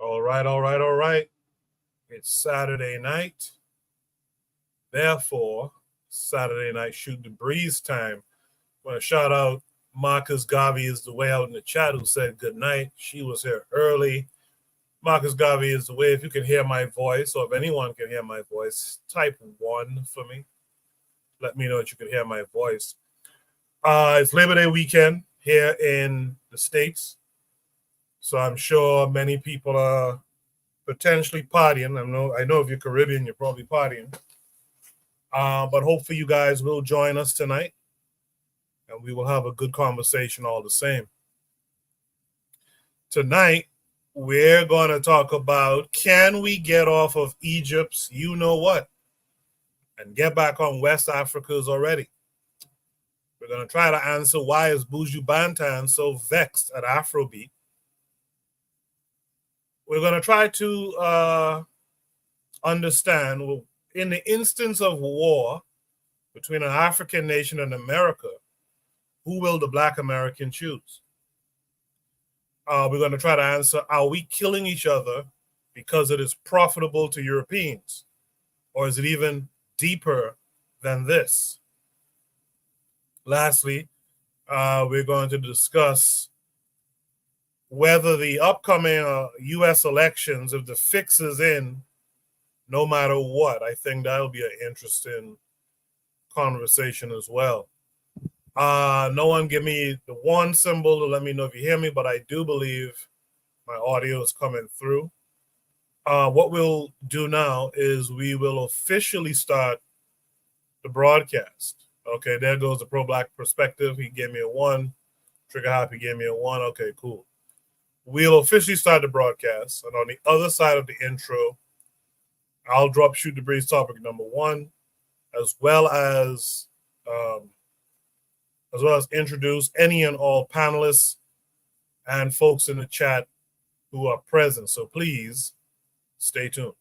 All right. It's Saturday night. Therefore, Saturday night shoot the breeze time. I want to shout out Marcus Garvey is the way out in the chat who said good night. She was here early. Marcus Garvey is the way. If you can hear my voice, or if anyone can hear my voice, type 1 for me. Let me know that you can hear my voice. It's Labor Day weekend here in the States. So I'm sure many people are potentially partying. I know if you're Caribbean, you're probably partying. But hopefully you guys will join us tonight. And we will have a good conversation all the same. Tonight, we're going to talk about, can we get off of Egypt's you-know-what and get back on West Africa's already? We're going to try to answer why is Buju Banton so vexed at Afrobeat. We're going to try to understand, in the instance of war between an African nation and America, who will the Black American choose? We're going to try to answer, are we killing each other because it is profitable to Europeans? Or is it even deeper than this? Lastly, we're going to discuss whether the upcoming U.S. elections, if the fix is in, no matter what, I think that'll be an interesting conversation as well. No one give me the one symbol to let me know if you hear me, but I do believe my audio is coming through. What we'll do now is we will officially start the broadcast. Okay, there goes the pro-Black perspective. He gave me a 1. Trigger Happy gave me a 1. Okay, cool. We'll officially start the broadcast. And on the other side of the intro, I'll drop Shoot the Breeze topic number 1, as well as introduce any and all panelists and folks in the chat who are present. So please stay tuned.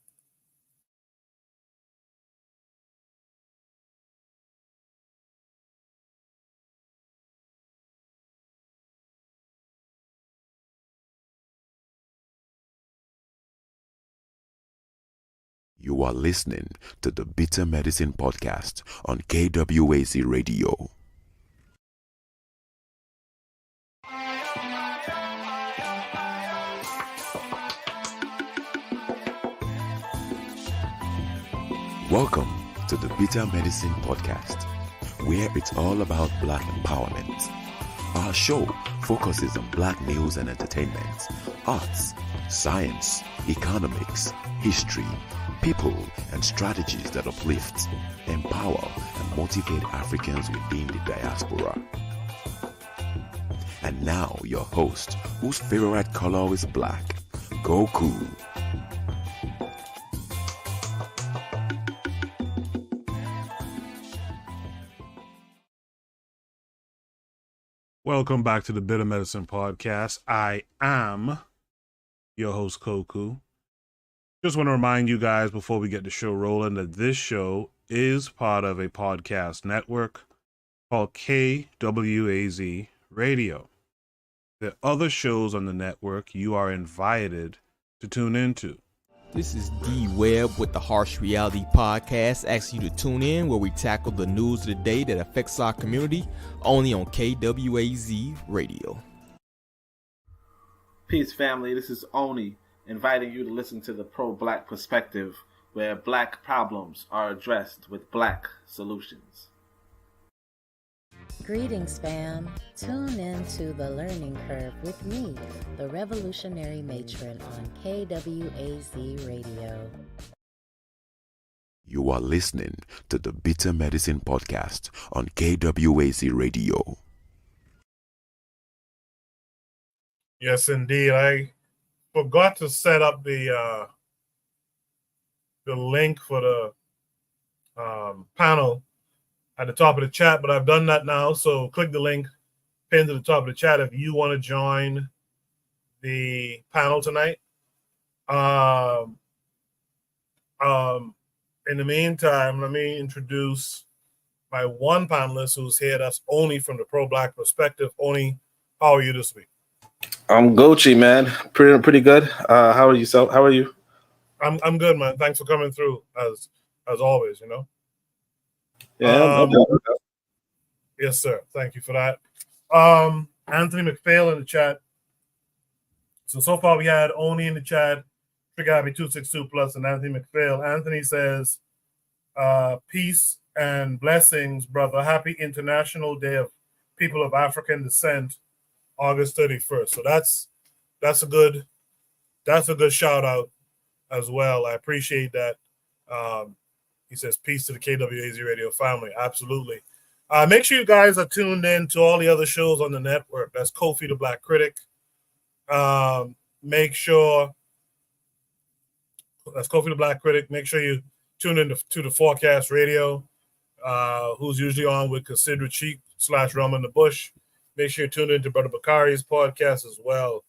You are listening to the Bitter Medicine Podcast on KWAZ Radio. Welcome to the Bitter Medicine Podcast, where it's all about Black empowerment. Our show focuses on Black news and entertainment, arts, science, economics, history, people, and strategies that uplift, empower, and motivate Africans within the diaspora. And now, your host, whose favorite color is black, Goku. Welcome back to the Bitter Medicine Podcast. I am your host, Koku. Just want to remind you guys before we get the show rolling that this show is part of a podcast network called KWAZ Radio. There are other shows on the network you are invited to tune into. This is D Webb with the Harsh Reality Podcast, asking you to tune in where we tackle the news of the day that affects our community, only on KWAZ Radio. Peace, family. This is Oni, inviting you to listen to the pro-Black perspective, where Black problems are addressed with Black solutions. Greetings, fam. Tune in to The Learning Curve with me, the Revolutionary Matron on KWAZ Radio. You are listening to the Bitter Medicine Podcast on KWAZ Radio. Yes, indeed. I forgot to set up the link for the panel at the top of the chat, but I've done that now. So click the link pinned to the top of the chat if you want to join the panel tonight. In the meantime, let me introduce my one panelist who's here. That's Oni from the pro-Black perspective. Oni, how are you this week? I'm Gucci, man. Pretty good. How are you? How are you? I'm good, man. Thanks for coming through as always. Yeah, I'm good. Yes, sir. Thank you for that. Anthony McPhail in the chat. So far we had Oni in the chat, Trigabi 262 plus, and Anthony McPhail. Anthony says, peace and blessings, brother. Happy International Day of People of African Descent, August 31st. So that's a good shout out as well. I appreciate that. He says, peace to the KWAZ radio family. Absolutely. Make sure you guys are tuned in to all the other shows on the network. That's Kofi the Black Critic. Make sure that's Kofi the Black Critic. Make sure you tune in to the Forecast Radio, who's usually on with Consider Cheek / Rum in the Bush. Make sure you tune in to Brother Bakari's podcast as well.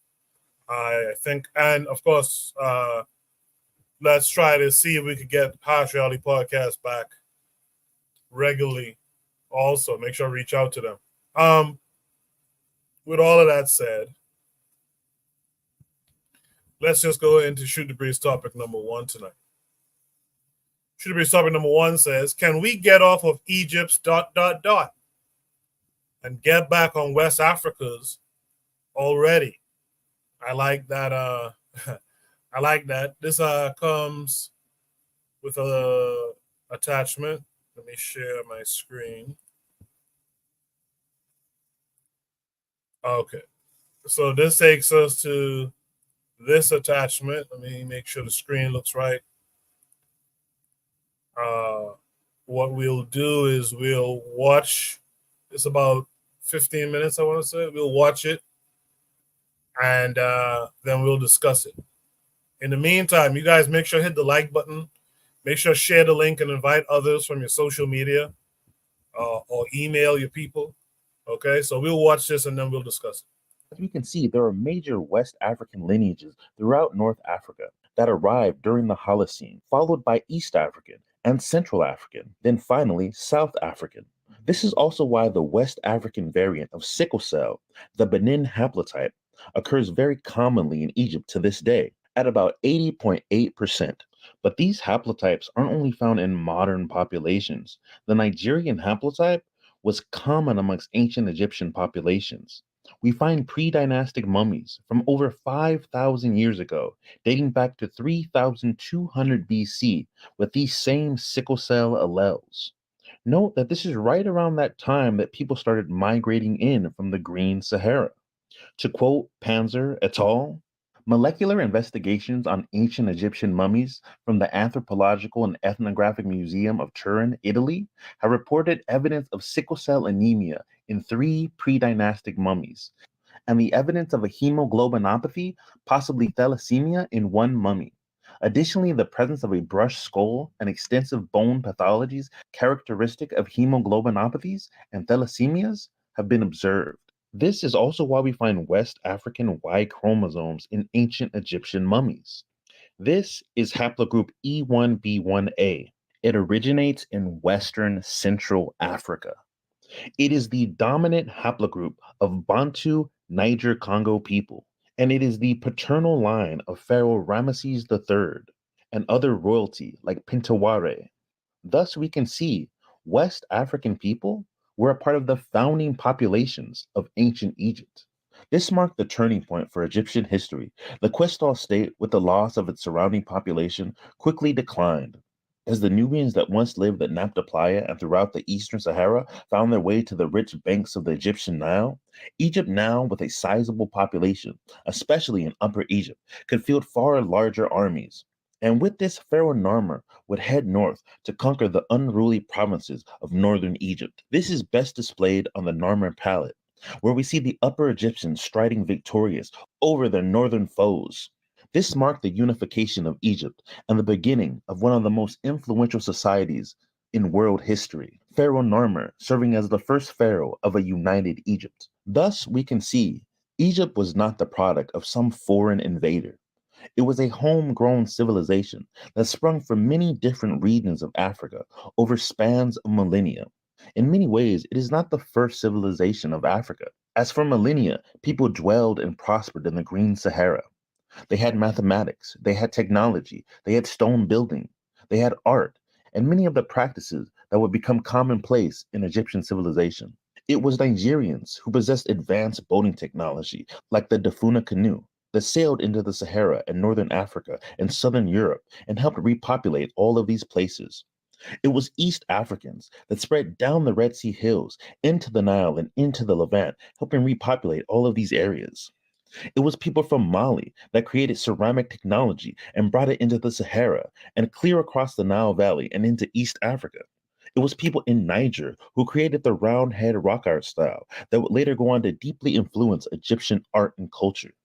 I think, and of course, let's try to see if we could get the Harsh Reality podcast back regularly. Also, make sure to reach out to them. With all of that said, let's just go into Shoot the Breeze topic number 1 tonight. Shoot the Breeze topic number 1 says, can we get off of Egypt's ... and get back on West Africa's already? I like that. I like that. This comes with a attachment. Let me share my screen. Okay. So this takes us to this attachment. Let me make sure the screen looks right. What we'll do is we'll watch. It's about 15 minutes, I want to say. We'll watch it, and then we'll discuss it. In the meantime, you guys make sure to hit the like button. Make sure to share the link and invite others from your social media or email your people. Okay, so we'll watch this and then we'll discuss it. As we can see, there are major West African lineages throughout North Africa that arrived during the Holocene, followed by East African and Central African, then finally South African. This is also why the West African variant of sickle cell, the Benin haplotype, occurs very commonly in Egypt to this day, at about 80.8%. But these haplotypes aren't only found in modern populations. The Nigerian haplotype was common amongst ancient Egyptian populations. We find pre-dynastic mummies from over 5,000 years ago, dating back to 3,200 BC, with these same sickle cell alleles. Note that this is right around that time that people started migrating in from the Green Sahara. To quote Panzer et al., molecular investigations on ancient Egyptian mummies from the Anthropological and Ethnographic Museum of Turin, Italy, have reported evidence of sickle cell anemia in 3 pre-dynastic mummies, and the evidence of a hemoglobinopathy, possibly thalassemia, in 1 mummy. Additionally, the presence of a brushed skull and extensive bone pathologies characteristic of hemoglobinopathies and thalassemias have been observed. This is also why we find West African Y chromosomes in ancient Egyptian mummies. This is haplogroup E1b1a. It originates in Western Central Africa. It is the dominant haplogroup of Bantu Niger-Congo people, and it is the paternal line of Pharaoh Ramesses III and other royalty like Pintaware. Thus, we can see West African people were a part of the founding populations of ancient Egypt. This marked the turning point for Egyptian history. The Questall state, with the loss of its surrounding population, quickly declined. As the Nubians that once lived at Nabta Playa and throughout the eastern Sahara found their way to the rich banks of the Egyptian Nile, Egypt now, with a sizable population, especially in Upper Egypt, could field far larger armies. And with this, Pharaoh Narmer would head north to conquer the unruly provinces of northern Egypt. This is best displayed on the Narmer palette, where we see the Upper Egyptians striding victorious over their northern foes. This marked the unification of Egypt and the beginning of one of the most influential societies in world history, Pharaoh Narmer serving as the first pharaoh of a united Egypt. Thus, we can see Egypt was not the product of some foreign invader. It was a homegrown civilization that sprung from many different regions of Africa over spans of millennia. In many ways, it is not the first civilization of Africa. As for millennia, people dwelled and prospered in the Green Sahara. They had mathematics, they had technology, they had stone building, they had art, and many of the practices that would become commonplace in Egyptian civilization. It was Nigerians who possessed advanced boating technology, like the Dafuna canoe, that sailed into the Sahara and northern Africa and southern Europe and helped repopulate all of these places. It was East Africans that spread down the Red Sea hills into the Nile and into the Levant, helping repopulate all of these areas. It was people from Mali that created ceramic technology and brought it into the Sahara and clear across the Nile Valley and into East Africa. It was people in Niger who created the round head rock art style that would later go on to deeply influence Egyptian art and culture.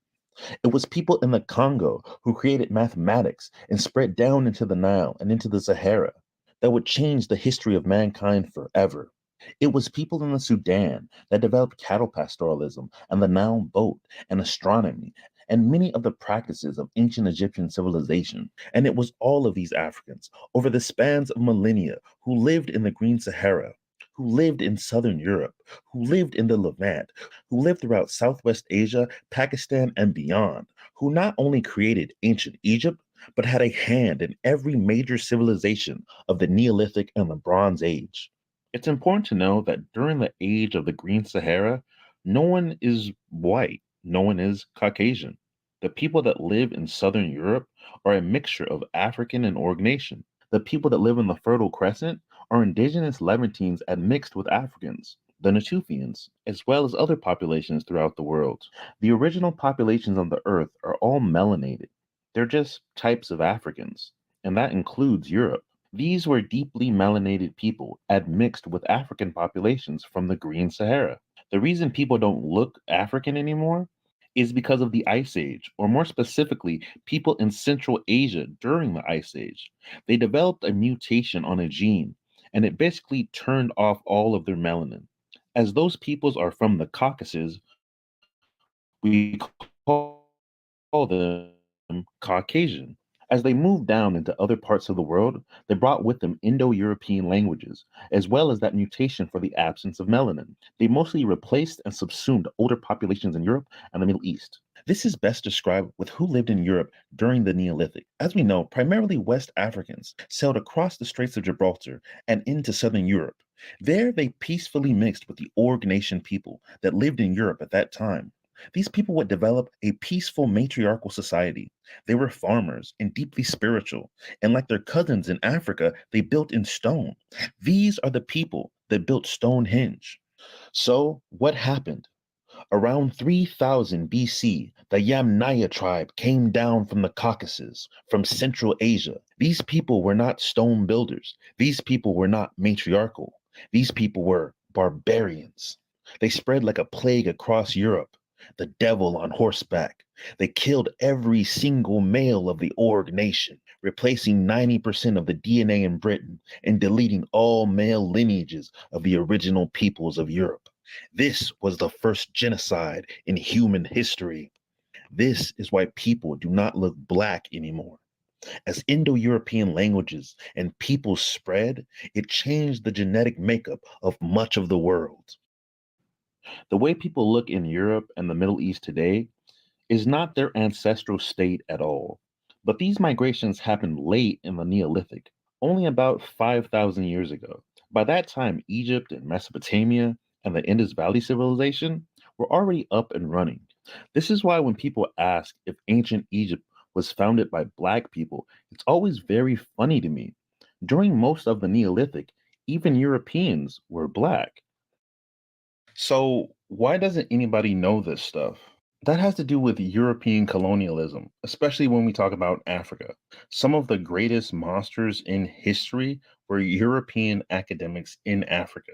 It was people in the Congo who created mathematics and spread down into the Nile and into the Sahara that would change the history of mankind forever. It was people in the Sudan that developed cattle pastoralism and the Nile boat and astronomy and many of the practices of ancient Egyptian civilization. And it was all of these Africans over the spans of millennia who lived in the Green Sahara, who lived in Southern Europe, who lived in the Levant, who lived throughout Southwest Asia, Pakistan, and beyond, who not only created ancient Egypt, but had a hand in every major civilization of the Neolithic and the Bronze Age. It's important to know that during the age of the Green Sahara, no one is white, no one is Caucasian. The people that live in Southern Europe are a mixture of African and Orignation. The people that live in the Fertile Crescent are indigenous Levantines admixed with Africans, the Natufians, as well as other populations throughout the world. The original populations on the earth are all melanated. They're just types of Africans, and that includes Europe. These were deeply melanated people admixed with African populations from the Green Sahara. The reason people don't look African anymore is because of the Ice Age, or more specifically, people in Central Asia during the Ice Age. They developed a mutation on a gene, and it basically turned off all of their melanin. As those peoples are from the Caucasus, we call them Caucasian. As they moved down into other parts of the world, they brought with them Indo-European languages, as well as that mutation for the absence of melanin. They mostly replaced and subsumed older populations in Europe and the Middle East. This is best described with who lived in Europe during the Neolithic. As we know, primarily West Africans sailed across the Straits of Gibraltar and into Southern Europe. There, they peacefully mixed with the Orignation people that lived in Europe at that time. These people would develop a peaceful matriarchal society. They were farmers and deeply spiritual, and like their cousins in Africa, they built in stone. These are the people that built Stonehenge. So, what happened? Around 3000 BC, the Yamnaya tribe came down from the Caucasus, from Central Asia. These people were not stone builders. These people were not matriarchal. These people were barbarians. They spread like a plague across Europe. The devil on horseback. They killed every single male of the Orignation, replacing 90% of the DNA in Britain and deleting all male lineages of the original peoples of Europe. This was the first genocide in human history. This is why people do not look black anymore. As Indo-European languages and peoples spread, it changed the genetic makeup of much of the world. The way people look in Europe and the Middle East today is not their ancestral state at all. But these migrations happened late in the Neolithic, only about 5,000 years ago. By that time, Egypt and Mesopotamia and the Indus Valley civilization were already up and running. This is why when people ask if ancient Egypt was founded by Black people, it's always very funny to me. During most of the Neolithic, even Europeans were Black. So, why doesn't anybody know this stuff? That has to do with European colonialism, especially when we talk about Africa. Some of the greatest monsters in history were European academics in Africa.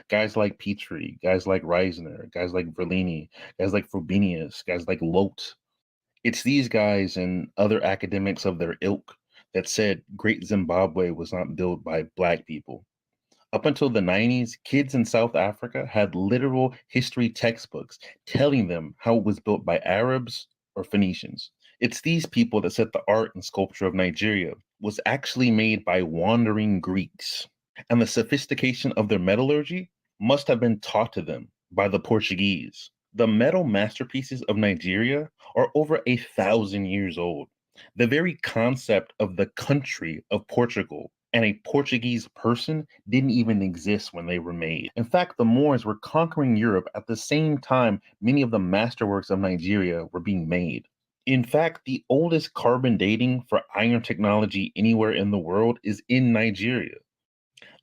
Guys like Petrie, guys like Reisner, guys like Verlini, guys like Frobenius, guys like Lot. It's these guys and other academics of their ilk that said Great Zimbabwe was not built by Black people. Up until the 90s, kids in South Africa had literal history textbooks telling them how it was built by Arabs or Phoenicians. It's these people that said the art and sculpture of Nigeria was actually made by wandering Greeks, and the sophistication of their metallurgy must have been taught to them by the Portuguese. The metal masterpieces of Nigeria are over 1,000 years old. The very concept of the country of Portugal and a Portuguese person didn't even exist when they were made. In fact, the Moors were conquering Europe at the same time many of the masterworks of Nigeria were being made. In fact, the oldest carbon dating for iron technology anywhere in the world is in Nigeria.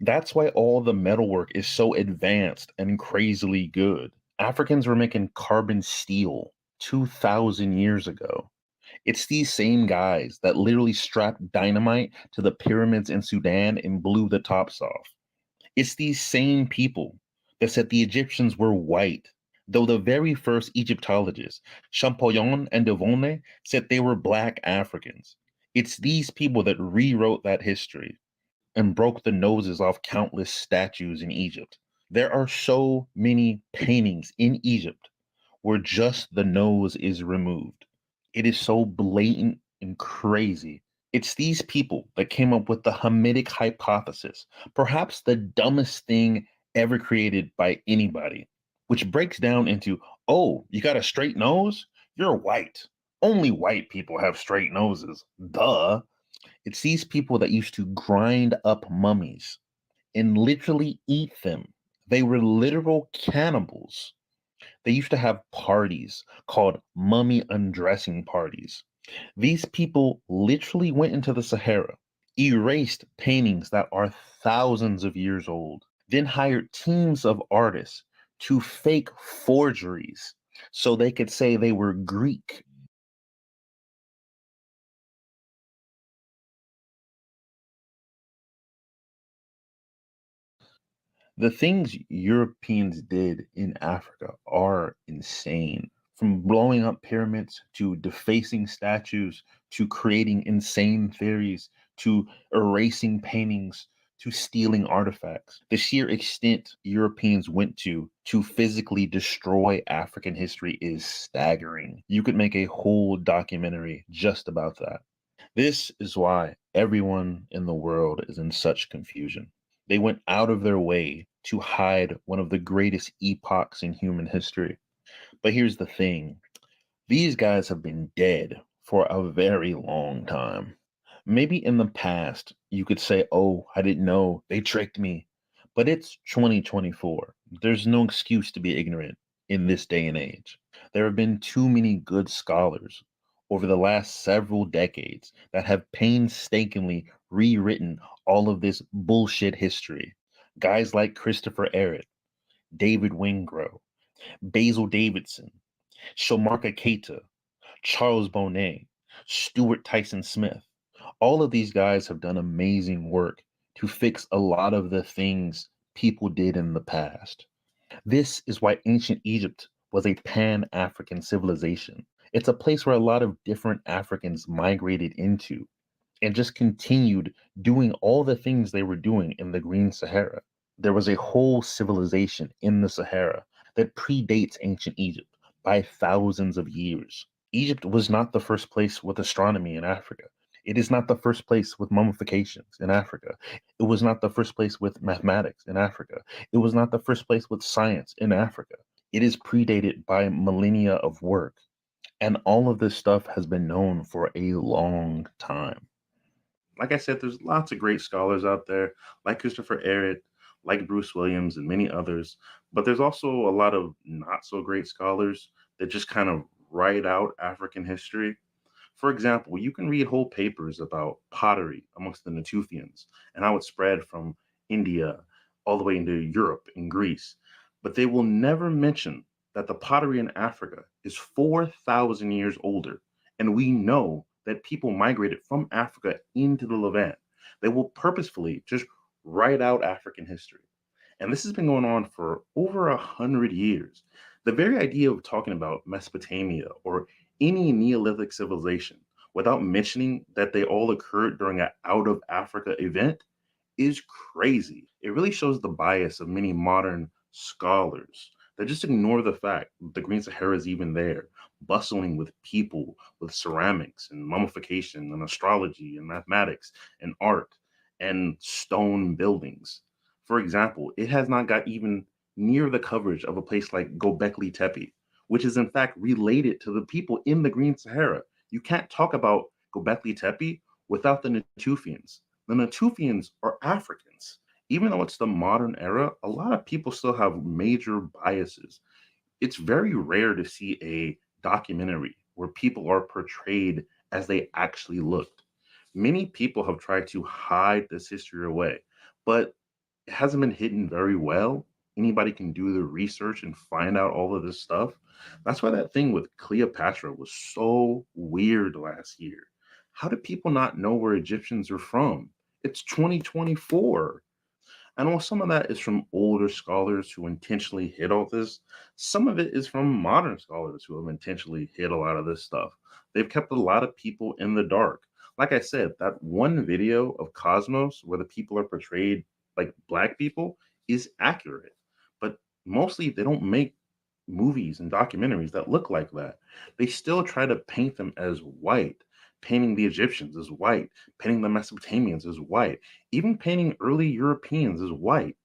That's why all the metalwork is so advanced and crazily good. Africans were making carbon steel 2,000 years ago. It's these same guys that literally strapped dynamite to the pyramids in Sudan and blew the tops off. It's these same people that said the Egyptians were white, though the very first Egyptologists, Champollion and Devone, said they were black Africans. It's these people that rewrote that history and broke the noses off countless statues in Egypt. There are so many paintings in Egypt where just the nose is removed. It is so blatant and crazy. It's these people that came up with the Hamitic hypothesis, perhaps the dumbest thing ever created by anybody, which breaks down into, oh, you got a straight nose? You're white. Only white people have straight noses. Duh. It's these people that used to grind up mummies and literally eat them. They were literal cannibals. They used to have parties called mummy undressing parties. These people literally went into the Sahara, erased paintings that are thousands of years old, then hired teams of artists to fake forgeries so they could say they were Greek. The things Europeans did in Africa are insane. From blowing up pyramids to defacing statues to creating insane theories to erasing paintings to stealing artifacts. The sheer extent Europeans went to physically destroy African history is staggering. You could make a whole documentary just about that. This is why everyone in the world is in such confusion. They went out of their way to hide one of the greatest epochs in human history. But here's the thing. These guys have been dead for a very long time. Maybe in the past, you could say, oh, I didn't know, they tricked me. But it's 2024. There's no excuse to be ignorant in this day and age. There have been too many good scholars over the last several decades that have painstakingly rewritten all of this bullshit history. Guys like Christopher Ehret, David Wingro, Basil Davidson, Shomarka Keita, Charles Bonnet, Stuart Tyson Smith. All of these guys have done amazing work to fix a lot of the things people did in the past. This is why ancient Egypt was a pan-African civilization. It's a place where a lot of different Africans migrated into and just continued doing all the things they were doing in the Green Sahara. There was a whole civilization in the Sahara that predates ancient Egypt by thousands of years. Egypt was not the first place with astronomy in Africa. It is not the first place with mummifications in Africa. It was not the first place with mathematics in Africa. It was not the first place with science in Africa. It is predated by millennia of work. And all of this stuff has been known for a long time. Like I said, there's lots of great scholars out there, like Christopher Ehret, like Bruce Williams, and many others. But there's also a lot of not so great scholars that just kind of write out African history. For example, you can read whole papers about pottery amongst the Natufians and how it spread from India all the way into Europe and Greece. But they will never mention that the pottery in Africa is 4,000 years older. And we know that people migrated from Africa into the Levant. They will purposefully just write out African history. And this has been going on for over 100 years. The very idea of talking about Mesopotamia or any Neolithic civilization without mentioning that they all occurred during an out of Africa event is crazy. It really shows the bias of many modern scholars that just ignore the fact that the Green Sahara is even there, bustling with people, with ceramics and mummification and astrology and mathematics and art and stone buildings. For example, it has not got even near the coverage of a place like Göbekli Tepe, which is in fact related to the people in the Green Sahara. You can't talk about Göbekli Tepe without the Natufians. The Natufians are Africans. Even though it's the modern era, a lot of people still have major biases. It's very rare to see a documentary where people are portrayed as they actually looked. Many people have tried to hide this history away, but it hasn't been hidden very well. Anybody can do the research and find out all of this stuff. That's why that thing with Cleopatra was so weird last year. How do people not know where Egyptians are from? It's 2024. I know some of that is from older scholars who intentionally hid all this. Some of it is from modern scholars who have intentionally hid a lot of this stuff. They've kept a lot of people in the dark. Like I said, that one video of Cosmos where the people are portrayed like Black people is accurate, but mostly they don't make movies and documentaries that look like that. They still try to paint them as white, painting the Egyptians as white, painting the Mesopotamians as white, even painting early Europeans as white.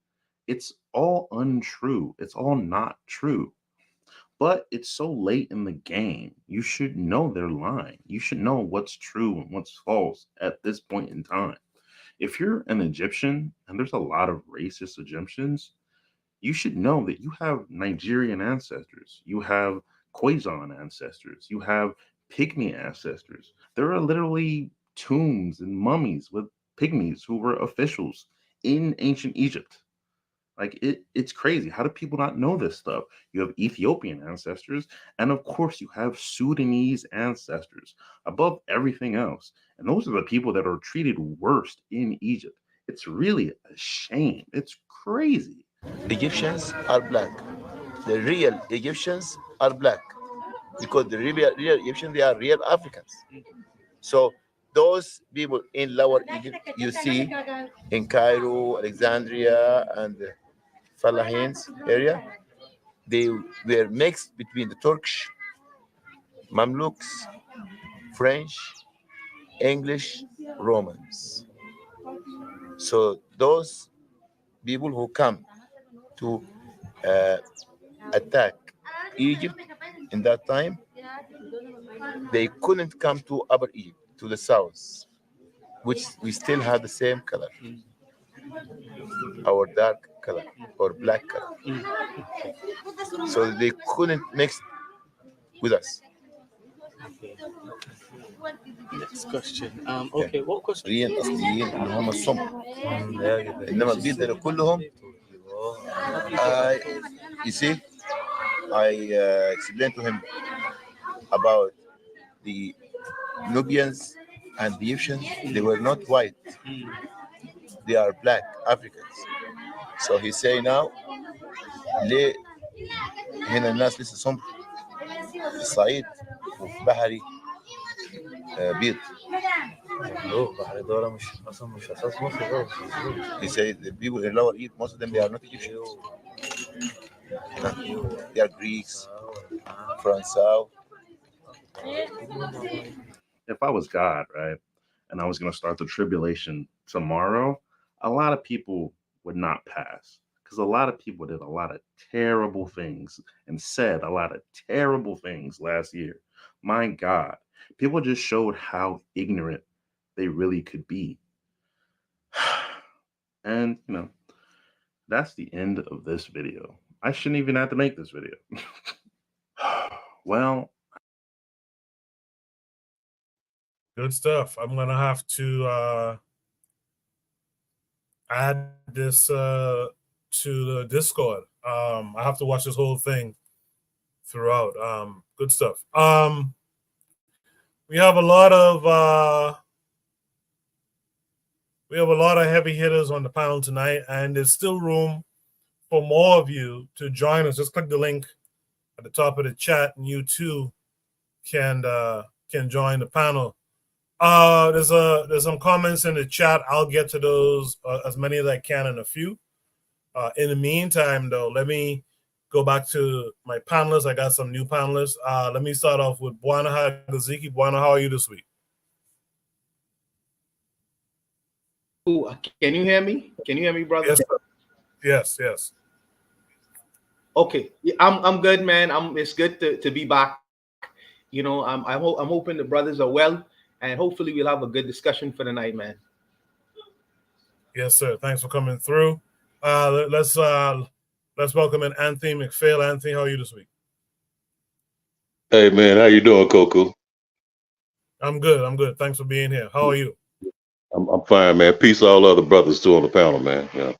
It's all untrue. It's all not true. But it's so late in the game. You should know they're lying. You should know what's true and what's false at this point in time. If you're an Egyptian, and there's a lot of racist Egyptians, you should know that you have Nigerian ancestors. You have Khoisan ancestors. You have Pygmy ancestors. There are literally tombs and mummies with pygmies who were officials in ancient Egypt. Like it's crazy. How do people not know this stuff? You have Ethiopian ancestors, and of course, you have Sudanese ancestors above everything else. And those are the people that are treated worst in Egypt. It's really a shame. It's crazy. Egyptians are black. The real Egyptians are black because the real Egyptians, they are real Africans. So those people in Lower Egypt, you see in Cairo, Alexandria, and the Falahins area, they were mixed between the Turkish, Mamluks, French, English, Romans. So those people who come to attack Egypt in that time, they couldn't come to Upper Egypt, to the south, which we still have the same color, our dark color or black color. So they couldn't mix with us. Next question. Okay, what question? مصريين أصليين اللي هم السمر إنما البيض ده كلهم you see I explained to him about the Nubians and the Egyptians. They were not white, they are black Africans. So he say now ليه هنا الناس لسه سمر في الصعيد وفي بحري بيض. بحر دولة مش أصلا مش أساس مصر. He said the people in Lower East, most of them, they are not Egyptians. They are Greeks, Francois. If I was God, right, and I was going to start the tribulation tomorrow, a lot of people would not pass because a lot of people did a lot of terrible things and said a lot of terrible things last year. My God, people just showed how ignorant they really could be. And, you know, that's the end of this video. I shouldn't even have to make this video. Well, Good stuff. I'm gonna have to add this to the Discord. I have to watch this whole thing throughout. Good stuff. We have a lot of heavy hitters on the panel tonight, and there's still room for more of you to join us. Just click the link at the top of the chat, and you too can join the panel. There's some comments in the chat. I'll get to those as many as I can in a few. In the meantime, though, let me go back to my panelists. I got some new panelists. Let me start off with Bwana Hagaziki. Bwana, how are you this week? Ooh, can you hear me? Can you hear me, brother? Yes, sir. Yes. Okay, yeah, I'm good, man. It's good to be back. You know, I'm hoping the brothers are well, and hopefully we'll have a good discussion for the night, man. Yes, sir. Thanks for coming through. Let's welcome in Anthony McPhail. Anthony, how are you this week? Hey man, how you doing, Coco? I'm good. I'm good. Thanks for being here. How are you? I'm fine, man. Peace to all other brothers too on the panel, man. Yeah.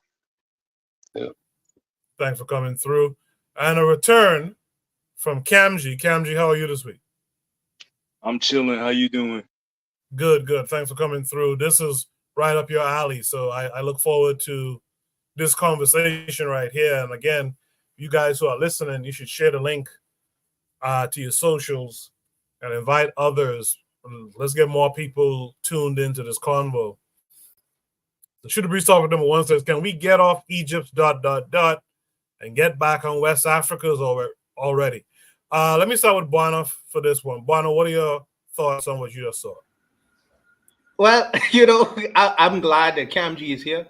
Thanks for coming through. And a return from Kamji. Kamji, how are you this week? I'm chilling. How you doing? Good, good. Thanks for coming through. This is right up your alley. So I look forward to this conversation right here. And again, you guys who are listening, you should share the link to your socials and invite others. Let's get more people tuned into this convo. The Shooter Breeze topic number 1 says, can we get off Egypt's ... and get back on West Africa's already? Let me start with Bono for this one. Bono, what are your thoughts on what you just saw? Well, you know, I'm glad that Kamji is here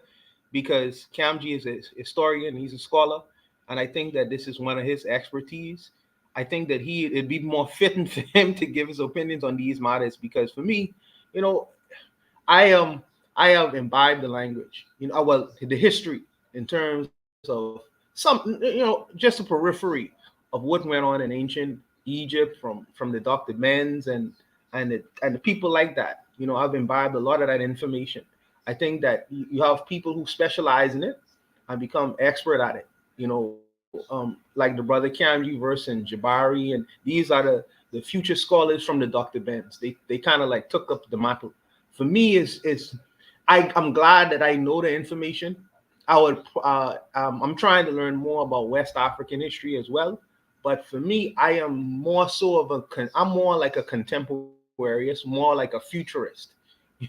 because Kamji is a historian, he's a scholar, and I think that this is one of his expertise. I think that it'd be more fitting for him to give his opinions on these matters because for me, you know, I have imbibed the language, you know, well, the history in terms of some, you know, just a periphery of what went on in ancient Egypt from the Dr. Men's and the people like that. You know, I've imbibed a lot of that information. I think that you have people who specialize in it and become expert at it. You know, like the brother Kamji Verse and Jabari, and these are the future scholars from the Dr. Benz. They kind of like took up the mantle. For me, I'm glad that I know the information. I'm trying to learn more about West African history as well. But for me, I am more so I'm more like a contemporary. It's more like a futurist.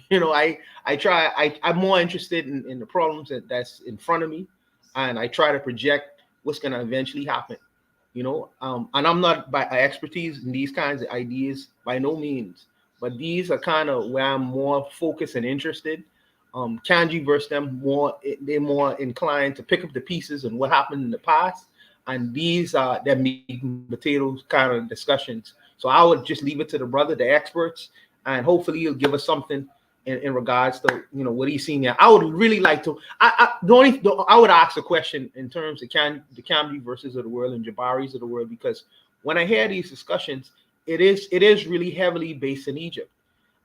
You know, I'm more interested in the problems that's in front of me, and I try to project what's going to eventually happen. You know, and I'm not by expertise in these kinds of ideas by no means, but these are kind of where I'm more focused and interested. Kanji versus them they're more inclined to pick up the pieces and what happened in the past, and these are their meat and potatoes kind of discussions. So I would just leave it to the brother, the experts, and hopefully he'll give us something in regards to, you know, what he's seeing there. I would really like to. I would ask a question in terms of the Kamji verses of the world and Jabaris of the world, because when I hear these discussions, it is really heavily based in Egypt,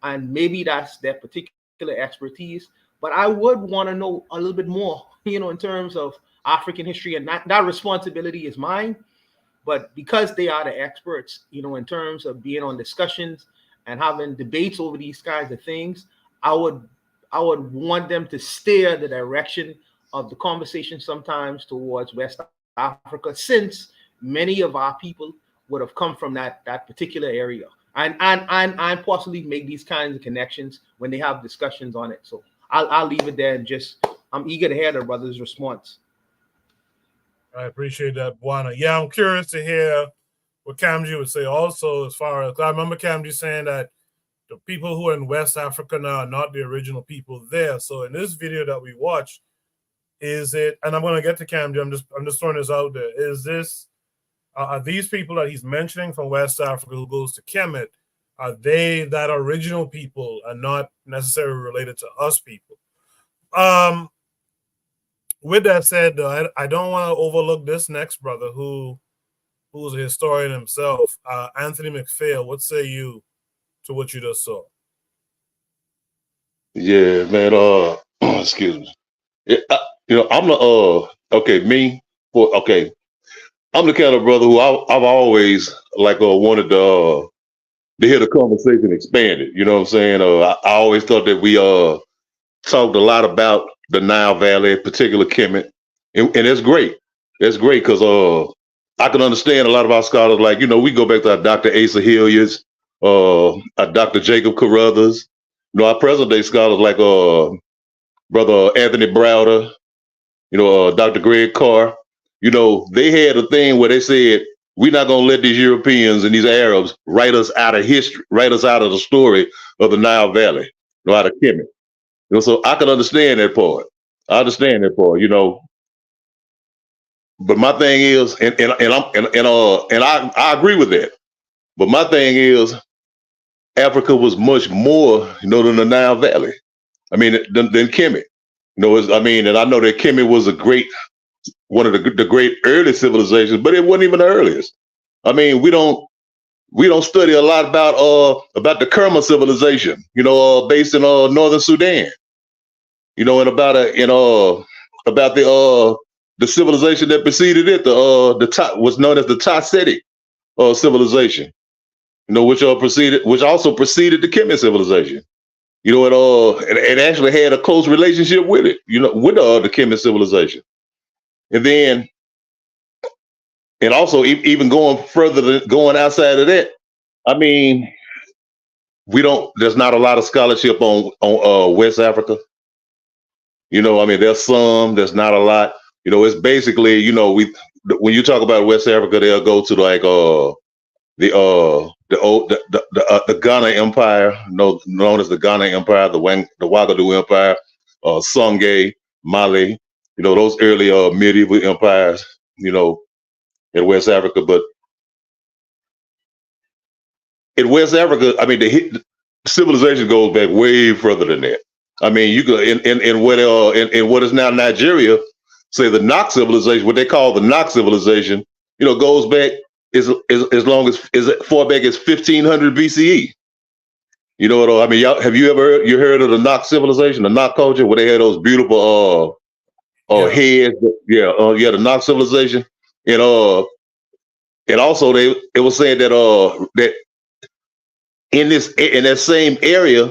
and maybe that's their particular expertise. But I would want to know a little bit more, you know, in terms of African history, and that responsibility is mine. But because they are the experts, you know, in terms of being on discussions and having debates over these kinds of things, I would want them to steer the direction of the conversation sometimes towards West Africa, since many of our people would have come from that particular area, and possibly make these kinds of connections when they have discussions on it. So I'll leave it there, and I'm eager to hear the brother's response. I appreciate that, Buana. Yeah, I'm curious to hear what Kamji would say also, as far as I remember Kamji saying that the people who are in West Africa now are not the original people there. So in this video that we watched, is it, and I'm going to get to Kamji, I'm just throwing this out there, is this, are these people that he's mentioning from West Africa who goes to Kemet, are they that original people and not necessarily related to us people? With that said, though, I don't want to overlook this next brother who's a historian himself, Anthony McPhail. What say you to what you just saw? Yeah, man. Excuse me. Yeah, you know, I'm the I'm the kind of brother who I've always like wanted to hear the conversation expanded. You know what I'm saying? I always thought that we talked a lot about the Nile Valley, in particular Kemet, and it's great. It's great because I can understand a lot of our scholars. Like, you know, we go back to our Dr. Asa Hilliard's, our Dr. Jacob Carruthers. You know, our present day scholars like Brother Anthony Browder, you know, Dr. Greg Carr. You know, they had a thing where they said, we're not going to let these Europeans and these Arabs write us out of history, write us out of the story of the Nile Valley, you know, out of Kemet. You know, so I can understand that part. I understand that part, you know. But my thing is, I agree with that. But my thing is, Africa was much more, than the Nile Valley. I mean, than Kemet. And I know that Kemet was one of the great early civilizations, but it wasn't even the earliest. I mean, we don't study a lot about the Kerma civilization, based in northern Sudan. And about the civilization that preceded it, was known as the Tasetic civilization. Which also preceded the Kemet civilization. It actually had a close relationship with it, with the Kemet civilization. And also even going going outside of that, I mean, there's not a lot of scholarship on West Africa. There's there's not a lot. It's basically, when you talk about West Africa, they'll go to like the Ghana Empire, known as the Ghana Empire, the Ouagadougou Empire, Songhai, Mali, those early medieval empires, in West Africa. But in West Africa, I mean, the civilization goes back way further than that. I mean, you go in what is now Nigeria, say the Nok civilization, what they call the Nok civilization, goes back as far back as 1500 BCE. I mean, have you ever heard of the Nok civilization, the Nok culture, where they had those beautiful heads? The Nok civilization, and also it was saying that that in that same area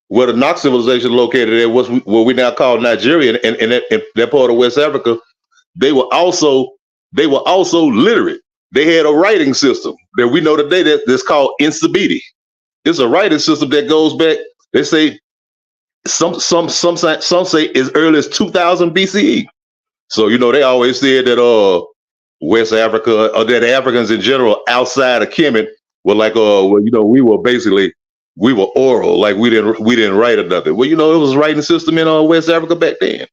where the Nok civilization located at, was what we now call Nigeria, and that part of West Africa, they were also literate. They had a writing system that we know today that's called Insabidi. It's a writing system that goes back. They say some say as early as 2000 BCE. So they always said that West Africa, or that Africans in general outside of Kemet were like we were oral, like we didn't write or nothing. Well, it was a writing system in West Africa back then.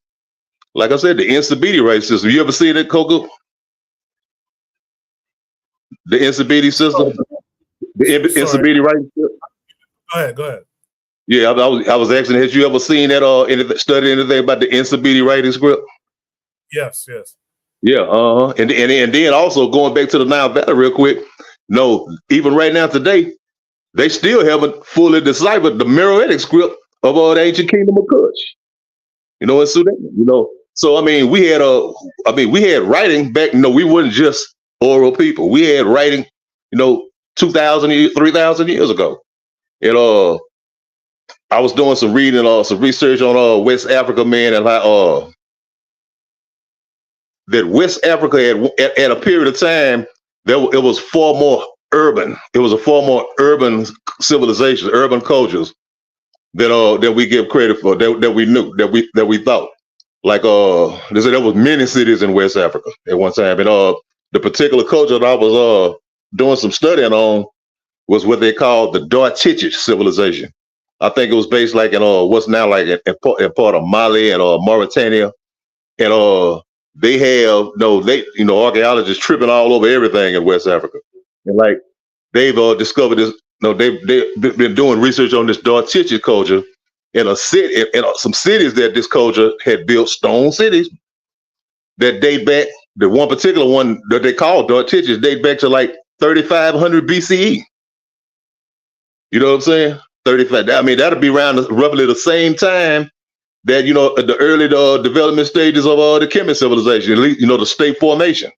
Like I said, the Insabidi writing system. You ever seen it, Coco? The Insabidi system, Insabidi writing system. Go ahead. Yeah, I was asking, had you ever seen that studied anything about the Insabidi writing script? Yes. Yeah, and then also going back to the Nile Valley real quick. No, even right now today, they still haven't fully deciphered the Meroitic script of the ancient kingdom of Kush. In Sudan. So I mean, we had writing back. We weren't just oral people. We had writing, 2,000, 3,000 years ago. And I was doing some reading, some research on West Africa, man, and how that West Africa at a period of time, it was far more urban. It was a far more urban civilization, urban cultures that we give credit for, that we knew, that we thought. Like they said there was many cities in West Africa at one time, and the particular culture that I was doing some studying on was what they called the Dartchich civilization. I think it was based like in what's now like in part of Mali and Mauritania, and they have archaeologists tripping all over everything in West Africa, and like they've discovered this. They've been doing research on this Dartchich culture in a city, in some cities that this culture had built, stone cities that date back. The one particular one that they call Dartchich date back to like 3,500 BCE. You know what I'm saying? 35. I mean, that'll be around roughly the same time that the early development stages of the Kemet civilization, at least the state formation.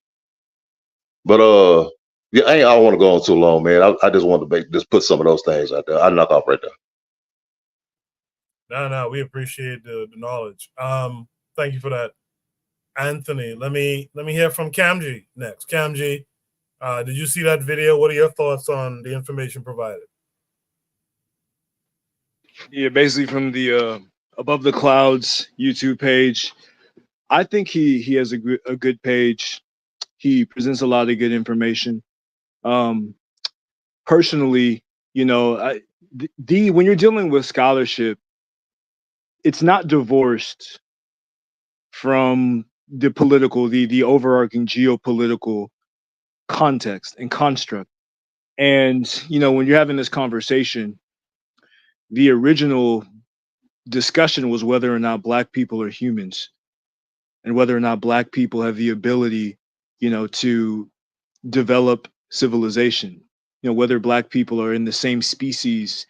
But yeah, I don't want to go on too long, man. I just want to just put some of those things out there. I knock off right there. No, we appreciate the knowledge. Thank you for that, Anthony. Let me hear from Kamji next. Kamji, did you see that video? What are your thoughts on the information provided? Yeah, basically from the Above the Clouds YouTube page. I think he has a good page. He presents a lot of good information. Personally, when you're dealing with scholarship, it's not divorced from the political, the overarching geopolitical context and construct. And when you're having this conversation, the original discussion was whether or not black people are humans and whether or not black people have the ability, to develop civilization. Whether black people are in the same species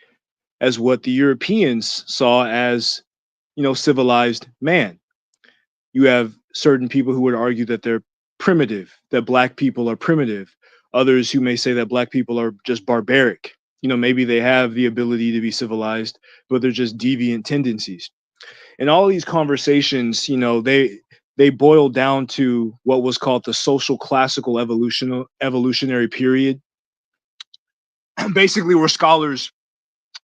as what the Europeans saw as, civilized man. You have certain people who would argue that they're primitive, that black people are primitive. Others who may say that black people are just barbaric. Maybe they have the ability to be civilized, but they're just deviant tendencies. And all these conversations, they boil down to what was called the social classical evolutionary period. Basically, where scholars,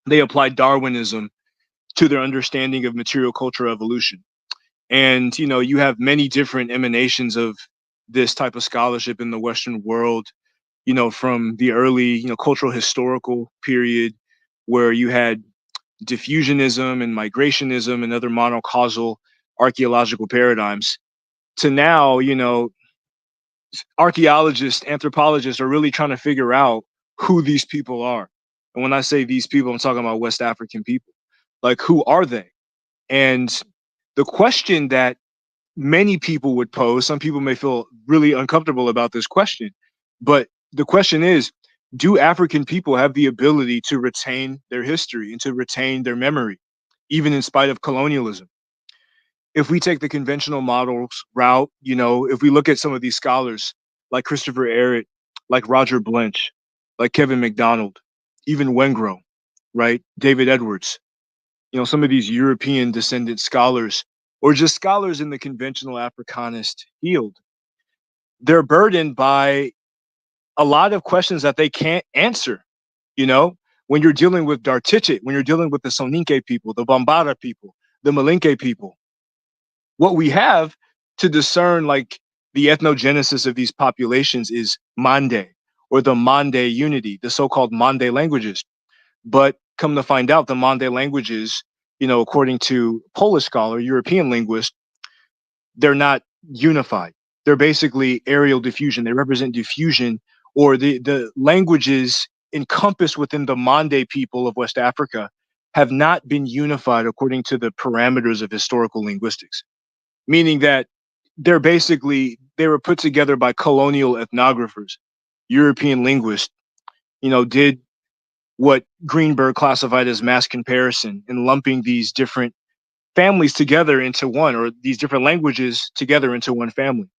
they applied Darwinism to their understanding of material culture evolution. And you have many different emanations of this type of scholarship in the Western world, from the early cultural historical period, where you had diffusionism and migrationism and other monocausal archaeological paradigms, to now archaeologists, anthropologists are really trying to figure out who these people are. And when I say these people, I'm talking about West African people. Like, who are they? And the question that many people would pose, some people may feel really uncomfortable about this question, but the question is, do African people have the ability to retain their history and to retain their memory, even in spite of colonialism? If we take the conventional models route, if we look at some of these scholars like Christopher Ehret, like Roger Blench, like Kevin McDonald, even Wengro, right? David Edwards, some of these European descendant scholars, or just scholars in the conventional Africanist field, they're burdened by a lot of questions that they can't answer. When you're dealing with Dartichit, when you're dealing with the Soninke people, the Bambara people, the Malinke people, what we have to discern like the ethnogenesis of these populations is Mande, or the Mande unity, the so-called Mande languages. But come to find out, the Mande languages, according to Polish scholar, European linguist, they're not unified. They're basically aerial diffusion. They represent diffusion, or the languages encompassed within the Mande people of West Africa have not been unified according to the parameters of historical linguistics, meaning that they were put together by colonial ethnographers. European linguists, did what Greenberg classified as mass comparison and lumping these different families together into one, or these different languages together into one family.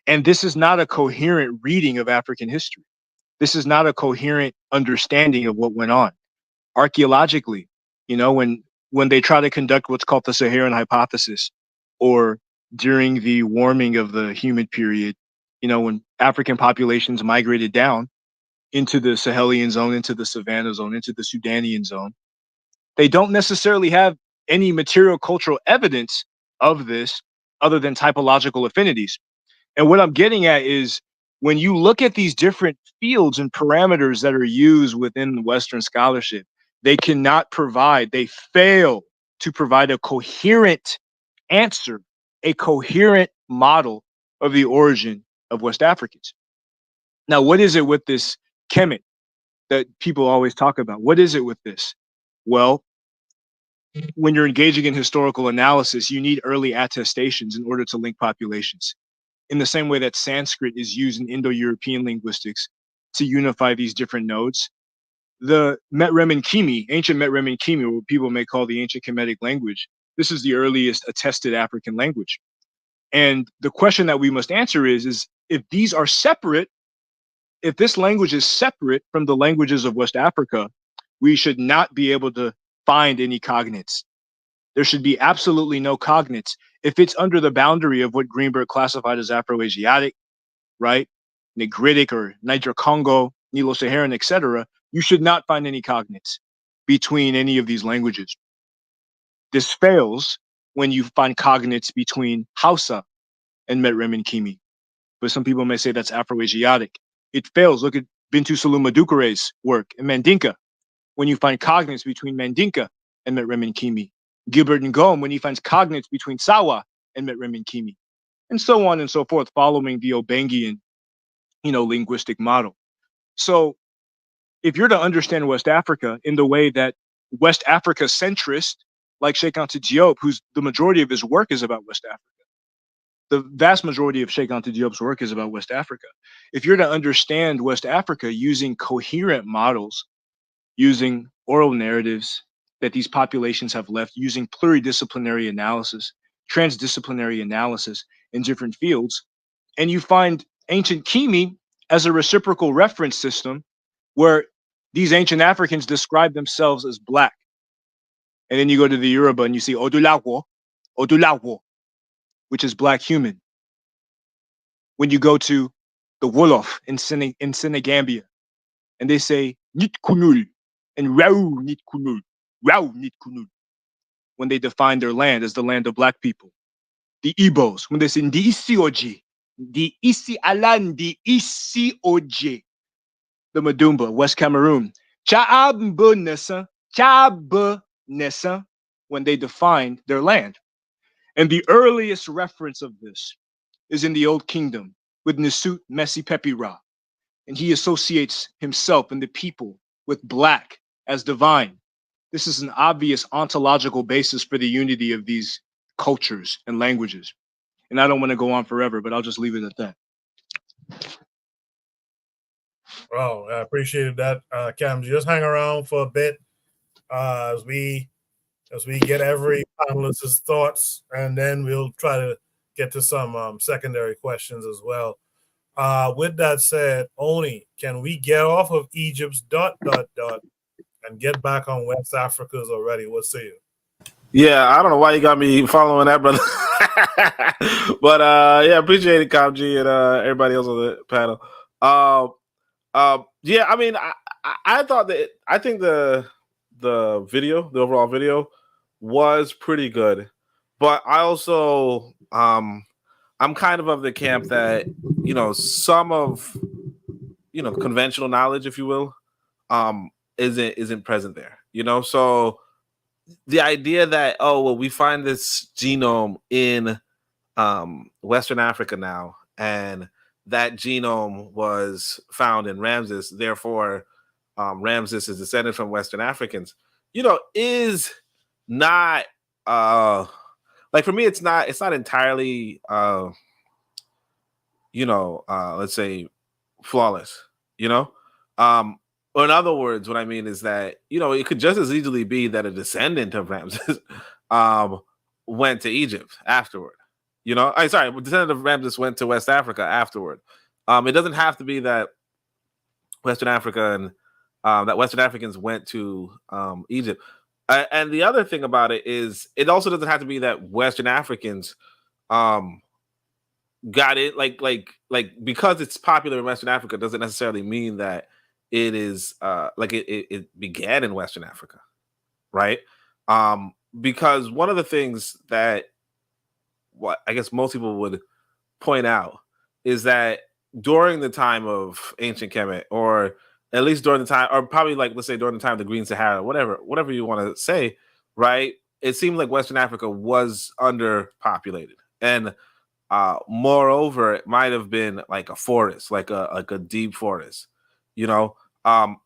And this is not a coherent reading of African history. This is not a coherent understanding of what went on. Archaeologically, when they try to conduct what's called the Saharan hypothesis, or during the warming of the humid period, when African populations migrated down into the Sahelian zone, into the Savannah zone, into the Sudanian zone, they don't necessarily have any material cultural evidence of this other than typological affinities. And what I'm getting at is, when you look at these different fields and parameters that are used within Western scholarship, they fail to provide a coherent answer, a coherent model of the origin of West Africans. Now, what is it with this Kemet that people always talk about? What is it with this? Well, when you're engaging in historical analysis, you need early attestations in order to link populations. In the same way that Sanskrit is used in Indo-European linguistics to unify these different nodes, the Met-Remen-Kimi, ancient Met-Remen-Kimi, or what people may call the ancient Kemetic language, this is the earliest attested African language. And the question that we must answer is if these are separate, if this language is separate from the languages of West Africa, we should not be able to find any cognates. There should be absolutely no cognates. If it's under the boundary of what Greenberg classified as Afro-Asiatic, right, Nigritic or Niger-Congo, Nilo-Saharan, etc., you should not find any cognates between any of these languages. This fails when you find cognates between Hausa and Met-Remen-Kimi. But some people may say that's Afro-Asiatic. It fails. Look at Bintu Saluma Dukure's work in Mandinka, when you find cognates between Mandinka and Met-Remen-Kimi. Gilbert Ngom, when he finds cognates between Sawa and Met-Remen-Kimi. and so on and so forth, following the Obangian, linguistic model. So if you're to understand West Africa in the way that West Africa centrist, like Sheikh Anta Diop, who's the majority of his work is about West Africa. The vast majority of Sheikh Anta Diop's work is about West Africa. If you're to understand West Africa using coherent models, using oral narratives that these populations have left, using pluridisciplinary analysis, transdisciplinary analysis in different fields, and you find ancient Kimi as a reciprocal reference system where these ancient Africans describe themselves as black. And then you go to the Yoruba and you see Odulawo, which is black human. When you go to the Wolof in Senegambia, and they say Nit Kunul and Rau Nit Kunul, when they define their land as the land of black people. The Igbos, when they say Ndi Isi Oje, the Isi Alan, the Isi Oje. The Madumba, West Cameroon, Cha'ab Nessa, when they defined their land. And the earliest reference of this is in the Old Kingdom with Nisut Messi Pepira. And he associates himself and the people with black as divine. This is an obvious ontological basis for the unity of these cultures and languages. And I don't want to go on forever, but I'll just leave it at that. Well, I appreciated that, Cam. Just hang around for a bit as we get every panelist's thoughts, and then we'll try to get to some secondary questions as well. With that said, Oni, can we get off of Egypt's ... and get back on West Africa's already? What say you? Yeah, I don't know why you got me following that, brother. But yeah, appreciate it, Kamji, and everybody else on the panel. Yeah, I mean, I thought that I think the video, the overall video, was pretty good, but I also I'm kind of the camp that some of conventional knowledge, if you will, isn't present there. So the idea that we find this genome in Western Africa now, and that genome was found in Ramses, therefore Ramses is descended from Western Africans, is not like, for me, it's not entirely let's say flawless, or in other words, what I mean is that it could just as easily be that a descendant of Ramses went to Egypt afterward. A descendant of Ramses went to West Africa afterward. It doesn't have to be that Western Africa and that Western Africans went to Egypt. And the other thing about it is, it also doesn't have to be that Western Africans got it. Like because it's popular in Western Africa doesn't necessarily mean that it is it began in Western Africa, right? Because one of the things that what I guess most people would point out is that during the time of ancient Kemet, or at least during the time, or probably let's say during the time of the Green Sahara, whatever you want to say, right? It seemed like Western Africa was underpopulated, and moreover, it might have been like a forest, like a deep forest, a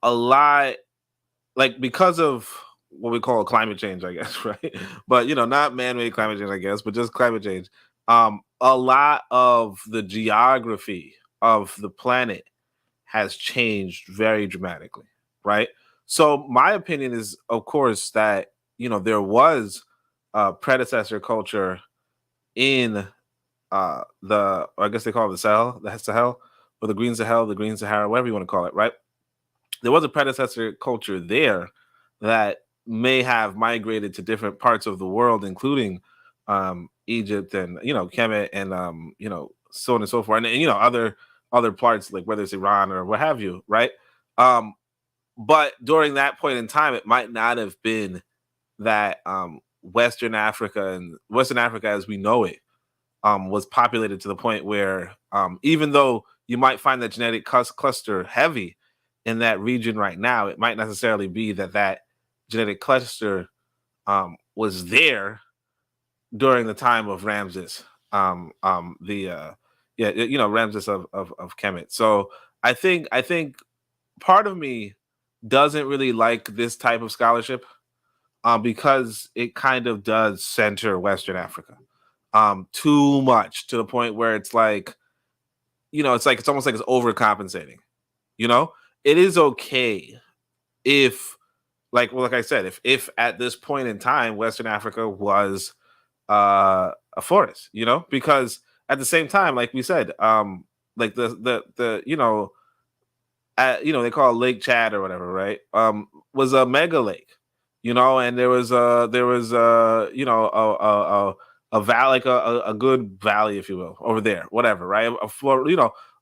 lot, because of what we call climate change, I guess, right? But not man-made climate change, I guess, but just climate change. A lot of the geography of the planet has changed very dramatically, right? So my opinion is, of course, that there was a predecessor culture in I guess they call it the Sahel, or the Green Sahara, whatever you want to call it, right? There was a predecessor culture there that may have migrated to different parts of the world, including Egypt and Kemet and so on and so forth, and other parts, like whether it's Iran or what have you, right? But during that point in time, it might not have been that Western Africa as we know it was populated to the point where even though you might find that genetic cluster heavy in that region right now, it might necessarily be that genetic cluster was there during the time of Ramses. Ramses of Kemet. So I think part of me doesn't really like this type of scholarship, because it kind of does center Western Africa too much, to the point where it's like, it's almost like it's overcompensating. It is okay if, like I said, if at this point in time Western Africa was a forest, because at the same time, like we said, like the they call it Lake Chad or whatever, right? Was a mega lake, and there was a valley, like a good valley, if you will, over there, whatever, right? A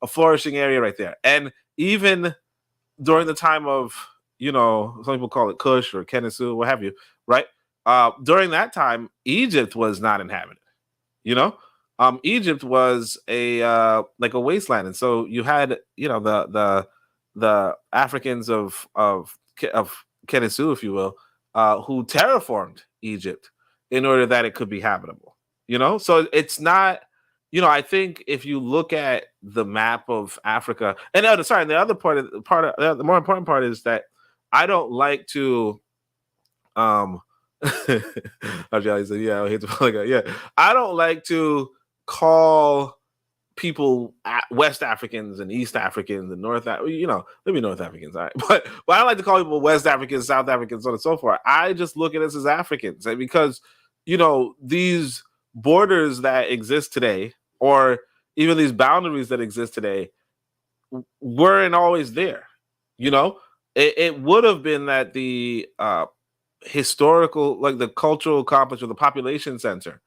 flourishing area right there. And even during the time of, some people call it Kush or Kennesu, what have you, right? During that time, Egypt was not inhabited. Egypt was a like a wasteland, and so you had the Africans of Kennesu, if you will, who terraformed Egypt in order that it could be habitable. So it's not. I think if you look at the map of Africa, and the other the more important part is that I don't like to. Ajay said, "Yeah, I hate to yeah. I don't like to call people West Africans and East Africans and maybe North Africans, all right. But I don't like to call people West Africans, South Africans, so on and so forth. I just look at us as Africans, because these borders that exist today, or even these boundaries that exist today, weren't always there. It would have been that the historical, like the cultural complex or the population center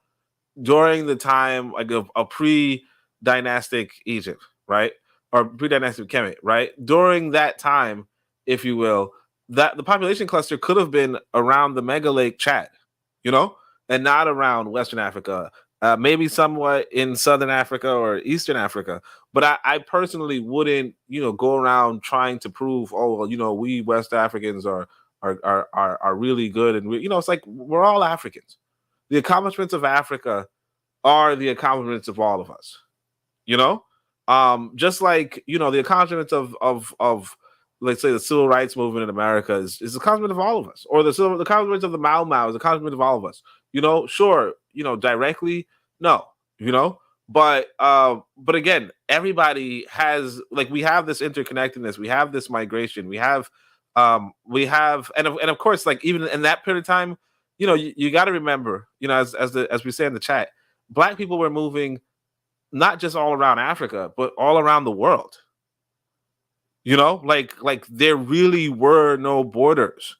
during the time like of a pre-dynastic Egypt, right? Or pre-dynastic Kemet, right? During that time, if you will, that the population cluster could have been around the mega lake Chad, and not around Western Africa, maybe somewhat in Southern Africa or Eastern Africa. But I personally wouldn't, go around trying to prove, we West Africans are really good, and it's like we're all Africans. The accomplishments of Africa are the accomplishments of all of us. Just like the accomplishments of let's say the civil rights movement in America is the accomplishment of all of us, or the accomplishments of the Mau Mau is the accomplishment of all of us. Sure, directly, no, but again, everybody has, like, we have this interconnectedness, we have this migration, we have and of course, like, even in that period of time, you got to remember, as we say in the chat, Black people were moving not just all around Africa, but all around the world. Like there really were no borders.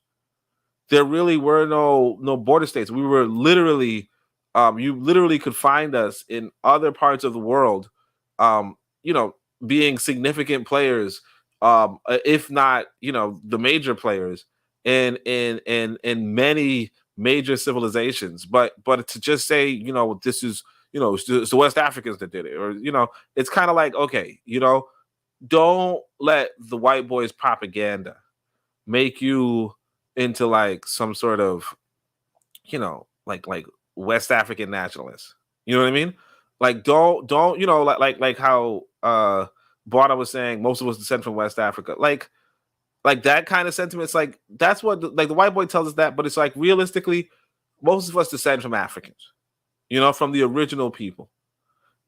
There really were no border states. We were literally, you literally could find us in other parts of the world, being significant players, if not, the major players in many major civilizations. But to just say, this is, it's the West Africans that did it, or, it's kind of like, okay, don't let the white boys' propaganda make you into like some sort of, like West African nationalists. You know what I mean? Like, don't, like how Barna was saying, most of us descend from West Africa. Like that kind of sentiment. It's like, that's what the white boy tells us that, but it's like, realistically, most of us descend from Africans, from the original people.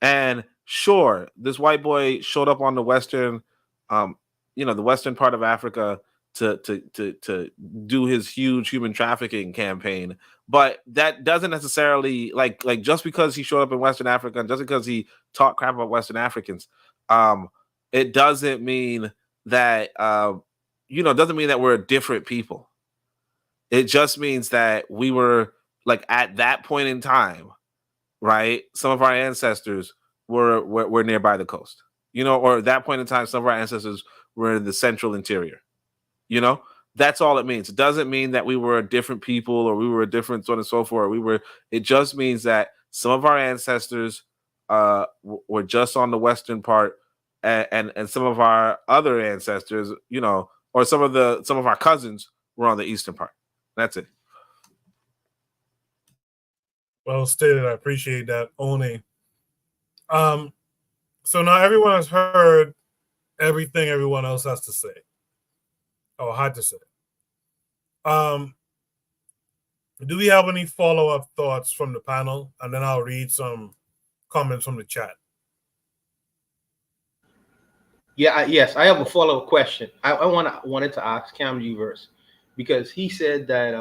And sure, this white boy showed up on the Western, the Western part of Africa to do his huge human trafficking campaign. But that doesn't necessarily, like just because he showed up in Western Africa and just because he talked crap about Western Africans, it doesn't mean that, doesn't mean that we're a different people. It just means that we were, like, at that point in time, right? Some of our ancestors were nearby the coast, or at that point in time, some of our ancestors were in the central interior. That's all it means. It doesn't mean that we were a different people or we were a different so on and so forth. It just means that some of our ancestors were just on the western part, and some of our other ancestors, or some of our cousins were on the eastern part. That's it. Well stated. I appreciate that, Oni. So now everyone has heard everything everyone else has to say or had to say. Do we have any follow-up thoughts from the panel? And then I'll read some comments from the chat. Yeah, yes, I have a follow-up question. I wanted to ask Cam Verse, because he said that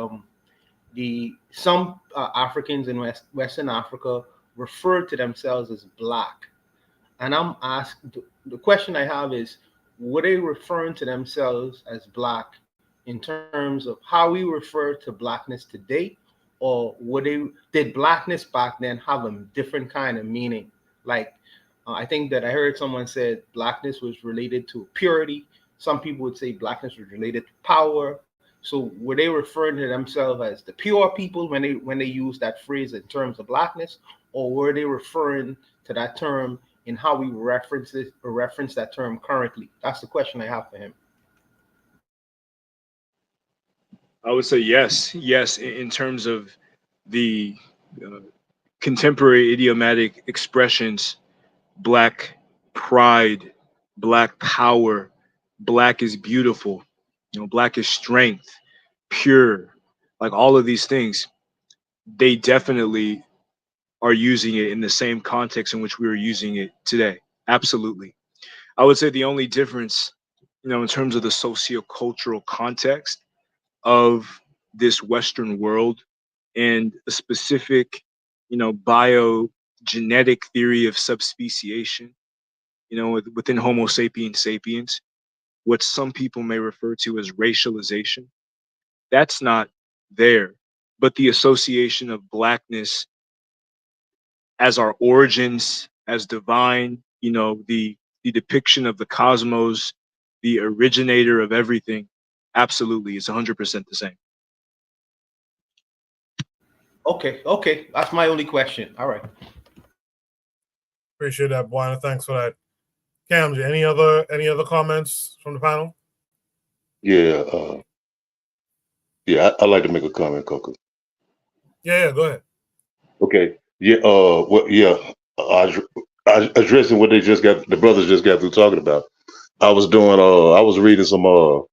some Africans in Western Africa refer to themselves as black, and I'm asked, the question I have is, were they referring to themselves as black in terms of how we refer to blackness today, or did blackness back then have a different kind of meaning? Like, I think that I heard someone said blackness was related to purity. Some people would say blackness was related to power. So were they referring to themselves as the pure people when they use that phrase in terms of blackness, or were they referring to that term in how we reference that term currently? That's the question I have for him. I would say yes, in terms of the contemporary idiomatic expressions: black pride, black power, black is beautiful, black is strength, pure, like all of these things. They definitely are using it in the same context in which we are using it today. Absolutely. I would say the only difference, in terms of the sociocultural context of this Western world and a specific, biogenetic theory of subspeciation, within Homo sapiens sapiens, what some people may refer to as racialization, that's not there. But the association of blackness as our origins, as divine, the depiction of the cosmos, the originator of everything, absolutely, it's 100% the same. Okay, that's my only question. All right. Appreciate that, Buana. Thanks for that. Camji, any other comments from the panel? Yeah, I'd like to make a comment, Coco. Yeah, go ahead. Okay. Yeah. Addressing what the brothers just got through talking about. I was reading some of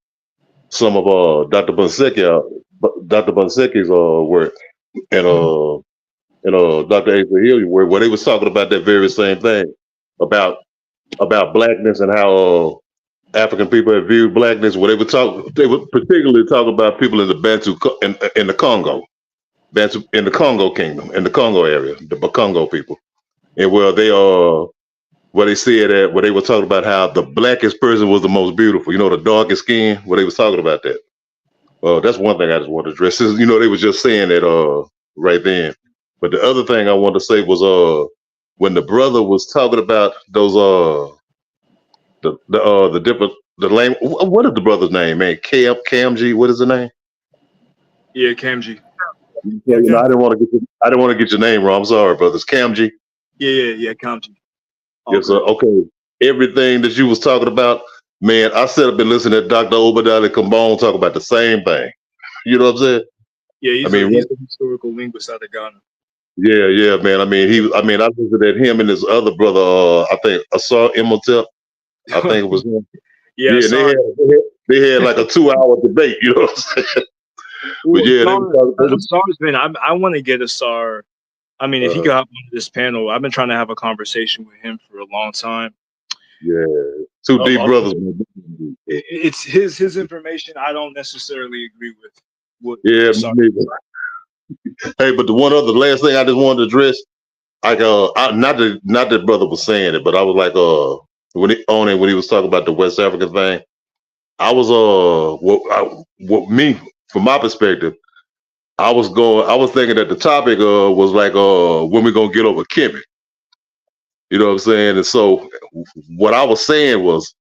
Dr. Bonseki's work and Dr. Asa Hill work, where they was talking about that very same thing about blackness and how African people have viewed blackness. Where they would particularly talk about people in the Bantu in the Congo. Bantu in the Congo kingdom, in the Congo area, the Bakongo people. And where they said that, where they were talking about how the blackest person was the most beautiful, the darkest skin, where they was talking about that. That's one thing I just want to address. They was just saying that right then. But the other thing I wanted to say was when the brother was talking about those the different the language. What is the brother's name, man? Kamji, what is the name? Yeah, Kamji. Yeah, I didn't want to get your name wrong. I'm sorry, brothers. Kamji. Yeah, Kamji. Yes, sir. Okay. Everything that you was talking about, man, I sat up and listened to Dr. Obadiah Kambon talk about the same thing. You know what I'm saying? Yeah, he's a historical linguist out of Ghana. Yeah, man. I listened at him and his other brother, I think Asar Imhotep. I think it was him. Yeah, they had like a 2-hour debate, you know what I'm saying? But yeah, Asar's been, I want to get Asar. I mean, if he got on this panel, I've been trying to have a conversation with him for a long time. Yeah, two deep brothers. It's his information. I don't necessarily agree with. Yeah, me neither. Hey, but the last thing I just wanted to address, like, not that brother was saying it, but I was like, when he was talking about the West African thing, I was from my perspective, I was thinking that the topic was like when we gonna get over Kemet. You know what I'm saying? And so what I was saying was,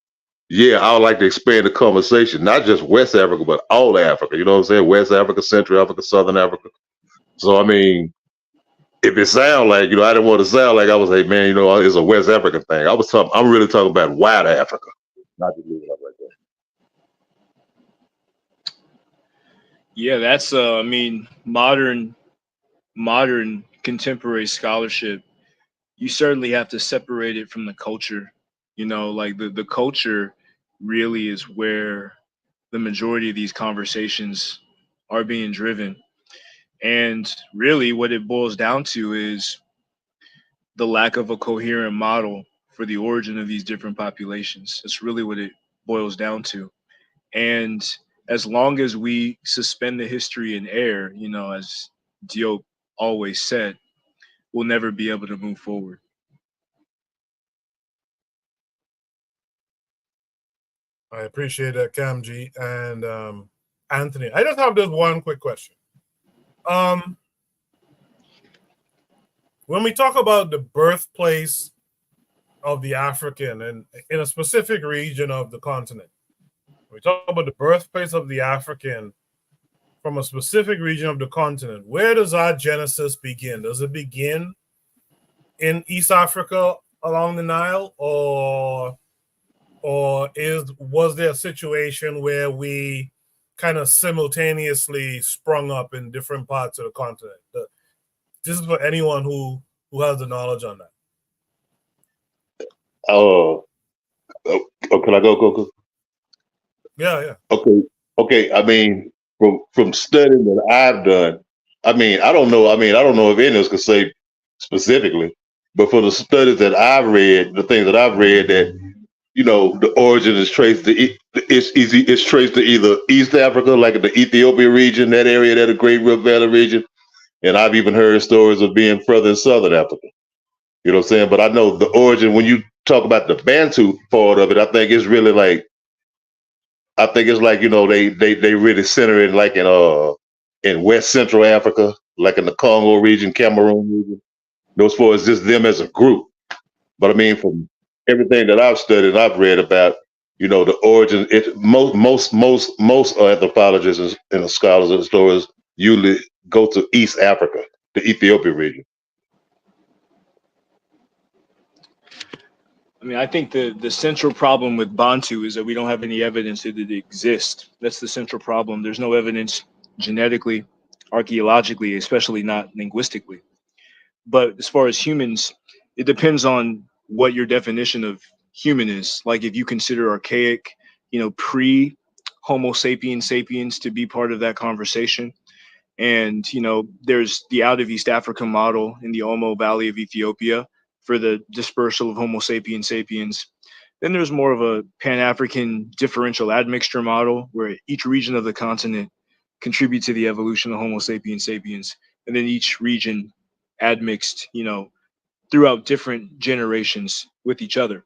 yeah, I would like to expand the conversation, not just West Africa, but all Africa. You know what I'm saying? West Africa, Central Africa, Southern Africa. So I mean, if it sound like, I didn't want to sound like I was like, man, it's a West African thing. I'm really talking about wide Africa. Not just leave it up right there. Yeah, that's modern contemporary scholarship you certainly have to separate it from the culture. You know, like the culture really is where the majority of these conversations are being driven. And really, what it boils down to is the lack of a coherent model for the origin of these different populations. That's really what it boils down to. And as long as we suspend the history in air, you know, as Diop always said, we'll never be able to move forward. I appreciate that, Cam G. And Anthony, I just have this one quick question. When we talk about the birthplace of the African and in a specific region of the continent, we talk about the birthplace of the African from a specific region of the continent. Where does our genesis begin? Does it begin in East Africa along the Nile, or was there a situation where we kind of simultaneously sprung up in different parts of the continent? This is for anyone who has the knowledge on that. Oh, can I go? Yeah. Okay. I mean, from studying that I've done, I don't know if any of us could say specifically, but for the studies that I've read, the things that I've read, that you know, the origin is traced to it's traced to either East Africa, like the Ethiopia region, that area, that the Great Rift Valley region, and I've even heard stories of being further in Southern Africa. You know what I'm saying? But I know the origin, when you talk about the Bantu part of it, I think it's like, you know, they really center it like in West Central Africa, like in the Congo region, Cameroon region. Those far as just them as a group. But I mean, from everything that I've studied, I've read about, you know, the origin. Most anthropologists and scholars and historians usually go to East Africa, the Ethiopia region. I mean, I think the central problem with Bantu is that we don't have any evidence that it exists. That's the central problem. There's no evidence genetically, archaeologically, especially not linguistically. But as far as humans, it depends on what your definition of human is. Like if you consider archaic, you know, pre Homo sapiens sapiens to be part of that conversation. And, you know, there's the out of East Africa model in the Omo Valley of Ethiopia for the dispersal of Homo sapiens sapiens. Then there's more of a Pan-African differential admixture model where each region of the continent contributes to the evolution of Homo sapiens sapiens. And then each region admixed, you know, throughout different generations with each other.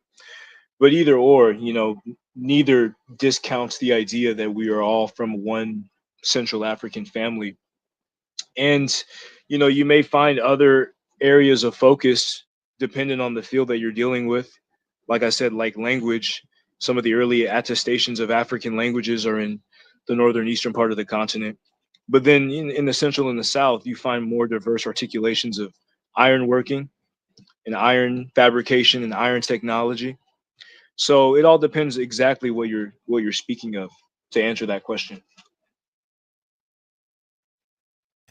But either or, you know, neither discounts the idea that we are all from one Central African family. And, you know, you may find other areas of focus depending on the field that you're dealing with. Like I said, like language, some of the early attestations of African languages are in the northern eastern part of the continent. But then in the central and the south, you find more diverse articulations of iron working and iron fabrication and iron technology. So it all depends exactly what you're speaking of to answer that question.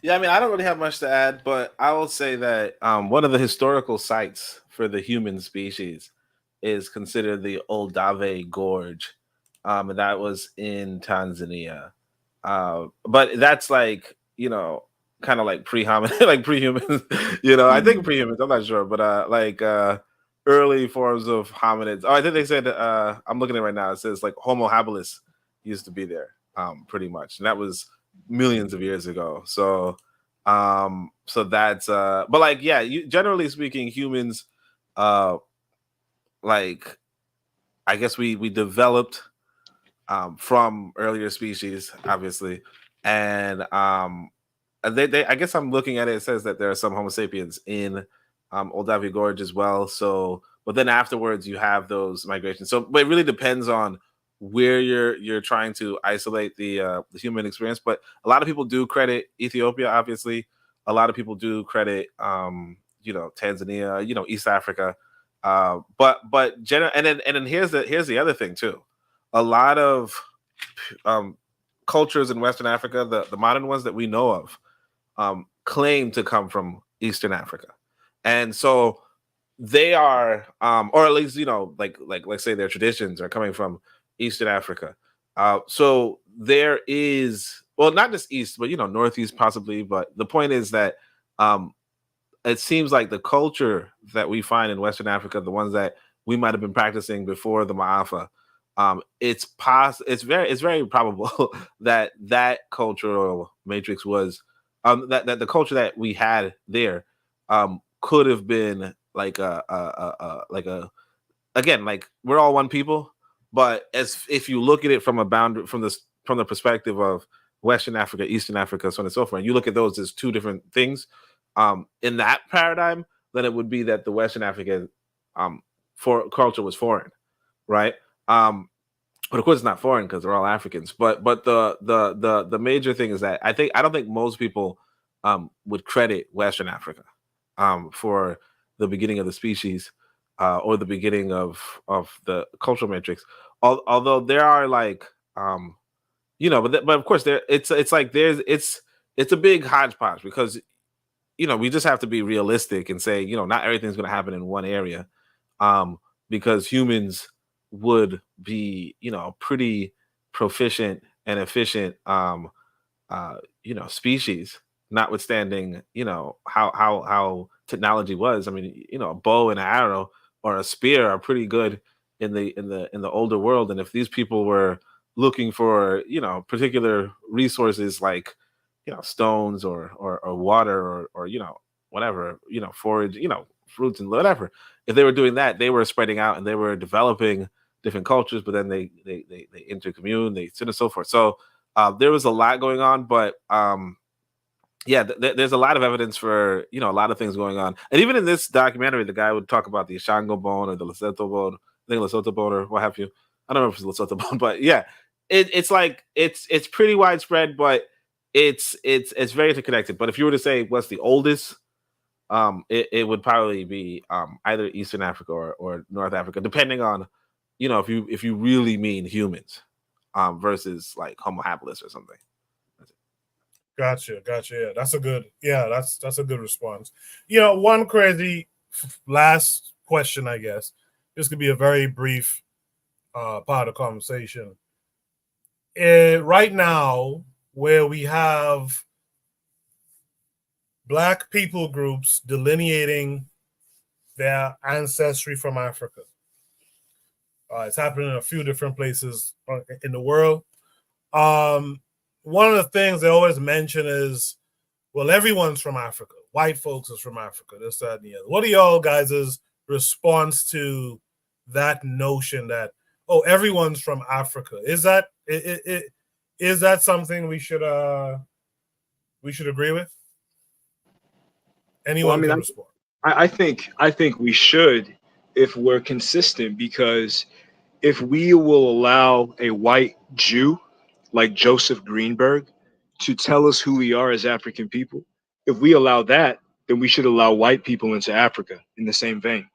Yeah, I mean, I don't really have much to add, but I will say that one of the historical sites for the human species is considered the Oldave Gorge, and that was in Tanzania. But that's like, you know, kind of like pre-homin, like pre-humans, you know, I think pre-humans, I'm not sure, but early forms of hominids. Oh, I think they said, I'm looking at it right now, it says like Homo habilis used to be there, pretty much. And that was millions of years ago. So that's but like, yeah, generally speaking, humans, like, I guess we developed from earlier species, obviously, and they I guess I'm looking at it. It says that there are some Homo sapiens in Oldave Gorge as well. So, but then afterwards you have those migrations. So, but it really depends on where you're trying to isolate the human experience. But a lot of people do credit Ethiopia, obviously. A lot of people do credit you know, Tanzania, you know, East Africa. But and then here's the other thing too. A lot of cultures in Western Africa, the modern ones that we know of, claim to come from Eastern Africa. And so they are, or at least like let's say their traditions are coming from Eastern Africa. So there is, well, not just East, but Northeast possibly. But the point is that um, it seems like the culture that we find in Western Africa, the ones that we might have been practicing before the Ma'afa, it's very probable that that cultural matrix was that the culture that we had there could have been like a again, like we're all one people, but as if you look at it from a boundary from the perspective of Western Africa, Eastern Africa, so on and so forth, and you look at those as two different things, in that paradigm, then it would be that the Western African for culture was foreign, right? But of course it's not foreign because they're all Africans. But the major thing is that I don't think most people would credit Western Africa for the beginning of the species or the beginning of the cultural matrix. Although there are like but of course it's like it's a big hodgepodge because we just have to be realistic and say not everything's going to happen in one area, because humans would be pretty proficient and efficient species, notwithstanding how technology was. I mean, a bow and an arrow or a spear are pretty good in the older world, and if these people were looking for particular resources like stones or water or whatever, forage, fruits and whatever, if they were doing that, they were spreading out and they were developing different cultures, but then they intercommune, they so on and so forth. So there was a lot going on, but there's a lot of evidence for a lot of things going on. And even in this documentary, the guy would talk about the Ashango bone or the Lesotho bone, I think Lesotho bone or what have you. I don't know if it's Lesotho bone, but yeah, it's like it's pretty widespread, but it's very interconnected. But if you were to say what's the oldest, it would probably be either Eastern Africa or North Africa, depending on if you really mean humans versus like Homo habilis or something. Gotcha. Yeah, that's a good response. One crazy last question, I guess. This could be a very brief part of the conversation. Right now, where we have Black people groups delineating their ancestry from Africa. It's happening in a few different places in the world. One of the things they always mention is, well, everyone's from Africa. White folks is from Africa, this, that, and the other. What are y'all guys' response to that notion that, oh, everyone's from Africa? Is that something we should agree with? Anyone can respond. I think we should, if we're consistent, because if we will allow a white Jew like Joseph Greenberg to tell us who we are as African people, if we allow that, then we should allow white people into Africa in the same vein.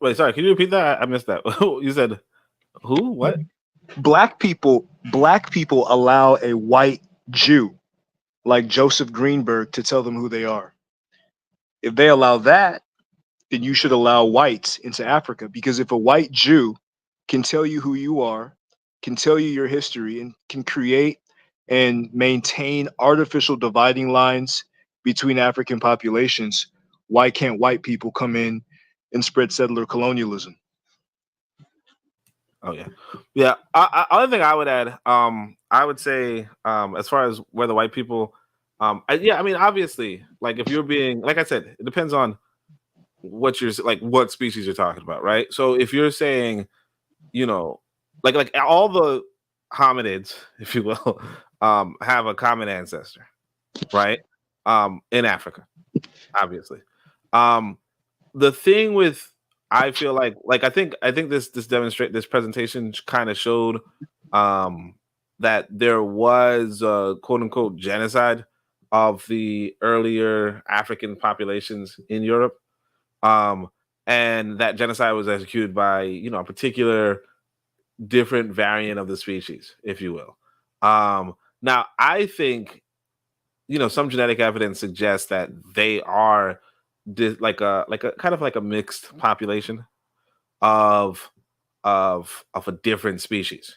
Wait, sorry, can you repeat that? I missed that. You said who? What? Black people allow a white Jew like Joseph Greenberg to tell them who they are. If they allow that, then you should allow whites into Africa, because if a white Jew can tell you who you are, can tell you your history, and can create and maintain artificial dividing lines between African populations, why can't white people come in and spread settler colonialism? Oh yeah. Other thing I would add, I would say, as far as whether white people, I mean, obviously, like if you're being, like I said, it depends on what species you're talking about, right? So if you're saying, like all the hominids, if you will, have a common ancestor, right? In Africa, obviously. The thing with, I feel like I think this presentation kind of showed that there was a quote unquote genocide of the earlier African populations in Europe. And that genocide was executed by, a particular different variant of the species, if you will. Now I think, some genetic evidence suggests that they are like a kind of like a mixed population of a different species.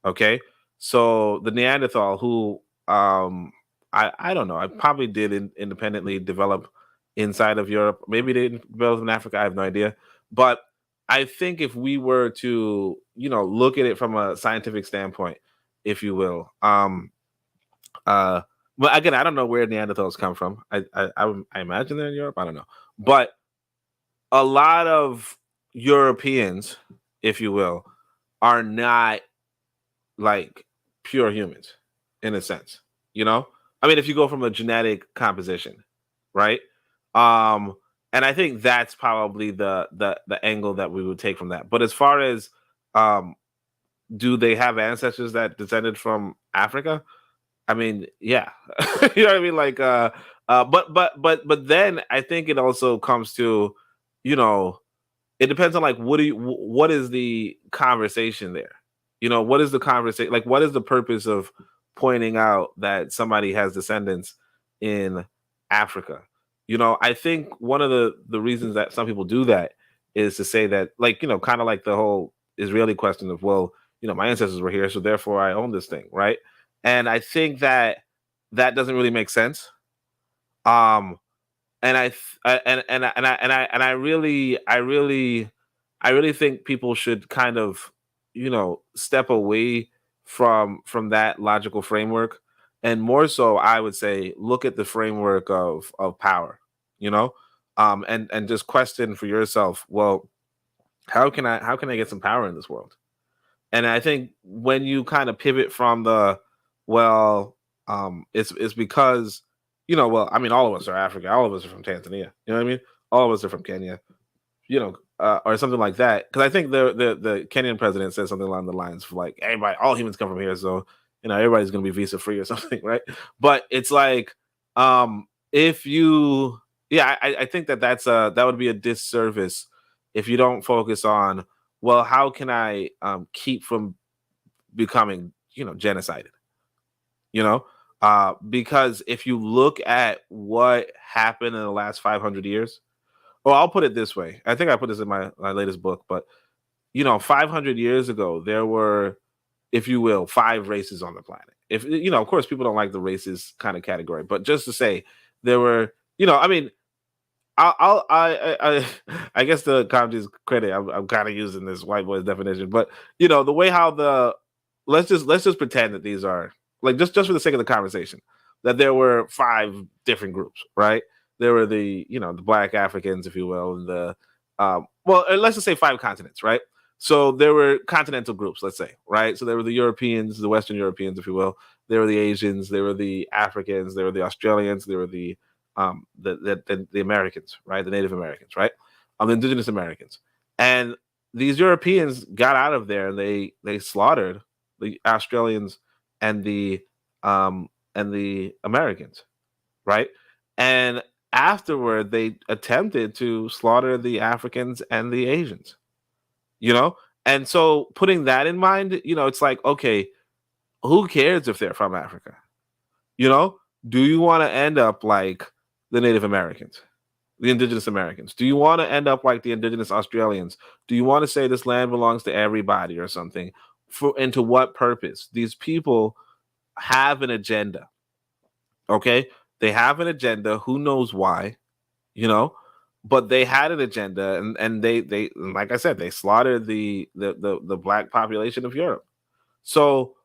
Okay, so the Neanderthal, who I don't know, I probably did independently develop inside of Europe. Maybe they didn't develop in Africa. I have no idea. But I think if we were to, look at it from a scientific standpoint, if you will, well, again, I don't know where Neanderthals come from. I imagine they're in Europe. I don't know, but a lot of Europeans, if you will, are not like pure humans in a sense. I mean, if you go from a genetic composition, right? And I think that's probably the angle that we would take from that. But as far as do they have ancestors that descended from Africa? I mean, yeah. You know what I mean? Like but then I think it also comes to, it depends on like what is the conversation there? What is the conversation? Like, what is the purpose of pointing out that somebody has descendants in Africa? I think one of the reasons that some people do that is to say that, like, kind of like the whole Israeli question of, well, my ancestors were here, so therefore I own this thing, right? And I think that doesn't really make sense. And I really think people should kind of, step away from that logical framework, and more so, I would say, look at the framework of power, and just question for yourself, well, how can I get some power in this world? And I think when you kind of pivot from the, well, it's because, well, I mean, all of us are African, all of us are from Tanzania, you know what I mean? All of us are from Kenya, or something like that. Because I think the Kenyan president said something along the lines of like, everybody, all humans come from here, so everybody's gonna be visa free or something, right? But it's like, if you, I think that would be a disservice if you don't focus on, well, how can I keep from becoming, genocided? Because if you look at what happened in the last 500 years, well, I'll put it this way. I think I put this in my latest book, but 500 years ago, there were, if you will, 5 races on the planet. If of course, people don't like the races kind of category, but just to say, there were, I mean, I guess the comedies credit, I'm kind of using this white boy's definition, but the way how let's just pretend that these are, like, just for the sake of the conversation, that there were 5 different groups, right? There were the Black Africans, if you will, and the well, let's just say 5 continents, right? So there were continental groups, let's say, right? So there were the Europeans, the Western Europeans, if you will. There were the Asians, there were the Africans, there were the Australians, there were the Americans, right? The Native Americans, right? The indigenous Americans. And these Europeans got out of there, and they slaughtered the Australians and the Americans, right? And afterward, they attempted to slaughter the Africans and the Asians, And so putting that in mind, it's like, okay, who cares if they're from Africa? Do you want to end up like the Native Americans, the indigenous Americans? Do you want to end up like the indigenous Australians? Do you want to say this land belongs to everybody or something? And to what purpose? These people have an agenda. Okay? They have an agenda. Who knows why? But they had an agenda, and they like I said, they slaughtered the Black population of Europe. So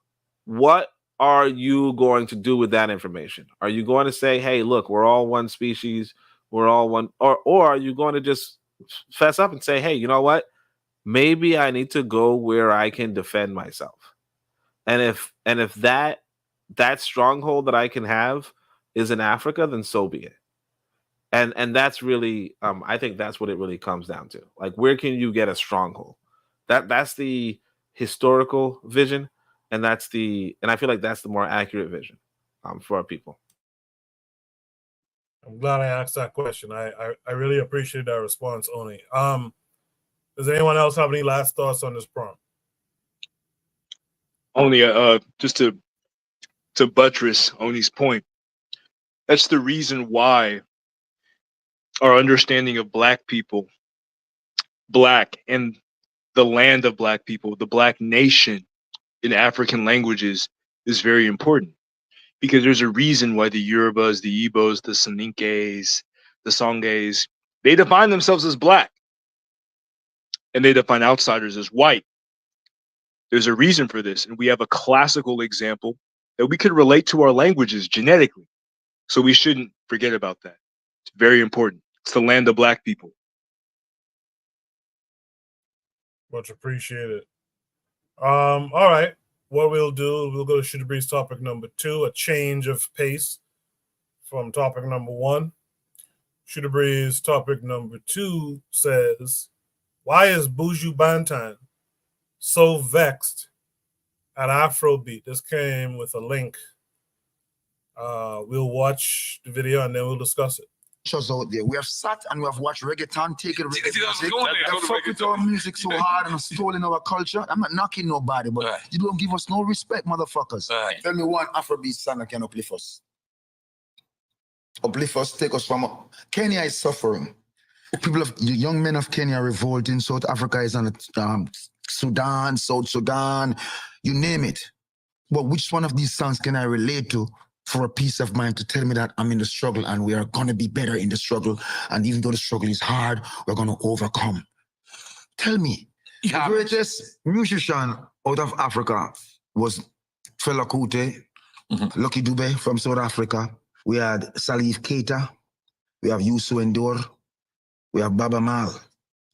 what are you going to do with that information? Are you going to say, hey, look, we're all one species, we're all one, or are you going to just fess up and say, hey, you know what? Maybe I need to go where I can defend myself. And if that stronghold that I can have is in Africa, then so be it. And that's really, I think that's what it really comes down to. Like, where can you get a stronghold? That's the historical vision, and I feel like that's the more accurate vision for our people. I'm glad I asked that question. I really appreciate that response, Oni. Does anyone else have any last thoughts on this prompt? Only just to buttress Oni's point, That's the reason why our understanding of black people, black and the land of black people, the black nation in African languages is very important. Because there's a reason why the Yorubas, the Igbos, the Soninkes, the Songhais, they define themselves as black. And they define outsiders as white. There's a reason for this. And we have a classical example that we could relate to our languages genetically. So we shouldn't forget about that. It's very important. It's the land of black people. Much appreciated. All right. What we'll do, we'll go to Shooter Breeze topic number 2, a change of pace from topic number 1. Shooter Breeze topic number 2 says, why is Buju Banton so vexed at Afrobeat? This came with a link. We'll watch the video and then we'll discuss it. Out there. We have sat and we have watched reggaeton take it. That fuck with our music so hard and stolen our culture. I'm not knocking nobody, but you don't give us no respect, motherfuckers. Tell me one Afrobeat song that can uplift us. Uplift us, take us from Kenya is suffering. People of the young men of Kenya are revolting. South Africa is on Sudan, South Sudan, you name it. But which one of these songs can I relate to for a peace of mind to tell me that I'm in the struggle and we are going to be better in the struggle, and even though the struggle is hard, we're going to overcome? Tell me. The greatest musician out of Africa was Fela Kuti, Lucky Dube from South Africa. We had Salif Keita. We have Youssou N'Dour. We have Baba Mal.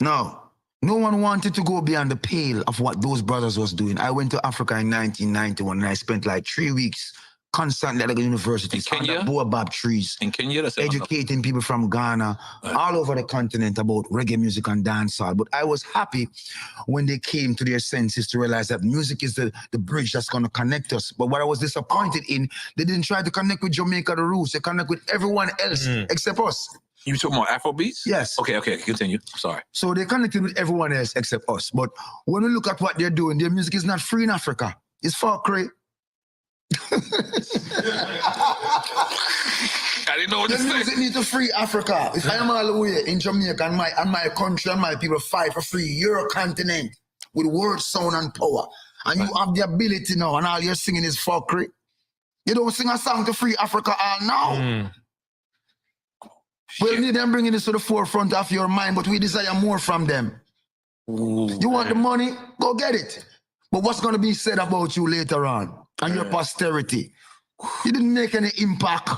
Now, no one wanted to go beyond the pale of what those brothers was doing. I went to Africa in 1991 and I spent like 3 weeks constantly at the universities under baobab trees, in Kenya, educating people from Ghana, all over the continent about reggae music and dancehall. But I was happy when they came to their senses to realize that music is the bridge that's going to connect us. But what I was disappointed in, they didn't try to connect with Jamaica the roots. They connect with everyone else except us. You talking about Afrobeats? Yes. Okay, continue. Sorry. So they connected with everyone else except us. But when we look at what they're doing, their music is not free in Africa. It's far cray. I didn't know what to say. Music need to free Africa. If I am all the way in Jamaica and my country and my people fight for free your continent with word, sound, and power, and you have the ability now, and all you're singing is fuckery, you don't sing a song to free Africa all now. We need them bringing this to the forefront of your mind, but we desire more from them. You want the money? Go get it. But what's going to be said about you later on and your posterity? You didn't make any impact.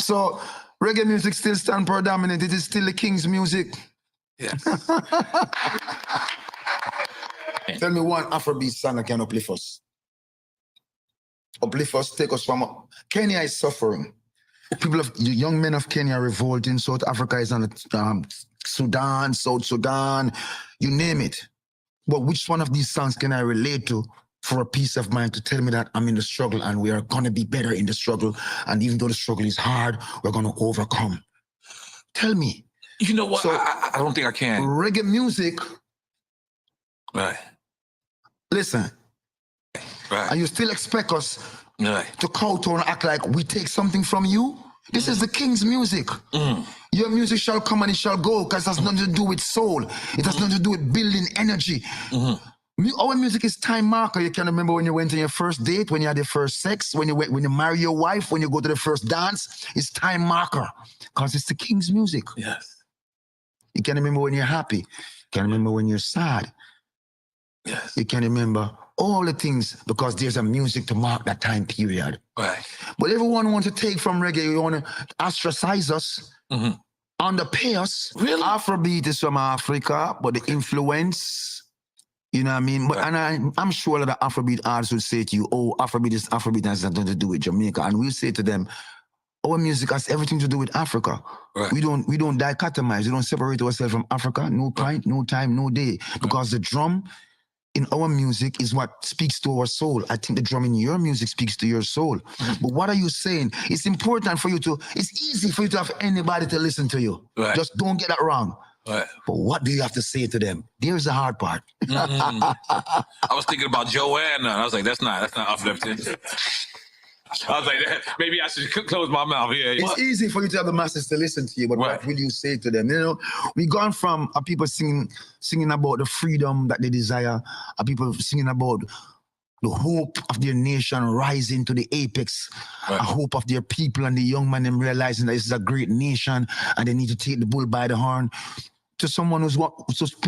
So reggae music still stands predominant. It is still the king's music. Yes. Tell me one Afrobeat song that can uplift us. Uplift us, take us from Kenya is suffering. People of the young men of Kenya are revolting. South Africa is on Sudan, South Sudan, you name it. But which one of these songs can I relate to for a peace of mind to tell me that I'm in the struggle and we are going to be better in the struggle, and even though the struggle is hard, we're going to overcome? Tell me. You know what? So, I don't think I can. Reggae music. Right. Listen. Right. And you still expect us to kowtow and act like we take something from you? This is the king's music. Your music shall come and it shall go, because it has nothing to do with soul. It has nothing to do with building energy. Our music is time marker. You can remember when you went on your first date, when you had your first sex, when you marry your wife, when you go to the first dance. It's time marker, because it's the king's music. Yes. You can remember when you're happy. You can remember when you're sad. Yes. You can remember all the things, because there's a music to mark that time period. Right. But everyone wants to take from reggae. You want to ostracize us, underpay us. Really? Afrobeat is from Africa, but the influence, you know what I mean? But and I'm sure that the Afrobeat artists will say to you, oh, Afrobeat has nothing to do with Jamaica. And we'll say to them, our music has everything to do with Africa. Right. We don't dichotomize. We don't separate ourselves from Africa. No point, no time, no day. Because the drum in our music is what speaks to our soul. I think the drum in your music speaks to your soul. But what are you saying? It's important for you it's easy for you to have anybody to listen to you. Right. Just don't get that wrong. Right. But what do you have to say to them? There's the hard part. I was thinking about Joanna, and I was like, that's not uplifting. I was like, maybe I should close my mouth. Yeah. It's easy for you to have the masses to listen to you, but what will you say to them? You know, we gone from people singing about the freedom that they desire, people singing about the hope of their nation rising to the apex, a hope of their people and the young man them realizing that this is a great nation and they need to take the bull by the horn, to someone who's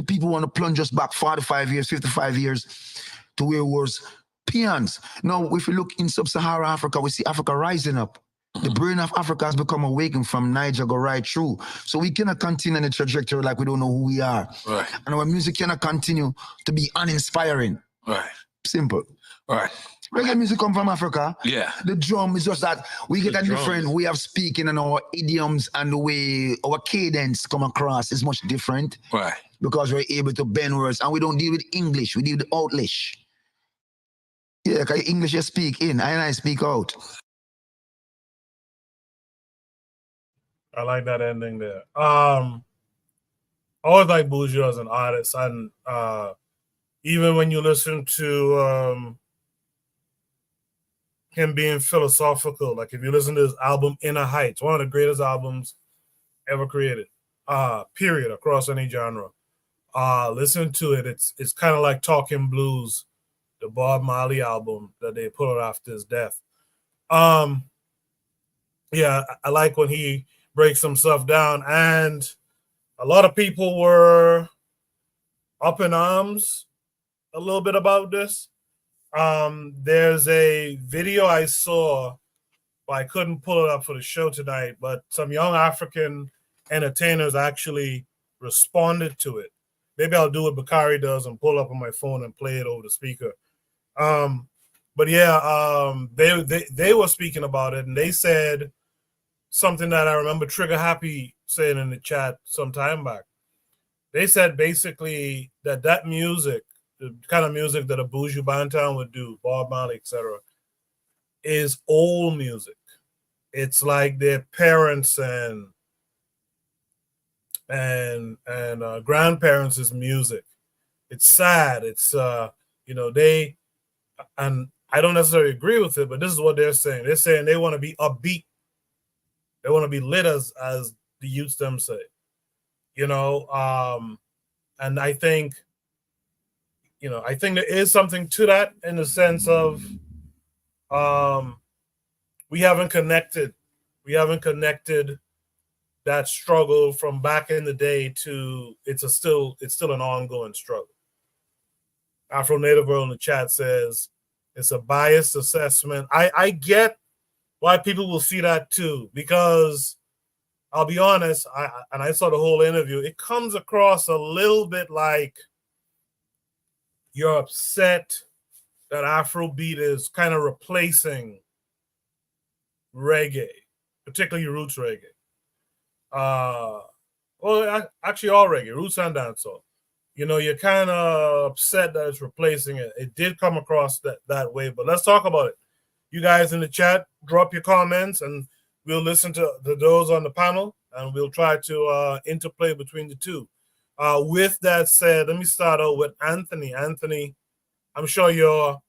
people want to plunge us back 45 years, 55 years to where it was peons. Now, if you look in sub-Saharan Africa, we see Africa rising up. The brain of Africa has become awakened from Niger, go right through. So we cannot continue in the trajectory like we don't know who we are. Right. And our music cannot continue to be uninspiring. Right. Simple. Right. Reggae music come from Africa. Yeah. The drum is just that we get a different way of speaking, and our idioms and the way our cadence come across is much different. Right. Because we're able to bend words, and we don't deal with English, we deal with Outlish. Yeah, because English you speak in, and I speak out. I like that ending there. I always like Buju as an artist, and even when you listen to him being philosophical, like if you listen to his album Inner Heights, one of the greatest albums ever created, period, across any genre. Listen to it. It's kind of like Talking Blues, the Bob Marley album that they put out after his death. Yeah, I like when he breaks some stuff down, and a lot of people were up in arms a little bit about this. There's a video I saw, but I couldn't pull it up for the show tonight, but some young African entertainers actually responded to it. Maybe I'll do what Bakari does and pull up on my phone and play it over the speaker. But yeah, they were speaking about it, and they said something that I remember Trigger Happy saying in the chat some time back. They said basically that music, the kind of music that a Buju Banton would do, Bob Marley, etc., is old music. It's like their parents and grandparents' music. It's sad. It's they, and I don't necessarily agree with it, but this is what they're saying. They're saying they want to be upbeat. They want to be lit, as the youths them say. And I think there is something to that, in the sense of we haven't connected that struggle from back in the day to it's still an ongoing struggle. Afro Native World in the chat says it's a biased assessment. I get why people will see that too, because I'll be honest, I saw the whole interview, it comes across a little bit like you're upset that Afrobeat is kind of replacing reggae, particularly roots reggae. Actually all reggae, roots and dancehall. You're kind of upset that it's replacing it. It did come across that way, but let's talk about it. You guys in the chat, drop your comments, and we'll listen to those on the panel, and we'll try to interplay between the two. With that said, let me start out with Anthony. Anthony, I'm sure you're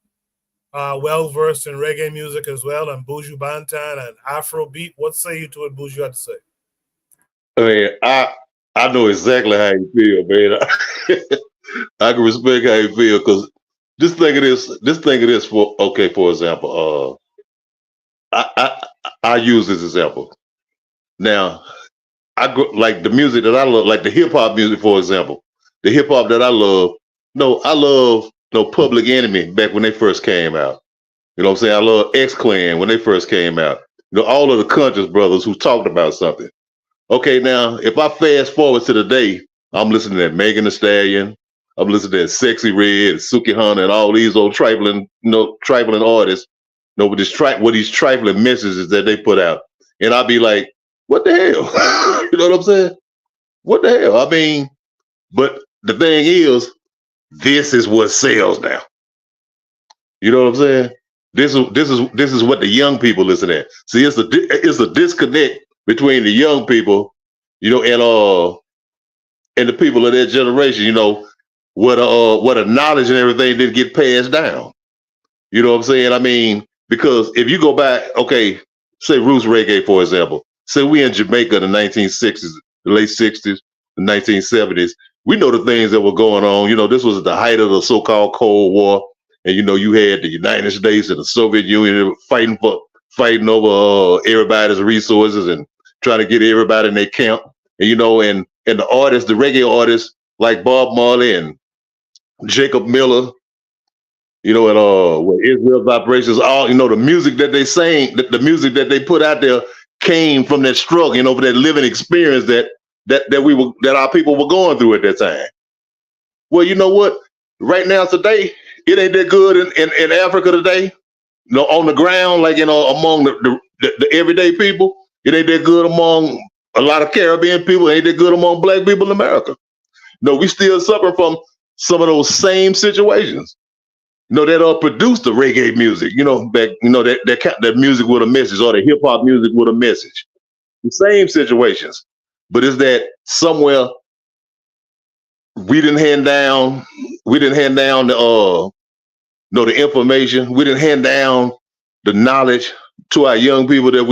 well-versed in reggae music as well, and Buju Banton and Afrobeat. What say you to what Buju had to say? I mean, I know exactly how you feel, man. I can respect how you feel, because just think of this for example, I use this example. Now, like the music that I love, like the hip hop music, for example. The hip hop that I love, I love Public Enemy back when they first came out. You know what I'm saying? I love X-Clan when they first came out. All of the Conscious Brothers who talked about something. Okay, now, if I fast forward to today, I'm listening to Megan Thee Stallion, I'm listening to Sexy Red, Suki Hunter, and all these old trifling artists, with these trifling messages that they put out. And I'll be like, what the hell? You know what I'm saying? What the hell? I mean, but the thing is, this is what sells now. You know what I'm saying? This is what the young people listen at. See, it's a disconnect between the young people, and the people of their generation. What a knowledge and everything didn't get passed down. You know what I'm saying? I mean, Because if you go back, okay, say roots reggae, for example, say we in Jamaica in the 1960s, the late 60s, the 1970s, we know the things that were going on. You know, this was the height of the so-called Cold War. And, you know, you had the United States and the Soviet Union fighting over everybody's resources and trying to get everybody in their camp. And, you know, and the artists, the reggae artists like Bob Marley and Jacob Miller, you know, and with Israel Vibrations, all, you know, the music that they sang, the music that they put out there came from that struggle, you know, for that living experience that our people were going through at that time. Well, you know what? Right now, today, it ain't that good in Africa today. You know, on the ground, like, you know, among the everyday people, it ain't that good among a lot of Caribbean people. It ain't that good among Black people in America. No, we still suffer from some of those same situations. You know, that produced the reggae music. You know, back, you know, that music with a message, or the hip hop music with a message. The same situations, but is that somewhere we didn't hand down the the information. We didn't hand down the knowledge to our young people that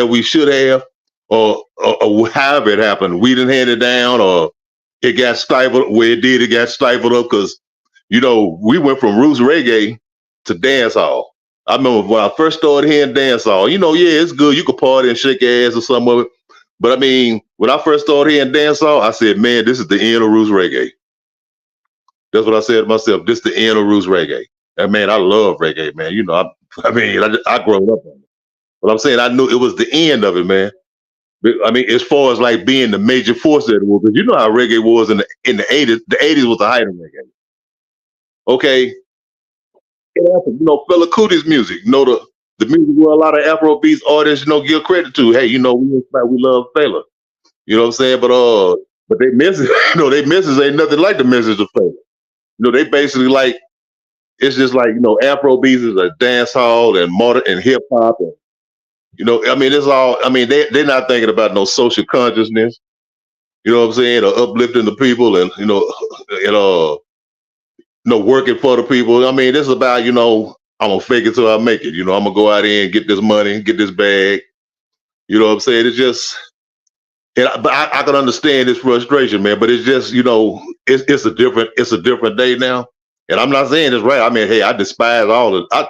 we should have, or however it happened. We didn't hand it down, or it got stifled. Where it did, it got stifled up because, you know, we went from roots reggae to dance hall. I remember when I first started hearing dance hall, you know, yeah, it's good. You could party and shake ass or something of it. But I mean, when I first started hearing dance hall, I said, man, this is the end of roots reggae. That's what I said to myself. This is the end of roots reggae. And man, I love reggae, man. You know, I grew up on it. But I'm saying I knew it was the end of it, man. I mean, as far as like being the major force that it was, because you know how reggae was in the 80s. The 80s was the height of reggae. Okay. You know, Fela Kuti's music, you know, the music where a lot of Afrobeat artists, you know, give credit to. Hey, you know, we love Fela. You know what I'm saying? But they message, you know, they message ain't nothing like the message of Fela. You know, they basically like, it's just like, you know, Afrobeat is a dance hall and modern and hip hop, and, you know, I mean, it's all, I mean, they're not thinking about no social consciousness, you know what I'm saying, or uplifting the people, and, you know, working for the people. I mean, this is about, you know, I'm gonna fake it till I make it. You know, I'm gonna go out there and get this money, get this bag. You know what I'm saying? It's just, but I can understand this frustration, man. But it's just, you know, it's a different day now. And I'm not saying this right. I mean, hey, I despise I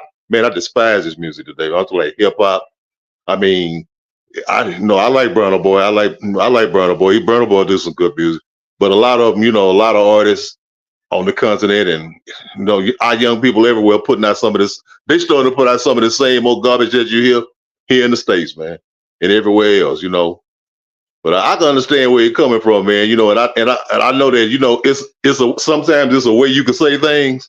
despise this music today. I like hip hop. I mean, I like Burna Boy. I like Burna Boy. Burna Boy do some good music. But a lot of them, you know, a lot of artists on the continent, and, you know, our young people everywhere putting out some of this. They starting to put out some of the same old garbage that you hear here in the States, man, and everywhere else, you know. But I can understand where you're coming from, man. You know, and I know that, you know, sometimes it's a way you can say things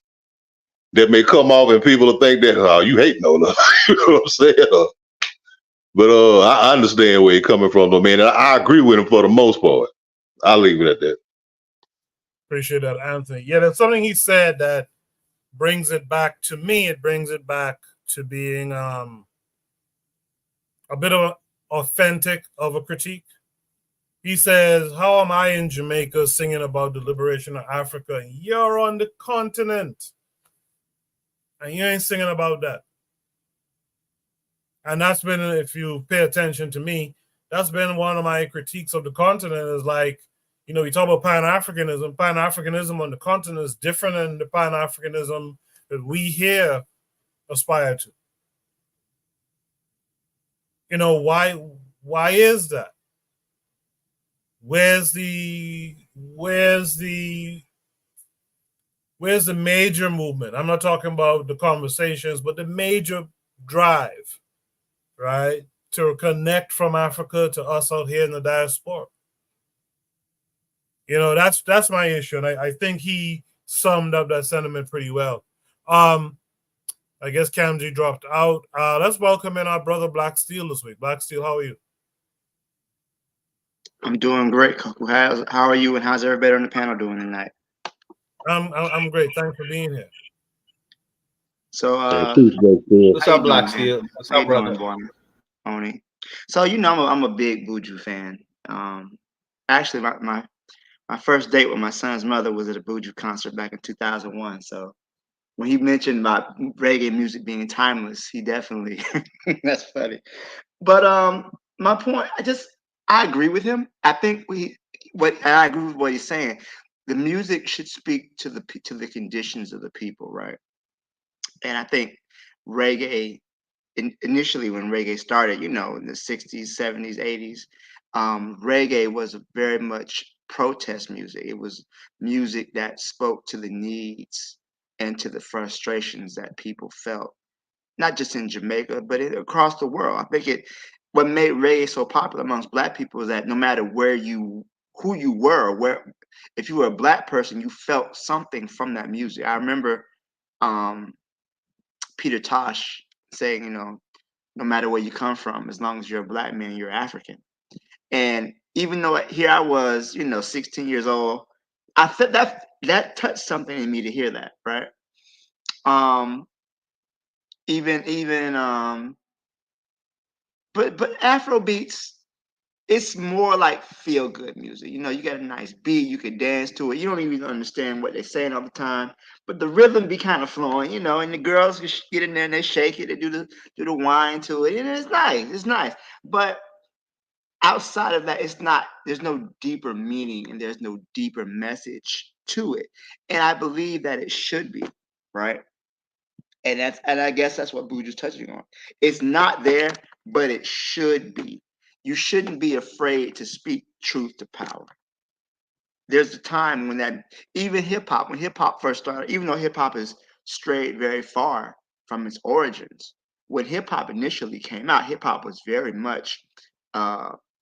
that may come off and people will think that, oh, you hating on us. You know what I'm saying? But I understand where you're coming from, though, man. And I agree with him for the most part. I'll leave it at that. Appreciate that, Anthony. Yeah, there's something he said that brings it back to me. It brings it back to being a bit of authentic of a critique. He says, how am I in Jamaica singing about the liberation of Africa? You're on the continent, and you ain't singing about that. And that's been, if you pay attention to me, that's been one of my critiques of the continent, is like, you know, we talk about Pan-Africanism. Pan-Africanism on the continent is different than the Pan-Africanism that we here aspire to. You know, why is that? Where's the major movement? I'm not talking about the conversations, but the major drive, right, to connect from Africa to us out here in the diaspora. You know, that's my issue, and I think he summed up that sentiment pretty well. I guess Camji dropped out. Let's welcome in our brother Black Steel this week. Black Steel, how are you? I'm doing great. How are you, and how's everybody on the panel doing tonight? I'm great. Thanks for being here. So, what's up, Black Steel? What's up, brother? Oni. So, you know, I'm a big Buju fan. Actually, my first date with my son's mother was at a Buju concert back in 2001. So, when he mentioned about reggae music being timeless, he definitely that's funny. But my point, I agree with him. I think I agree with what he's saying. The music should speak to the conditions of the people, right? And I think reggae initially when reggae started, in the 60s, 70s, 80s, reggae was very much protest music. It was music that spoke to the needs and to the frustrations that people felt, not just in Jamaica, but across the world. I think what made reggae so popular amongst Black people is that no matter who you were, if you were a Black person, you felt something from that music. I remember um, Peter Tosh saying, no matter where you come from, as long as you're a Black man, you're African. And even though here I was, 16 years old, I felt that touched something in me to hear that, right? Even but Afro beats, it's more like feel good music. You got a nice beat, you can dance to it. You don't even understand what they're saying all the time, but the rhythm be kind of flowing, and the girls get in there and they shake it, they do the whine to it, and it's nice. It's nice. But outside of that, there's no deeper meaning and there's no deeper message to it. And I believe that it should be, right? And I guess that's what Buju's touching on. It's not there, but it should be. You shouldn't be afraid to speak truth to power. There's a time when even when hip hop first started, even though hip hop has strayed very far from its origins, when hip hop initially came out, hip hop was very much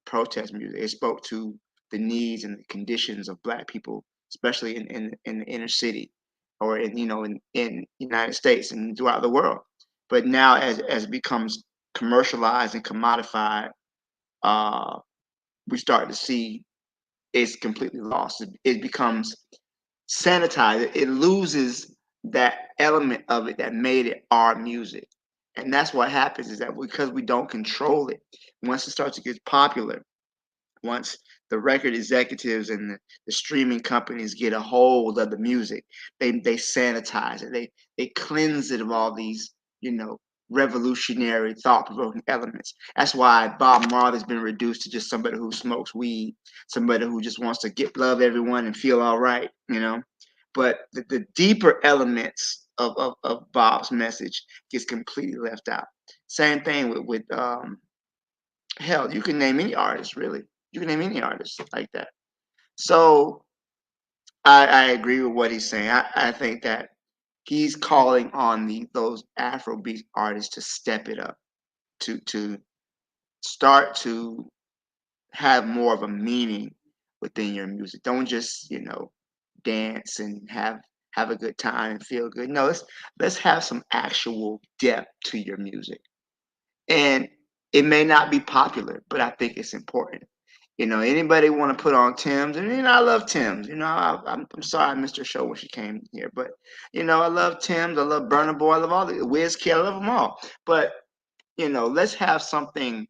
protest music. It spoke to the needs and the conditions of Black people, especially in the inner city, or in United States and throughout the world. But now, as it becomes commercialized and commodified, we start to see it's completely lost. It becomes sanitized. It loses that element of it that made it our music. And that's what happens, is that because we don't control it, once it starts to get popular, once the record executives and the streaming companies get a hold of the music, they sanitize it. They cleanse it of all these, revolutionary, thought-provoking elements. That's why Bob Marley's been reduced to just somebody who smokes weed, somebody who just wants to love everyone and feel all right, But the deeper elements of Bob's message gets completely left out. Same thing with hell, you can name any artist, really. You can name any artist like that. So I agree with what he's saying. I think that he's calling on those Afrobeat artists to step it up, to start to have more of a meaning within your music. Don't just, dance and have a good time and feel good. No, let's have some actual depth to your music. And it may not be popular, but I think it's important. Anybody want to put on Tim's, and I love Tim's. I'm sorry I missed her show when she came here, but I love Tim's, I love Burna Boy, I love all the Wiz Kid, I love them all. But let's have something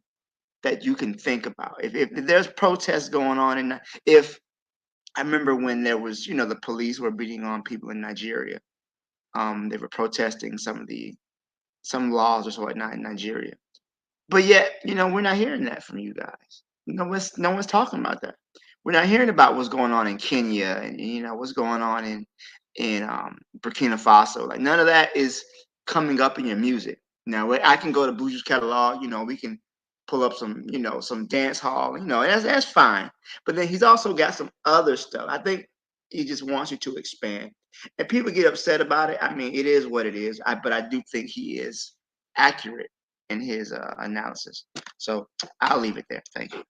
that you can think about. If there's protests going on, and if I remember when there was, the police were beating on people in Nigeria, they were protesting some laws or whatnot in Nigeria. But yet, we're not hearing that from you guys. No one's talking about that. We're not hearing about what's going on in Kenya and what's going on in Burkina Faso. Like, none of that is coming up in your music. Now, I can go to Buju's catalog. We can pull up some some dance hall. That's fine. But then he's also got some other stuff. I think he just wants you to expand. And people get upset about it. I mean, it is what it is. But I do think he is accurate in his analysis. So I'll leave it there. Thank you.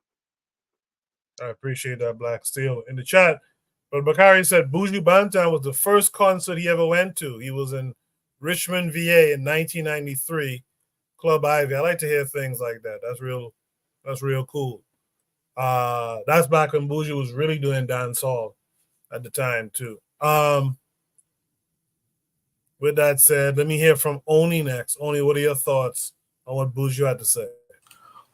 I appreciate that, Black Steel. In the chat, but Bakari said Buju Banton was the first concert he ever went to. He was in Richmond, VA in 1993, Club Ivy. I like to hear things like that. That's real cool. That's back when Buju was really doing dancehall at the time too. With that said, let me hear from Oni next. Oni, what are your thoughts on what Buju had to say?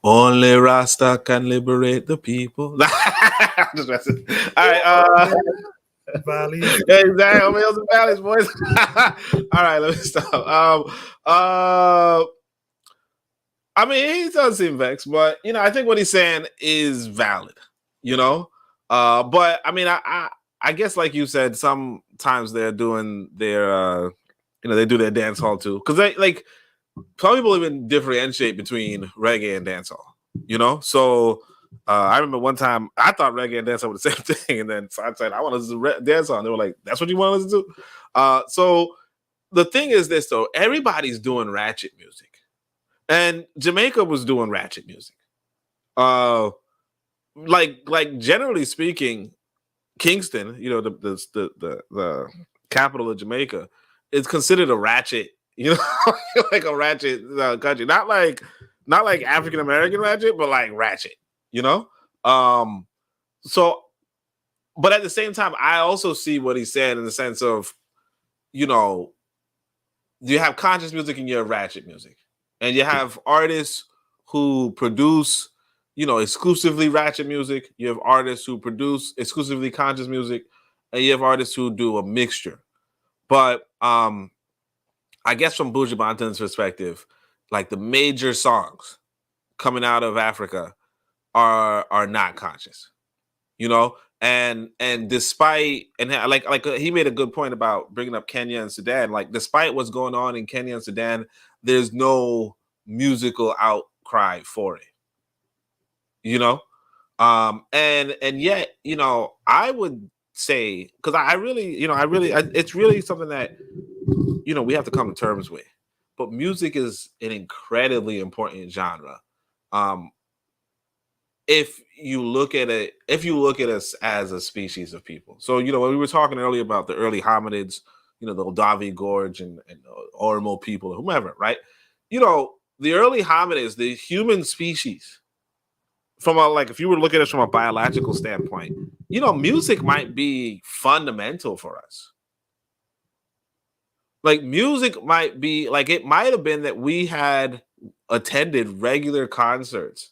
Only Rasta can liberate the people. Just all right. Valleys. Exactly. Hills and valleys, boys. All right, let me stop. I mean, he does seem vexed, but I think what he's saying is valid. But I mean, I guess like you said, sometimes they're doing their they do their dance hall too, because they like some people even differentiate between reggae and dance hall. So I remember one time I thought reggae and dance hall were the same thing, and then so I said I want to listen to dance hall, and they were like, "That's what you want to listen to?" So the thing is this though, everybody's doing ratchet music. And Jamaica was doing ratchet music. Like generally speaking, Kingston, the capital of Jamaica, is considered a ratchet, like a ratchet country. Not like African American ratchet, but like ratchet, So, but at the same time, I also see what he's saying in the sense of, you have conscious music and you have ratchet music. And you have artists who produce, exclusively ratchet music. You have artists who produce exclusively conscious music, and you have artists who do a mixture. But I guess from Buju Banton's perspective, like the major songs coming out of Africa are not conscious, And despite like he made a good point about bringing up Kenya and Sudan. Like despite what's going on in Kenya and Sudan, there's no musical outcry for it, and yet, I would say, because I really, it's really something that, we have to come to terms with. But music is an incredibly important genre. If you look at us as a species of people. So, when we were talking earlier about the early hominids, the Odavi Gorge and Oromo people, or whomever, right? The early hominids, the human species, from if you were looking at it from a biological standpoint, music might be fundamental for us. Like music might be it might have been that we had attended regular concerts,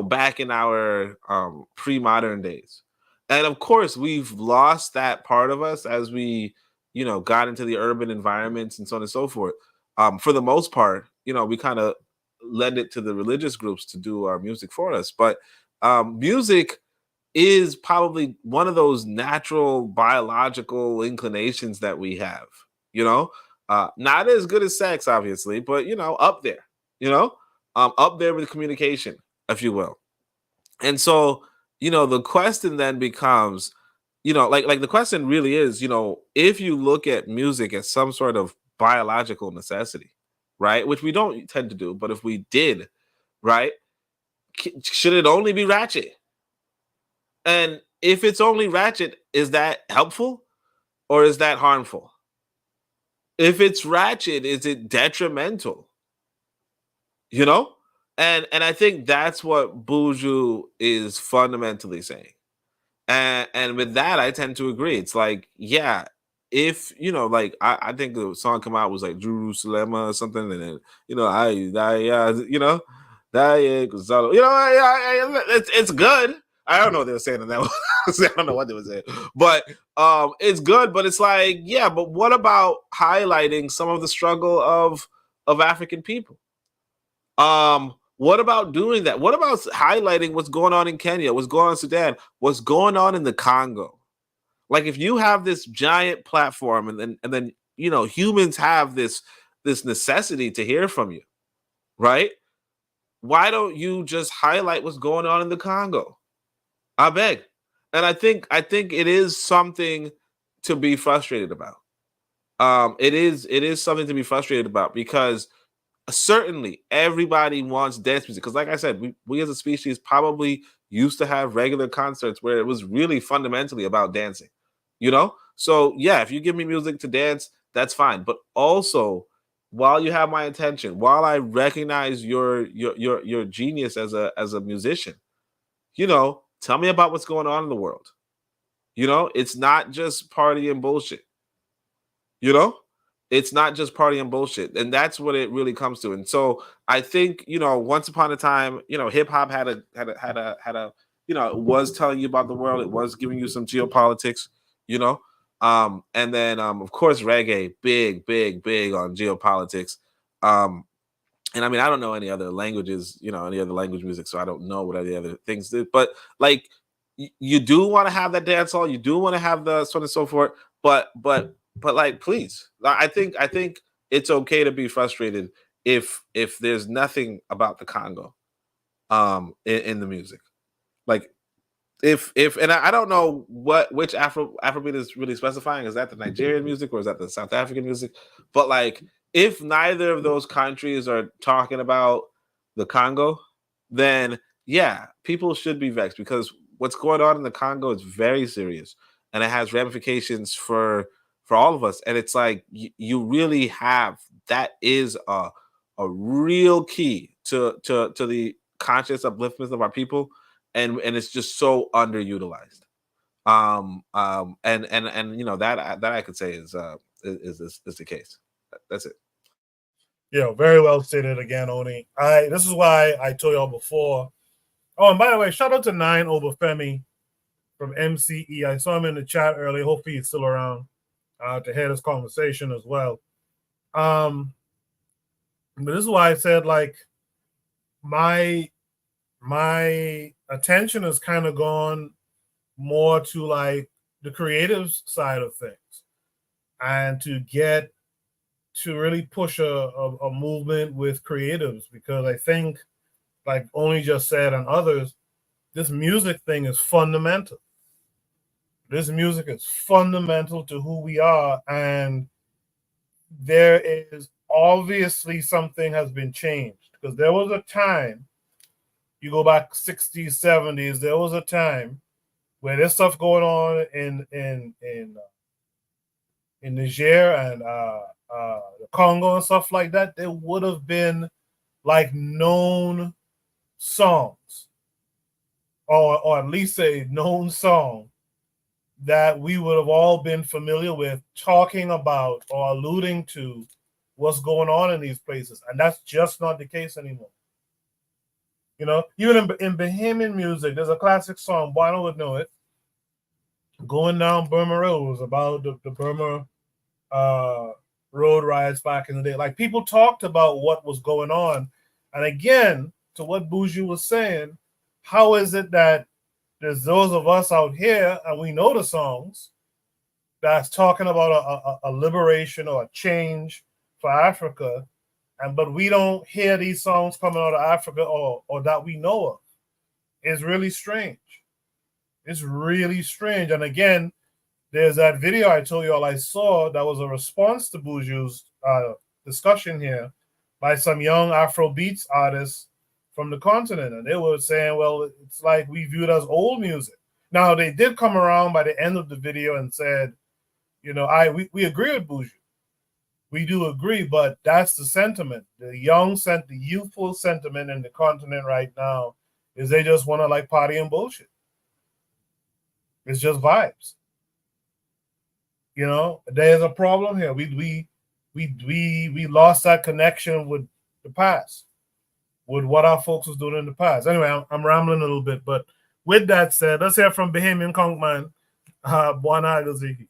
back in our pre-modern days. And of course, we've lost that part of us as we, got into the urban environments and so on and so forth. For the most part, we kind of lend it to the religious groups to do our music for us. But music is probably one of those natural biological inclinations that we have, not as good as sex, obviously, but, up there, up there with communication, if you will. And so, the question then becomes, like the question really is, if you look at music as some sort of biological necessity, right? Which we don't tend to do, but if we did, right? Should it only be ratchet? And if it's only ratchet, is that helpful or is that harmful? If it's ratchet, is it detrimental? And I think that's what Buju is fundamentally saying. And with that, I tend to agree. It's like, yeah, if I think the song come out was like Jerusalem or something, and then it's good. I don't know what they were saying in that one. I don't know what they were saying, but it's good. But it's like, yeah, but what about highlighting some of the struggle of African people? What about doing that? What about highlighting what's going on in Kenya, what's going on in Sudan, what's going on in the Congo? Like if you have this giant platform and then humans have this necessity to hear from you, right? Why don't you just highlight what's going on in the Congo? I beg. And I think it is something to be frustrated about. It is something to be frustrated about because certainly everybody wants dance music. Because like I said, we as a species probably used to have regular concerts where it was really fundamentally about dancing, So yeah, if you give me music to dance, that's fine. But also, while you have my attention, while I recognize your genius as a musician, tell me about what's going on in the world. It's not just party and bullshit. It's not just party and bullshit. And that's what it really comes to. And so I think, once upon a time, hip hop had a, was telling you about the world. It was giving you some geopolitics, you know. And then of course reggae, big on geopolitics. And I mean, I don't know any other languages, any other language music, so I don't know what any other things did. But like, you do want to have that dance hall, you do want to have the so on and so forth. But like, please, I think it's okay to be frustrated if there's nothing about the Congo, in the music. Like, if and I don't know which Afrobeat is really specifying. Is that the Nigerian music or is that the South African music? But like, if neither of those countries are talking about the Congo, then yeah, people should be vexed, because what's going on in the Congo is very serious, and it has ramifications for all of us. And it's like, you really have, that is a real key to the conscious upliftment of our people, and it's just so underutilized. And that I could say is the case. That's it. Yeah, very well stated again, Oni. This is why I told y'all before. Oh, and by the way, shout out to Nine Obafemi from MCE. I saw him in the chat earlier. Hopefully he's still around to hear this conversation as well. But this is why I said, like, my attention has kind of gone more to like the creative side of things, and to really push a movement with creatives, because I think, like Oni just said and others, this music thing is fundamental. This music is fundamental to who we are, and there is obviously something has been changed, because there was a time, you go back 60s, 70s, there was a time where there's stuff going on in Niger and the Congo and stuff like that. There would have been like known songs, or at least a known song that we would have all been familiar with, talking about or alluding to what's going on in these places. And that's just not the case anymore. Even in Bahamian music, there's a classic song, Bono would know it, Going Down Burma Road, was about the Burma road riots back in the day. Like, people talked about what was going on. And again, to what Buju was saying, how is it that there's those of us out here, and we know the songs, that's talking about a liberation or a change for Africa, but we don't hear these songs coming out of Africa, or that we know of? It's really strange. It's really strange. And again, there's that video I told you all I saw that was a response to Buju's discussion here by some young Afrobeats artists from the continent. And they were saying, well, it's like we view it as old music. Now, they did come around by the end of the video and said, we agree with Buju. We do agree, but that's the sentiment. The youthful sentiment in the continent right now is they just want to like party and bullshit. It's just vibes. There's a problem here. We lost that connection with the past, with what our folks was doing in the past. Anyway, I'm rambling a little bit, but with that said, let's hear from Bahamian Konkman, Bwana Agaziki.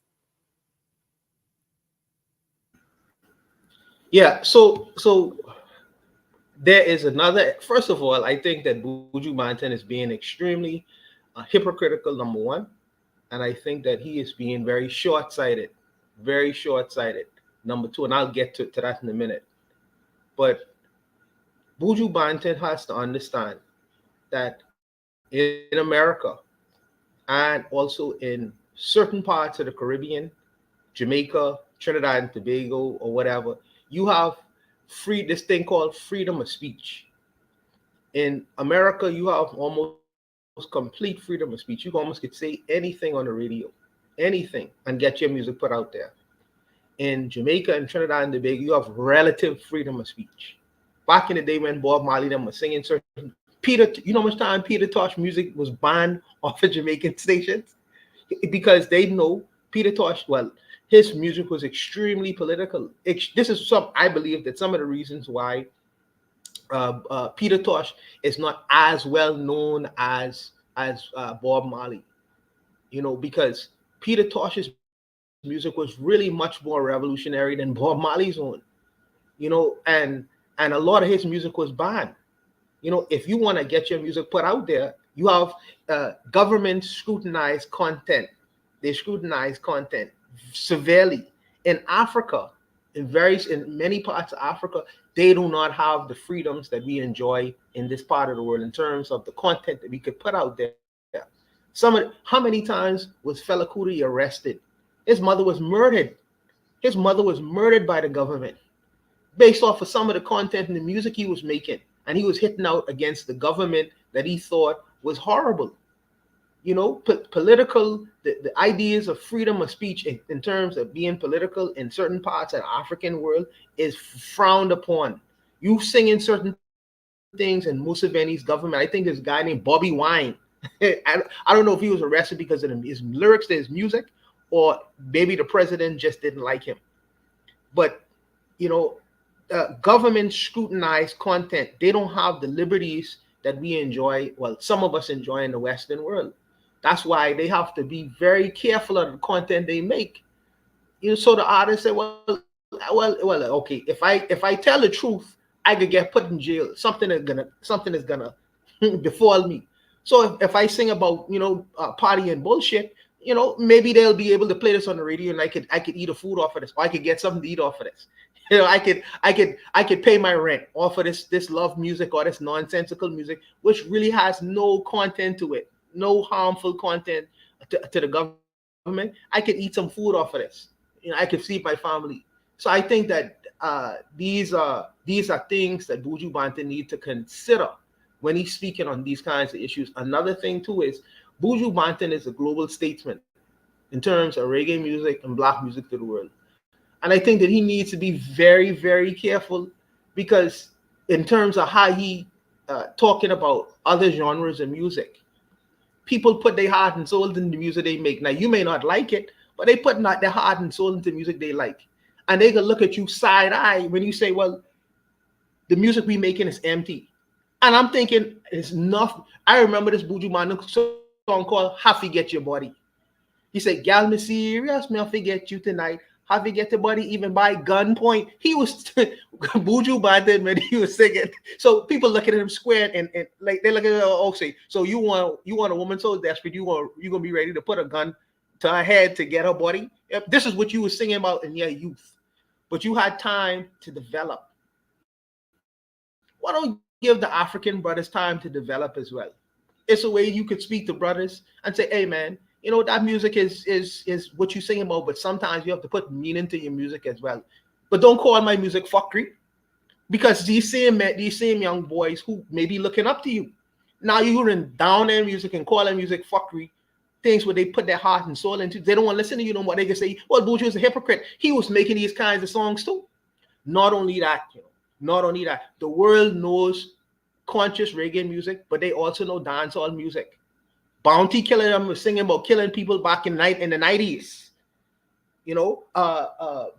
Yeah, so there is another. First of all, I think that Buju Banton is being extremely hypocritical, number one, and I think that he is being very short-sighted, number two, and I'll get to that in a minute. But Buju Banton has to understand that in America and also in certain parts of the Caribbean, Jamaica, Trinidad and Tobago, or whatever, you have this thing called freedom of speech. In America, you have almost complete freedom of speech. You almost could say anything on the radio, anything, and get your music put out there. In Jamaica and Trinidad and Tobago, you have relative freedom of speech. Back in the day when Bob Marley them was singing certain you know how much time Peter Tosh music was banned off of Jamaican stations? Because they know Peter Tosh, well, his music was extremely political. This is I believe that some of the reasons why Peter Tosh is not as well known as Bob Marley, because Peter Tosh's music was really much more revolutionary than Bob Marley's own, you know, and a lot of his music was banned. You know, if you want to get your music put out there, you have government scrutinized content. They scrutinize content severely. In Africa, in many parts of Africa, they do not have the freedoms that we enjoy in this part of the world in terms of the content that we could put out there. How many times was Fela Kuti arrested? His mother was murdered. His mother was murdered by the government based off of some of the content and the music he was making. And he was hitting out against the government that he thought was horrible. You know, the ideas of freedom of speech in terms of being political in certain parts of the African world is frowned upon. You singing certain things in Museveni's government. I think this guy named Bobby Wine. I don't know if he was arrested because of his lyrics to his music, or maybe the president just didn't like him. But, you know, government scrutinized content. They don't have the liberties that we enjoy. Well, some of us enjoy in the Western world. That's why they have to be very careful of the content they make. You know, so the artist said, well, okay, if I tell the truth, I could get put in jail. Something is gonna befall me. So if I sing about, you know, party and bullshit, you know, maybe they'll be able to play this on the radio, and I could eat a food off of this, or I could get something to eat off of this. You know, I could pay my rent off of this love music or this nonsensical music, which really has no content to it, no harmful content to the government. I could eat some food off of this. You know, I could feed my family. So I think that these are things that Buju Banton need to consider when he's speaking on these kinds of issues. Another thing too is Buju Banton is a global statesman in terms of reggae music and black music to the world. And I think that he needs to be very, very careful, because in terms of how he talking about other genres of music, people put their heart and soul into the music they make. Now, you may not like it, but they put their heart and soul into music they like. And they can look at you side eye when you say, well, the music we making is empty. And I'm thinking it's enough. I remember this Buju Banton song called "How Forget Your Body." He said, "Gal, me serious, me I forget you tonight. How forget your body even by gunpoint." He was Buju Banton when he was singing. So people look at him square and like they look at him, oh, say, so you want a woman so desperate, you gonna be ready to put a gun to her head to get her body? If this is what you were singing about in your youth, but you had time to develop. Why don't give the African brothers time to develop as well? It's a way you could speak to brothers and say, hey man, you know, that music is what you sing about, but sometimes you have to put meaning to your music as well. But don't call my music fuckery, because these same young boys who may be looking up to you, now you're in down their music and call their music fuckery, things where they put their heart and soul into. They don't want to listen to you no more. They can say, well, Buju is a hypocrite. He was making these kinds of songs too. Not only that, the world knows conscious reggae music, but they also know dancehall music. Bounty Killer them was singing about killing people back in the 90s. You know,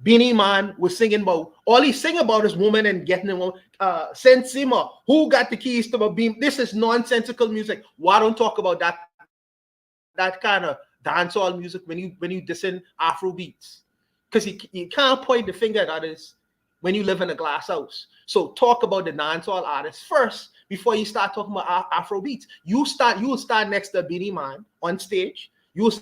Beanie Man was singing about, all he sing about is woman and getting them. Sensima, who got the keys to my beam? This is nonsensical music. Why don't talk about that kind of dancehall music when you dissing Afrobeats? Because you can't point the finger at others when you live in a glass house. So talk about the dancehall artists first before you start talking about Afrobeats. You will start next to Beanie Man on stage. You will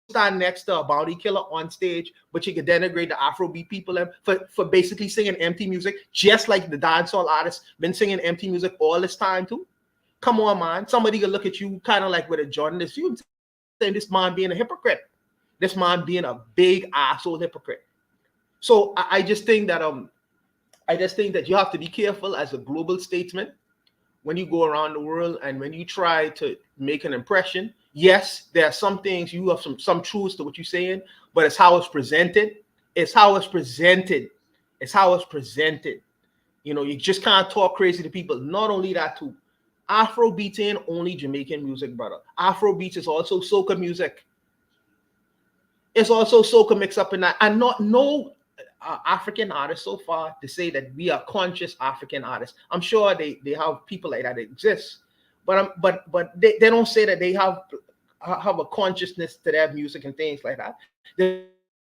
stand next to a Bounty Killer on stage, but you can denigrate the Afrobeat people for basically singing empty music, just like the dancehall artists been singing empty music all this time too. Come on, man. Somebody can look at you kind of like with a jaundice. You saying this man being a hypocrite. This man being a big asshole hypocrite. So I just think that you have to be careful as a global statesman when you go around the world and when you try to make an impression. Yes, there are some things, you have some truths to what you're saying, but it's how it's presented. It's how it's presented. It's how it's presented. You know, you just can't talk crazy to people. Not only that too, Afrobeat ain't only Jamaican music, brother. Afrobeat is also soca music. It's also soca mixed up in that. And no African artists so far to say that we are conscious African artists. I'm sure they have people like that exist, but they don't say that they have have a consciousness to their music and things like that. They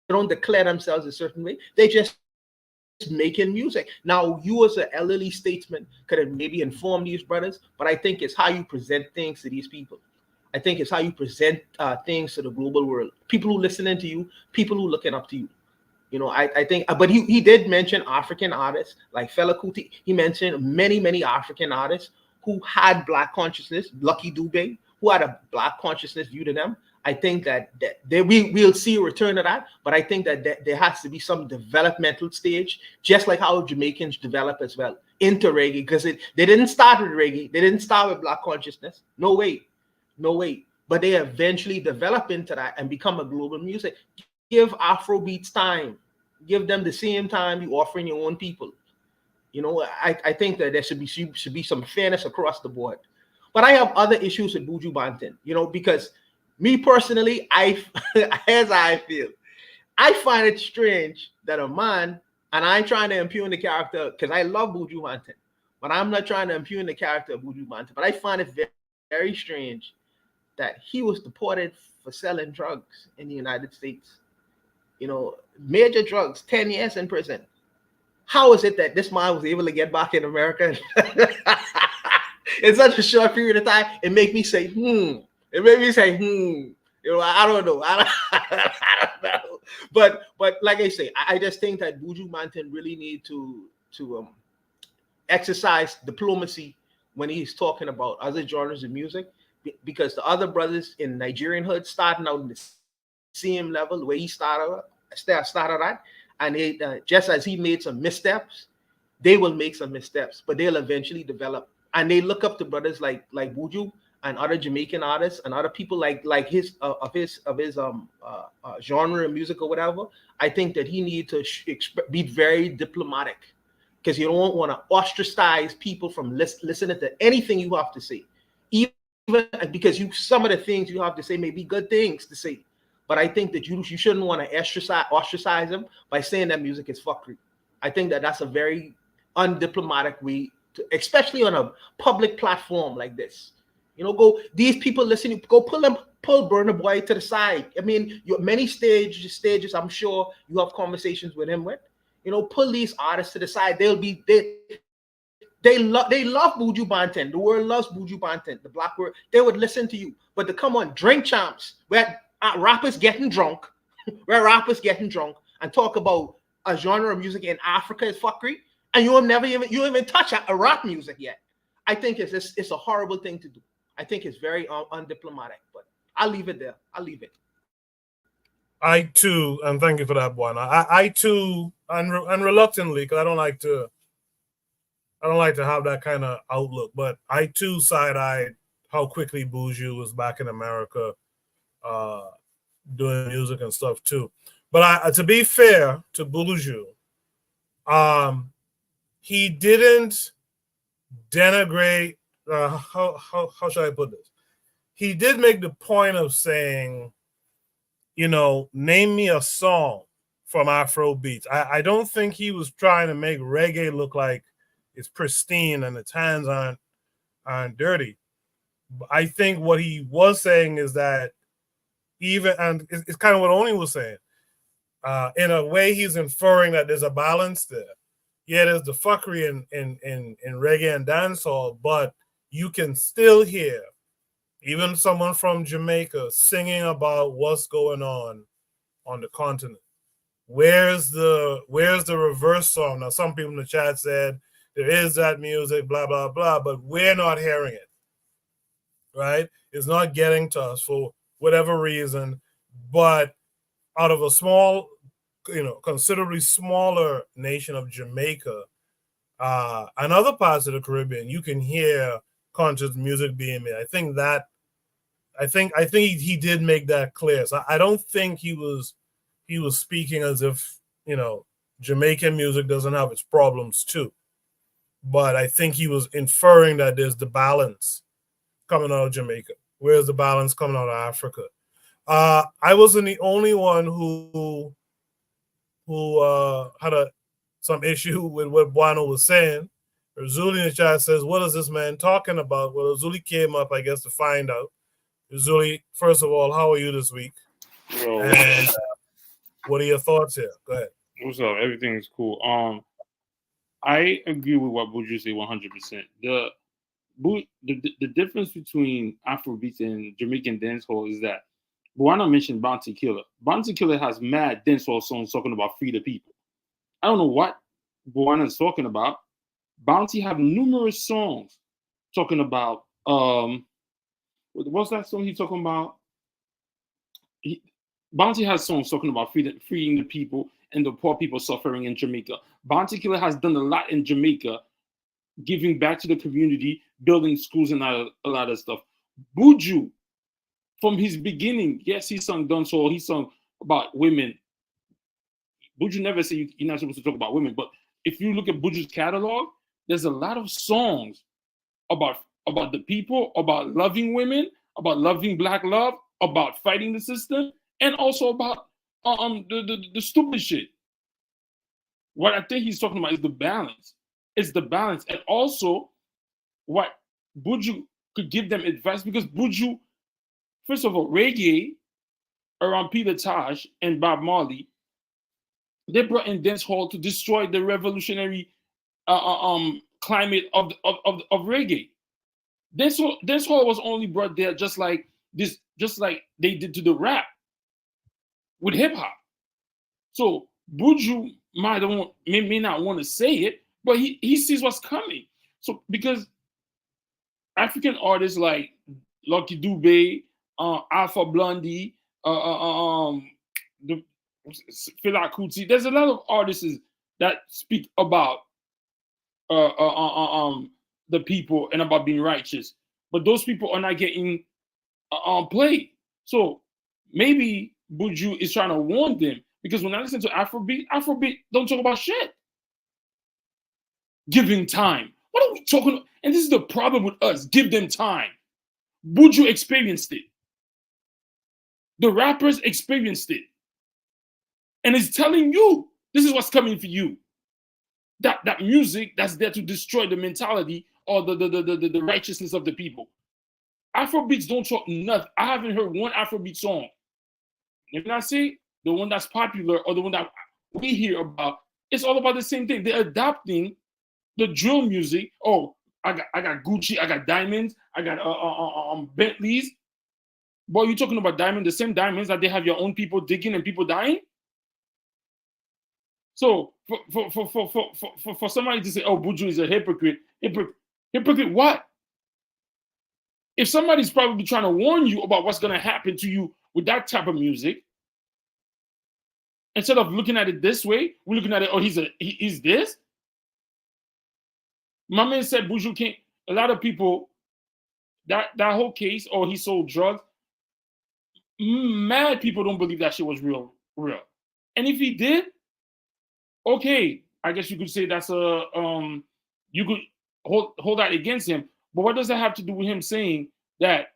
don't declare themselves a certain way. They just making music. Now, you as an elderly statesman could have maybe informed these brothers, but I think it's how you present things to these people. I think it's how you present things to the global world. People who listening to you, people who looking up to you. You know, I think, but he did mention African artists like Fela Kuti. He mentioned many African artists who had Black consciousness, Lucky Dube, who had a Black consciousness view to them. I think that we'll see a return of that, but I think that there has to be some developmental stage, just like how Jamaicans develop as well into reggae, because they didn't start with reggae, they didn't start with Black consciousness. No way. But they eventually develop into that and become a global music. Give Afrobeats time. Give them the same time you offering your own people. You know, I think that there should be some fairness across the board. But I have other issues with Buju Banton, you know, because me personally, as I feel, I find it strange that a man, and I ain't trying to impugn the character because I love Buju Banton, but I'm not trying to impugn the character of Buju Banton. But I find it very, very strange that he was deported for selling drugs in the United States. You know, major drugs, 10 years in prison. How is it that this man was able to get back in America in such a short period of time? It made me say, It made me say, You know, I don't know. I don't know. But like I say, I just think that Buju Banton really need to exercise diplomacy when he's talking about other genres of music, because the other brothers in Nigerian hood starting out in the same level the way he started at, and they, just as he made some missteps, they will make some missteps, but they'll eventually develop. And they look up to brothers like Buju and other Jamaican artists and other people like his genre of music or whatever. I think that he need to be very diplomatic, because you don't want to ostracize people from listening to anything you have to say, even because some of the things you have to say may be good things to say. But I think that you shouldn't want to ostracize them by saying that music is fuckery. I think that that's a very undiplomatic way, especially on a public platform like this. You know, these people listening, pull Burna Boy to the side. I mean, many stages, I'm sure you have conversations with him with. You know, pull these artists to the side. They love Buju Banton. The world loves Buju Banton. The black world, they would listen to you. But to come on, Drink Champs, where rappers getting drunk, and talk about a genre of music in Africa is fuckery, and you even touch a rap music yet. I think it's a horrible thing to do. I think it's very undiplomatic. But I'll leave it there. I too, and thank you for that one. I too, and reluctantly, because I don't like to have that kind of outlook, but I too side-eyed how quickly Buju was back in America, doing music and stuff too. But to be fair to Buju, he didn't denigrate. How should I put this? He did make the point of saying, you know, name me a song from Afrobeat. I don't think he was trying to make reggae look like it's pristine and its hands aren't dirty. I think what he was saying is that and it's kind of what Oni was saying. In a way, he's inferring that there's a balance there. Yeah, there's the fuckery in reggae and dancehall, but you can still hear even someone from Jamaica singing about what's going on the continent. Where's the reverse song? Now, some people in the chat said there is that music, blah, blah, blah, but we're not hearing it, right? It's not getting to us for whatever reason. But out of a small, considerably smaller nation of Jamaica, and other parts of the Caribbean, you can hear conscious music being made. I think he did make that clear. So I don't think he was speaking as if, Jamaican music doesn't have its problems too. But I think he was inferring that there's the balance coming out of Jamaica. Where's the balance coming out of Africa? I wasn't the only one who had some issue with what Buano was saying. Zuli in the chat says, what is this man talking about? Well, Zuli came up, I guess, to find out. Zuli, first of all, how are you this week? Yo, And what are your thoughts here? Go ahead. what's up? Everything's cool. I agree with what Buju said 100%. The difference between Afrobeat and Jamaican dancehall is that Buana mentioned Bounty Killer. Bounty Killer has mad dancehall songs talking about free the people. I don't know what Buana is talking about. Bounty have numerous songs talking about what's that song he's talking about? Bounty has songs talking about freeing the people and the poor people suffering in Jamaica. Bounty Killer has done a lot in Jamaica, giving back to the community, building schools and a lot of stuff. Buju, from his beginning, yes, he sung dancehall, he sung about women. Buju never said you're not supposed to talk about women, but if you look at Buju's catalog, there's a lot of songs about the people, about loving women, about loving Black love, about fighting the system, and also about the stupid shit. What I think he's talking about is the balance. It's the balance, and also what Buju could give them advice, because Buju, first of all, reggae around Peter Tosh and Bob Marley, they brought in dancehall to destroy the revolutionary climate of reggae. Dancehall was only brought there just like they did to the rap with hip hop. So Buju may not want to say it, but he sees what's coming. So because African artists like Lucky Dube, Alpha Blondie, the Fela Kuti, there's a lot of artists that speak about the people and about being righteous, but those people are not getting played. So maybe Buju is trying to warn them, because when I listen to Afrobeat don't talk about shit. Giving time. What are we talking about? And this is the problem with us. Give them time. Buju experienced it. The rappers experienced it. And it's telling you, this is what's coming for you. That music that's there to destroy the mentality or the righteousness of the people. Afrobeats don't talk nothing. I haven't heard one Afrobeat song. If I say the one that's popular or the one that we hear about, it's all about the same thing. They're adapting the drill music. Oh, I got Gucci, I got diamonds, I got Bentleys. Boy, you talking about diamonds, the same diamonds that they have your own people digging and people dying? So for somebody to say, oh, Buju is a hypocrite what? If somebody's probably trying to warn you about what's going to happen to you with that type of music, instead of looking at it this way, we're looking at it, oh, he's this. My man said Buju can't. A lot of people, that whole case, or he sold drugs, mad people don't believe that shit was real. And if he did, okay, I guess you could say that's you could hold that against him. But what does that have to do with him saying that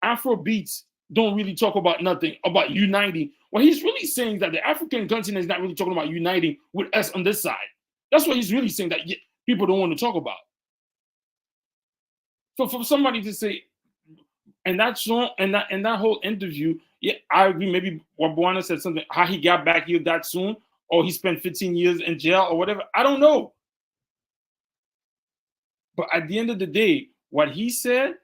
Afrobeats don't really talk about nothing, about uniting? Well, he's really saying that the African continent is not really talking about uniting with us on this side. That's what he's really saying, that people don't want to talk about. For somebody to say, and that song and that whole interview, yeah, I agree. Maybe what Buana said something, how he got back here that soon, or he spent 15 years in jail or whatever. I don't know. But at the end of the day, what he said,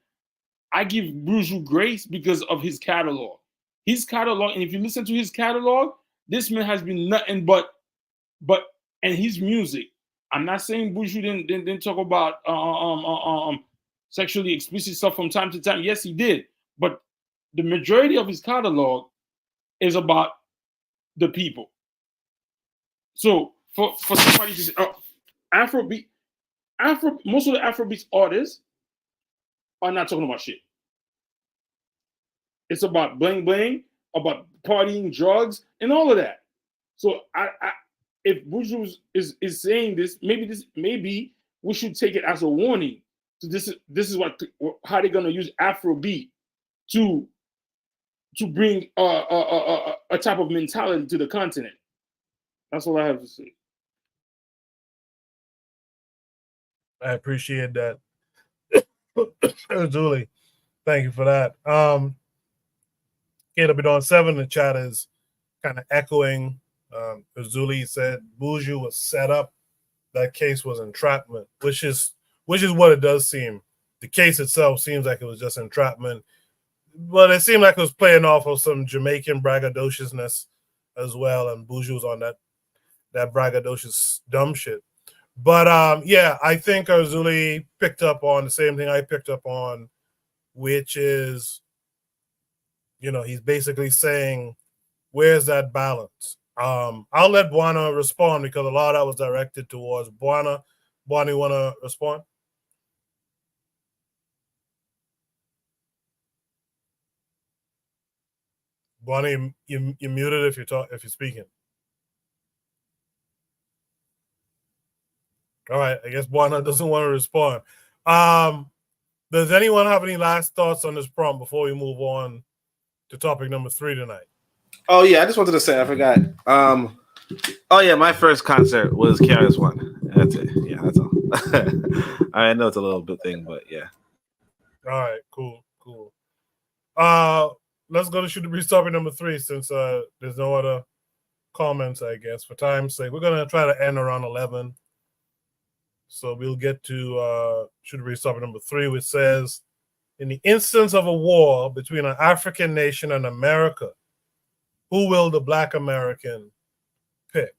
I give Buju grace because of his catalog. His catalog, and if you listen to his catalog, this man has been nothing but and his music. I'm not saying Buju didn't talk about sexually explicit stuff from time to time. Yes, he did. But the majority of his catalog is about the people. So for somebody to say, oh, Afrobeat, most of the Afrobeat artists are not talking about shit. It's about bling bling, about partying, drugs, and all of that. So if Buju is saying this, maybe we should take it as a warning. So this is how they're gonna use Afrobeat to bring a type of mentality to the continent. That's all I have to say. I appreciate that, Julie. Thank you for that. KW7 in the chat is kind of echoing. Azuli said Buju was set up. That case was entrapment, which is what it does seem. The case itself seems like it was just entrapment, but it seemed like it was playing off of some Jamaican braggadociousness as well, and Buju was on that braggadocious dumb shit. But yeah, I think Azuli picked up on the same thing I picked up on, which is, he's basically saying, where's that balance? I'll let Buana respond because a lot of that was directed towards Buana. Buana, you want to respond? Buana, you're muted if you're speaking. All right, I guess Buana doesn't want to respond. Does anyone have any last thoughts on this prompt before we move on to topic number 3 tonight? Oh yeah, I just wanted to say I forgot. Oh yeah, my first concert was KRS-One. That's it. Yeah, that's all. I know it's a little bit thing, but yeah. All right, cool. Let's go to shoot the breeze topic number 3 since there's no other comments, I guess. For time's sake, we're gonna try to end around 11. So we'll get to shoot the breeze topic number 3, which says, in the instance of a war between an African nation and America, who will the Black American pick?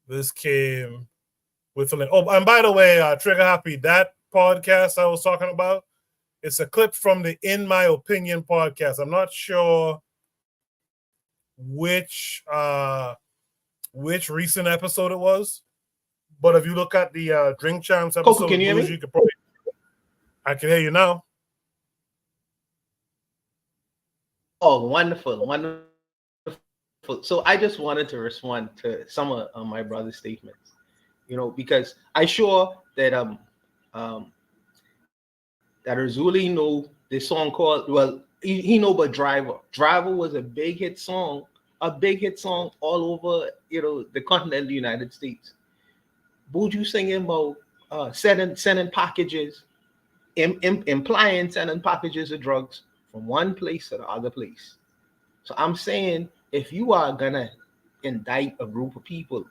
This came with a... Oh, and by the way, Trigger Happy, that podcast I was talking about, it's a clip from the In My Opinion podcast. I'm not sure which recent episode it was, but if you look at the Drink Champs episode, Coco, can you hear me? you could probably... I can hear you now. Oh, wonderful. So I just wanted to respond to some of my brother's statements, because I sure that that Razuli know this song called, well, he know about Driver. Driver was a big hit song all over, the continental United States. Buju singing about sending packages, implying sending packages of drugs from one place to the other place. So I'm saying, if you are gonna indict a group of people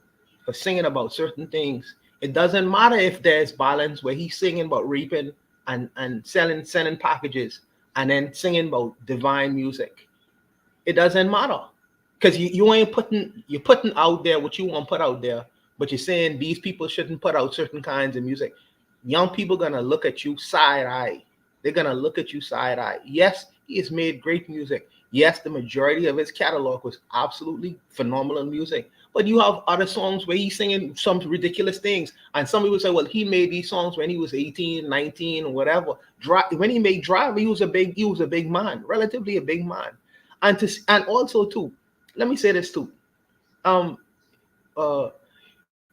for singing about certain things, it doesn't matter if there's balance where he's singing about raping and sending packages and then singing about divine music. It doesn't matter, because you're putting out there what you want to put out there, but you're saying these people shouldn't put out certain kinds of music. Young people gonna look at you side eye. They're gonna look at you side eye. Yes, he has made great music. Yes, the majority of his catalog was absolutely phenomenal music. But you have other songs where he's singing some ridiculous things. And some people say, well, he made these songs when he was 18, 19, or whatever. When he made Drive, he was a big man, relatively a big man. And also too, let me say this too.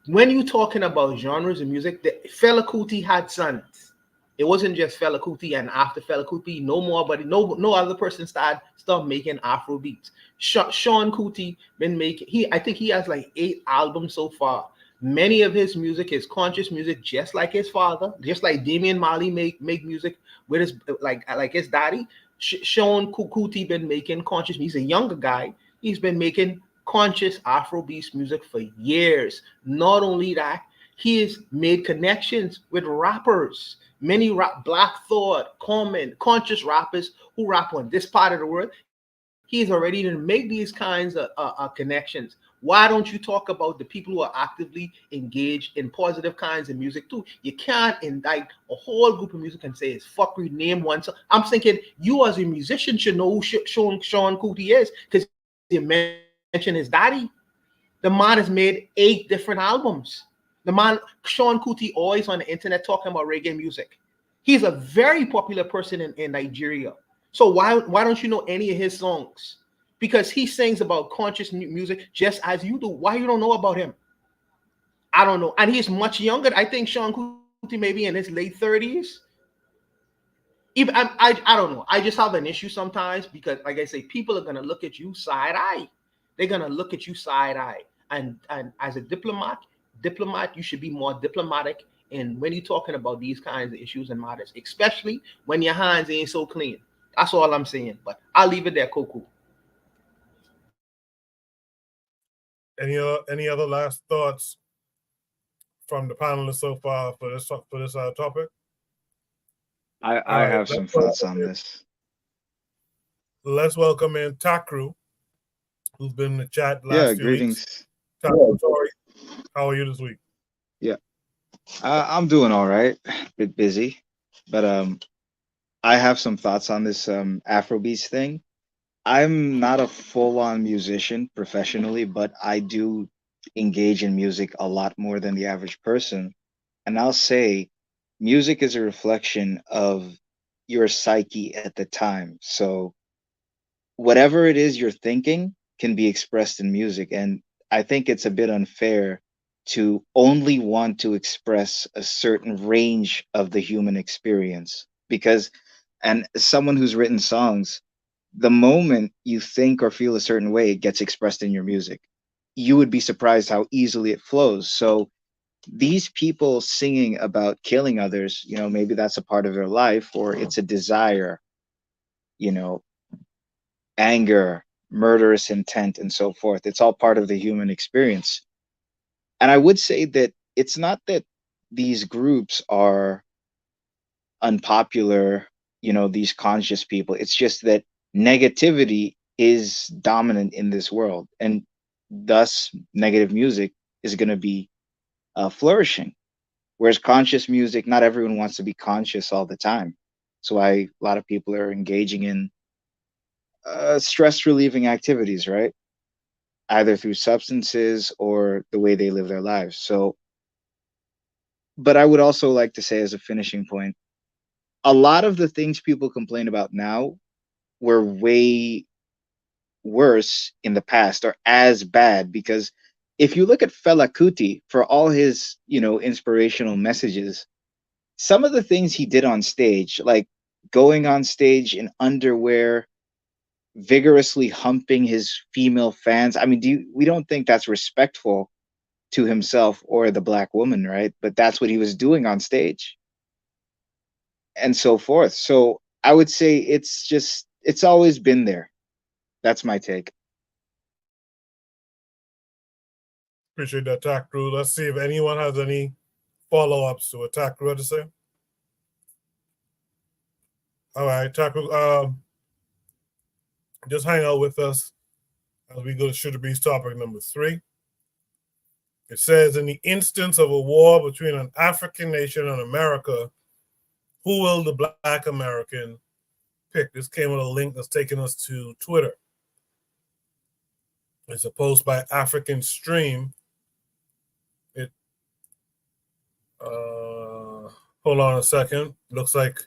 When you're talking about genres of music, Fela Kuti had sons. It wasn't just Fela Kuti, and after Fela Kuti, no other person started making Afro beats. Sean Kuti been making, I think he has like 8 albums so far. Many of his music is conscious music, just like his father, just like Damian Marley make music with his like his daddy. Sean Kuti been making conscious music. He's a younger guy. He's been making conscious Afrobeat music for years. Not only that, he has made connections with rappers. Many Black Thought, Common, conscious rappers who rap on this part of the world. He's already to make these kinds of connections. Why don't you talk about the people who are actively engaged in positive kinds of music too? You can't indict a whole group of music and say it's fuckery, name one. So I'm thinking you as a musician should know who Sean Kuti is, because you mentioned his daddy. The man has made 8 different albums. The man, Sean Kuti, always on the internet talking about reggae music. He's a very popular person in Nigeria. So why don't you know any of his songs? Because he sings about conscious music just as you do. Why you don't know about him? I don't know. And he's much younger. I think Sean Kuti may be in his late 30s. Even I don't know. I just have an issue sometimes because, like I say, people are gonna look at you side eye. They're gonna look at you side eye. And as a diplomat, you should be more diplomatic And when you're talking about these kinds of issues and matters, especially when your hands ain't so clean, that's all I'm saying. But I'll leave it there, Coco. Any other last thoughts from the panelists so far for this topic? I have some thoughts on this. Let's welcome in Takru, who's been in the chat the last Yeah, few greetings. weeks. Takru, sorry. How are you this week? Yeah, I'm doing all right. A bit busy, but I have some thoughts on this Afrobeats thing. I'm not a full-on musician professionally, but I do engage in music a lot more than the average person. And I'll say music is a reflection of your psyche at the time. So whatever it is you're thinking can be expressed in music. And I think it's a bit unfair to only want to express a certain range of the human experience because, and someone who's written songs, the moment you think or feel a certain way, it gets expressed in your music. You would be surprised how easily it flows. So these people singing about killing others, you know, maybe that's a part of their life or it's a desire, you know, anger, murderous intent, and so forth. It's all part of the human experience. And I would say that it's not that these groups are unpopular, you know, these conscious people. It's just that negativity is dominant in this world. And thus, negative music is going to be flourishing. Whereas conscious music, not everyone wants to be conscious all the time. So a lot of people are engaging in stress relieving activities, right? Either through substances or the way they live their lives. So, but I would also like to say as a finishing point, a lot of the things people complain about now were way worse in the past or as bad, because if you look at Fela Kuti, for all his, you know, inspirational messages, some of the things he did on stage, like going on stage in underwear, vigorously humping his female fans. I mean, we don't think that's respectful to himself or the black woman, right? But that's what he was doing on stage and so forth. So I would say it's always been there. That's my take. Appreciate that, Takru. Let's see if anyone has any follow-ups to what Takru had to say. All right, Takru, just hang out with us as we go to Sugar Beast topic number 3. It says, in the instance of a war between an African nation and America, who will the Black American pick? This came with a link that's taking us to Twitter. It's a post by African Stream. Hold on a second. Looks like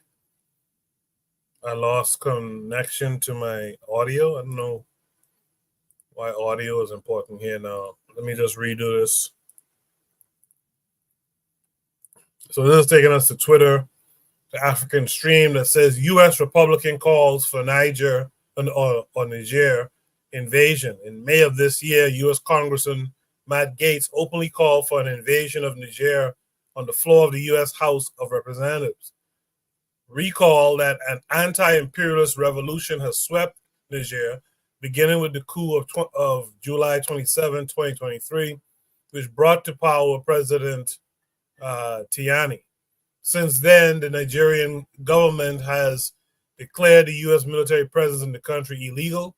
I lost connection to my audio. I don't know why audio is important here now. Let me just redo this. So this is taking us to Twitter, the African Stream, that says U.S. Republican calls for Niger or Niger invasion. In May of this year, U.S. Congressman Matt Gaetz openly called for an invasion of Niger on the floor of the U.S. House of Representatives. Recall that an anti-imperialist revolution has swept Niger, beginning with the coup of July 27, 2023, which brought to power President Tiani. Since then, the Nigerian government has declared the U.S. military presence in the country illegal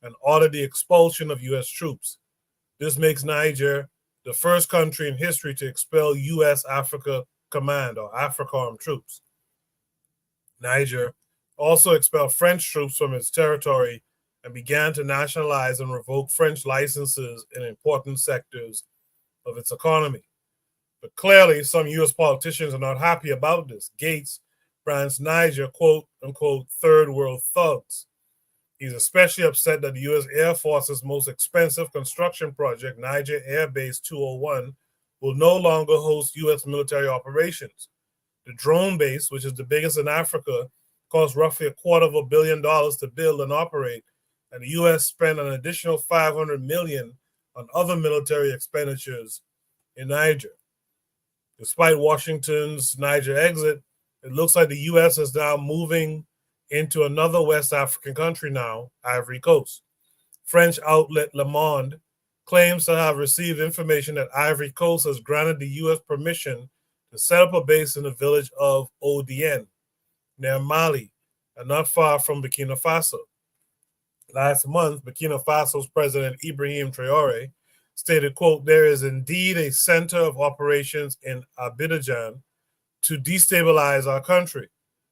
and ordered the expulsion of U.S. troops. This makes Niger the first country in history to expel U.S. Africa Command or AFRICOM troops. Niger also expelled French troops from its territory and began to nationalize and revoke French licenses in important sectors of its economy. But clearly, some U.S. politicians are not happy about this. Gaetz brands Niger, quote unquote, third world thugs. He's especially upset that the U.S. Air Force's most expensive construction project, Niger Air Base 201, will no longer host U.S. military operations. The drone base, which is the biggest in Africa, cost roughly $250 million to build and operate, and the U.S. spent an additional $500 million on other military expenditures in Niger. Despite Washington's Niger exit, it looks like the U.S. is now moving into another West African country now, Ivory Coast. French outlet Le Monde claims to have received information that Ivory Coast has granted the U.S. permission to set up a base in the village of Odien, near Mali, and not far from Burkina Faso. Last month, Burkina Faso's President Ibrahim Traore stated, quote, "There is indeed a center of operations in Abidjan to destabilize our country."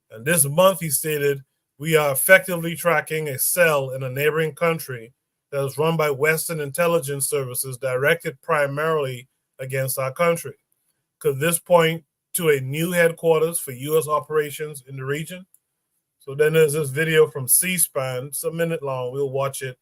And this month, he stated, "We are effectively tracking a cell in a neighboring country that is run by Western intelligence services directed primarily against our country." Could this point to a new headquarters for U.S. operations in the region? So then there's this video from C-SPAN. It's a minute long. We'll watch it,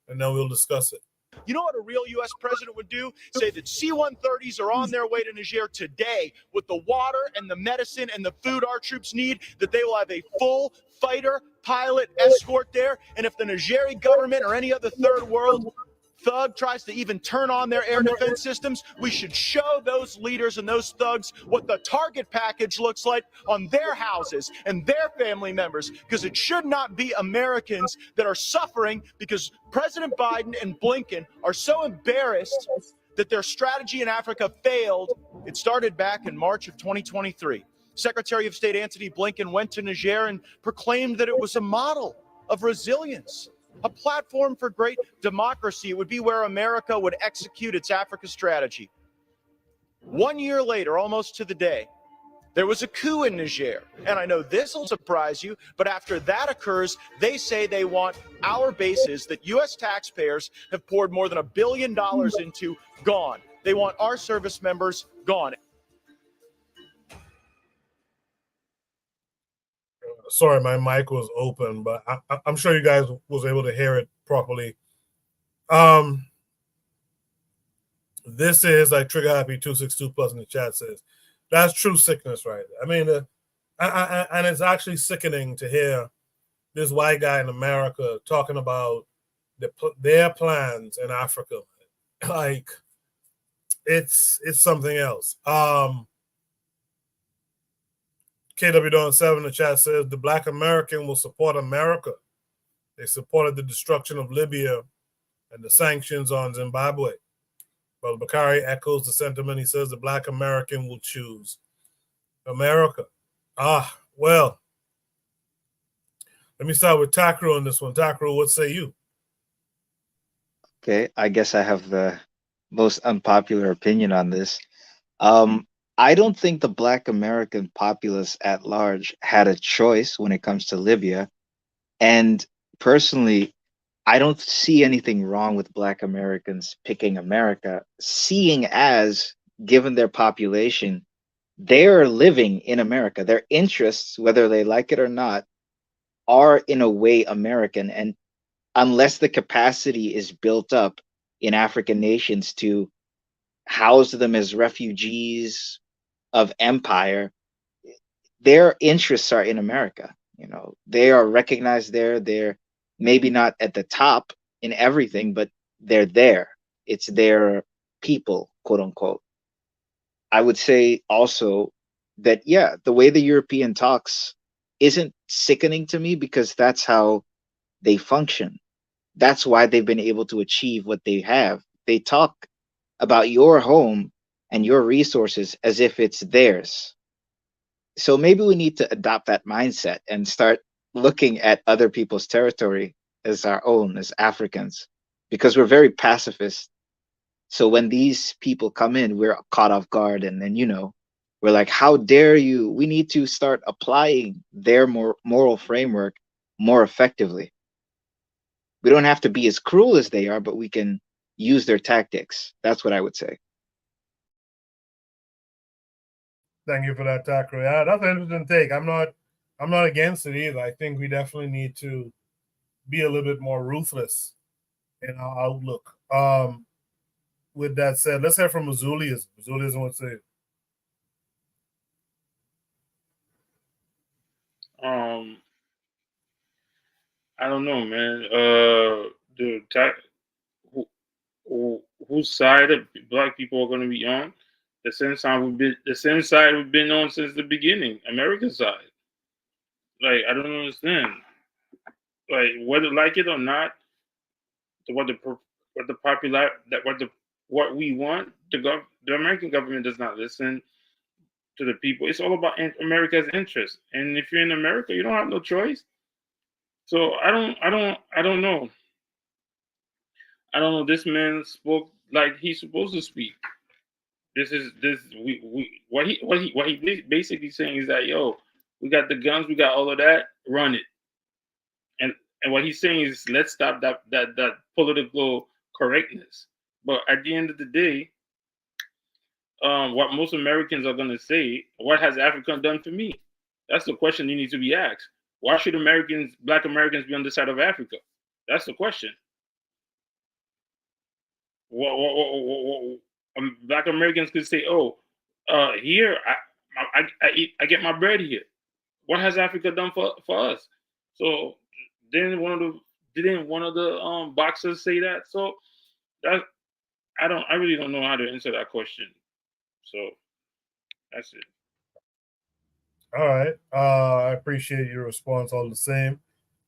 and then we'll discuss it. You know what a real U.S. president would do? Say that C-130s are on their way to Niger today with the water and the medicine and the food our troops need, that they will have a full fighter pilot escort there. And if the Nigerian government or any other third world thug tries to even turn on their air defense systems, we should show those leaders and those thugs what the target package looks like on their houses and their family members, because it should not be Americans that are suffering because President Biden and Blinken are so embarrassed that their strategy in Africa failed. It started back in March of 2023. Secretary of State Antony Blinken went to Niger and proclaimed that it was a model of resilience, a platform for great democracy. It would be where America would execute its Africa strategy. 1 year later, almost to the day, there was a coup in Niger. And I know this will surprise you, but after that occurs, they say they want our bases that U.S. taxpayers have poured more than $1 billion into gone. They want our service members gone. Sorry, my mic was open, but I'm sure you guys was able to hear it properly. This is, like Trigger Happy 262 plus in the chat says, that's true sickness, right? I mean, and it's actually sickening to hear this white guy in America talking about their plans in Africa. Like, it's something else. KW Dawn 7 in the chat says the Black American will support America. They supported the destruction of Libya and the sanctions on Zimbabwe. Brother Bakari echoes the sentiment. He says the Black American will choose America. Well, let me start with Takru on this one. Takru, what say you? Okay, I guess I have the most unpopular opinion on this. I don't think the Black American populace at large had a choice when it comes to Libya. And personally, I don't see anything wrong with Black Americans picking America, seeing as, given their population, they're living in America. Their interests, whether they like it or not, are in a way American. And unless the capacity is built up in African nations to house them as refugees of empire, their interests are in America. You know, they are recognized there. They're maybe not at the top in everything, but they're there. It's their people, quote unquote. I would say also that, yeah, the way the European talks isn't sickening to me, because that's how they function. That's why they've been able to achieve what they have. They talk about your home and your resources as if it's theirs. So maybe we need to adopt that mindset and start looking at other people's territory as our own, as Africans, because we're very pacifist. So when these people come in, we're caught off guard, and then, you know, we're like, how dare you? We need to start applying their moral framework more effectively. We don't have to be as cruel as they are, but we can use their tactics. That's what I would say. Thank you for that, Takru. Yeah, that's an interesting take. I'm not against it either. I think we definitely need to be a little bit more ruthless in our outlook. With that said, let's hear from Mazulius. Mazulius wants to say. I don't know, man. Whose side of Black people are going to be on? The same side we've been on since the beginning, American side. Like I don't understand. Like whether like it or not, what the popular that what we want, the American government does not listen to the people. It's all about America's interest. And if you're in America, you don't have no choice. So I don't know. I don't know. This man spoke like he's supposed to speak. We what he basically saying is that yo, we got the guns, we got all of that, run it. And what he's saying is let's stop that political correctness. But at the end of the day, what most Americans are gonna say, what has Africa done for me? That's the question you need to be asked. Why should Black Americans be on the side of Africa? That's the question. Black Americans could say, "Oh, here I get my bread here." What has Africa done for us? So didn't one of the boxers say that? So that I really don't know how to answer that question. So that's it. All right. I appreciate your response all the same.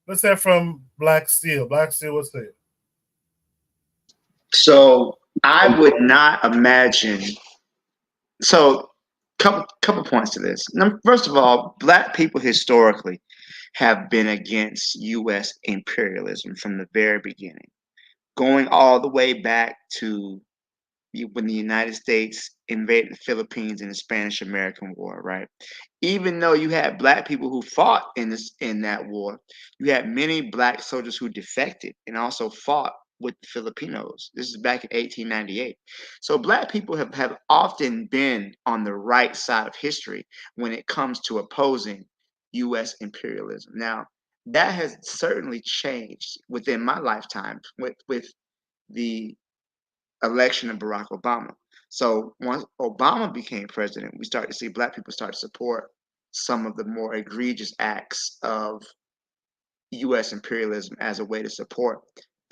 Let's hear from Black Steel. Black Steel, what's that? So I would not imagine. So couple points to this. First of all, Black people historically have been against U.S. imperialism from the very beginning, going all the way back to when the United States invaded the Philippines in the Spanish-American War, right? Even though you had Black people who fought in that war, you had many Black soldiers who defected and also fought with the Filipinos. This is back in 1898. So Black people have often been on the right side of history when it comes to opposing U.S. imperialism. Now, that has certainly changed within my lifetime with the election of Barack Obama. So once Obama became president, we started to see Black people start to support some of the more egregious acts of U.S. imperialism as a way to support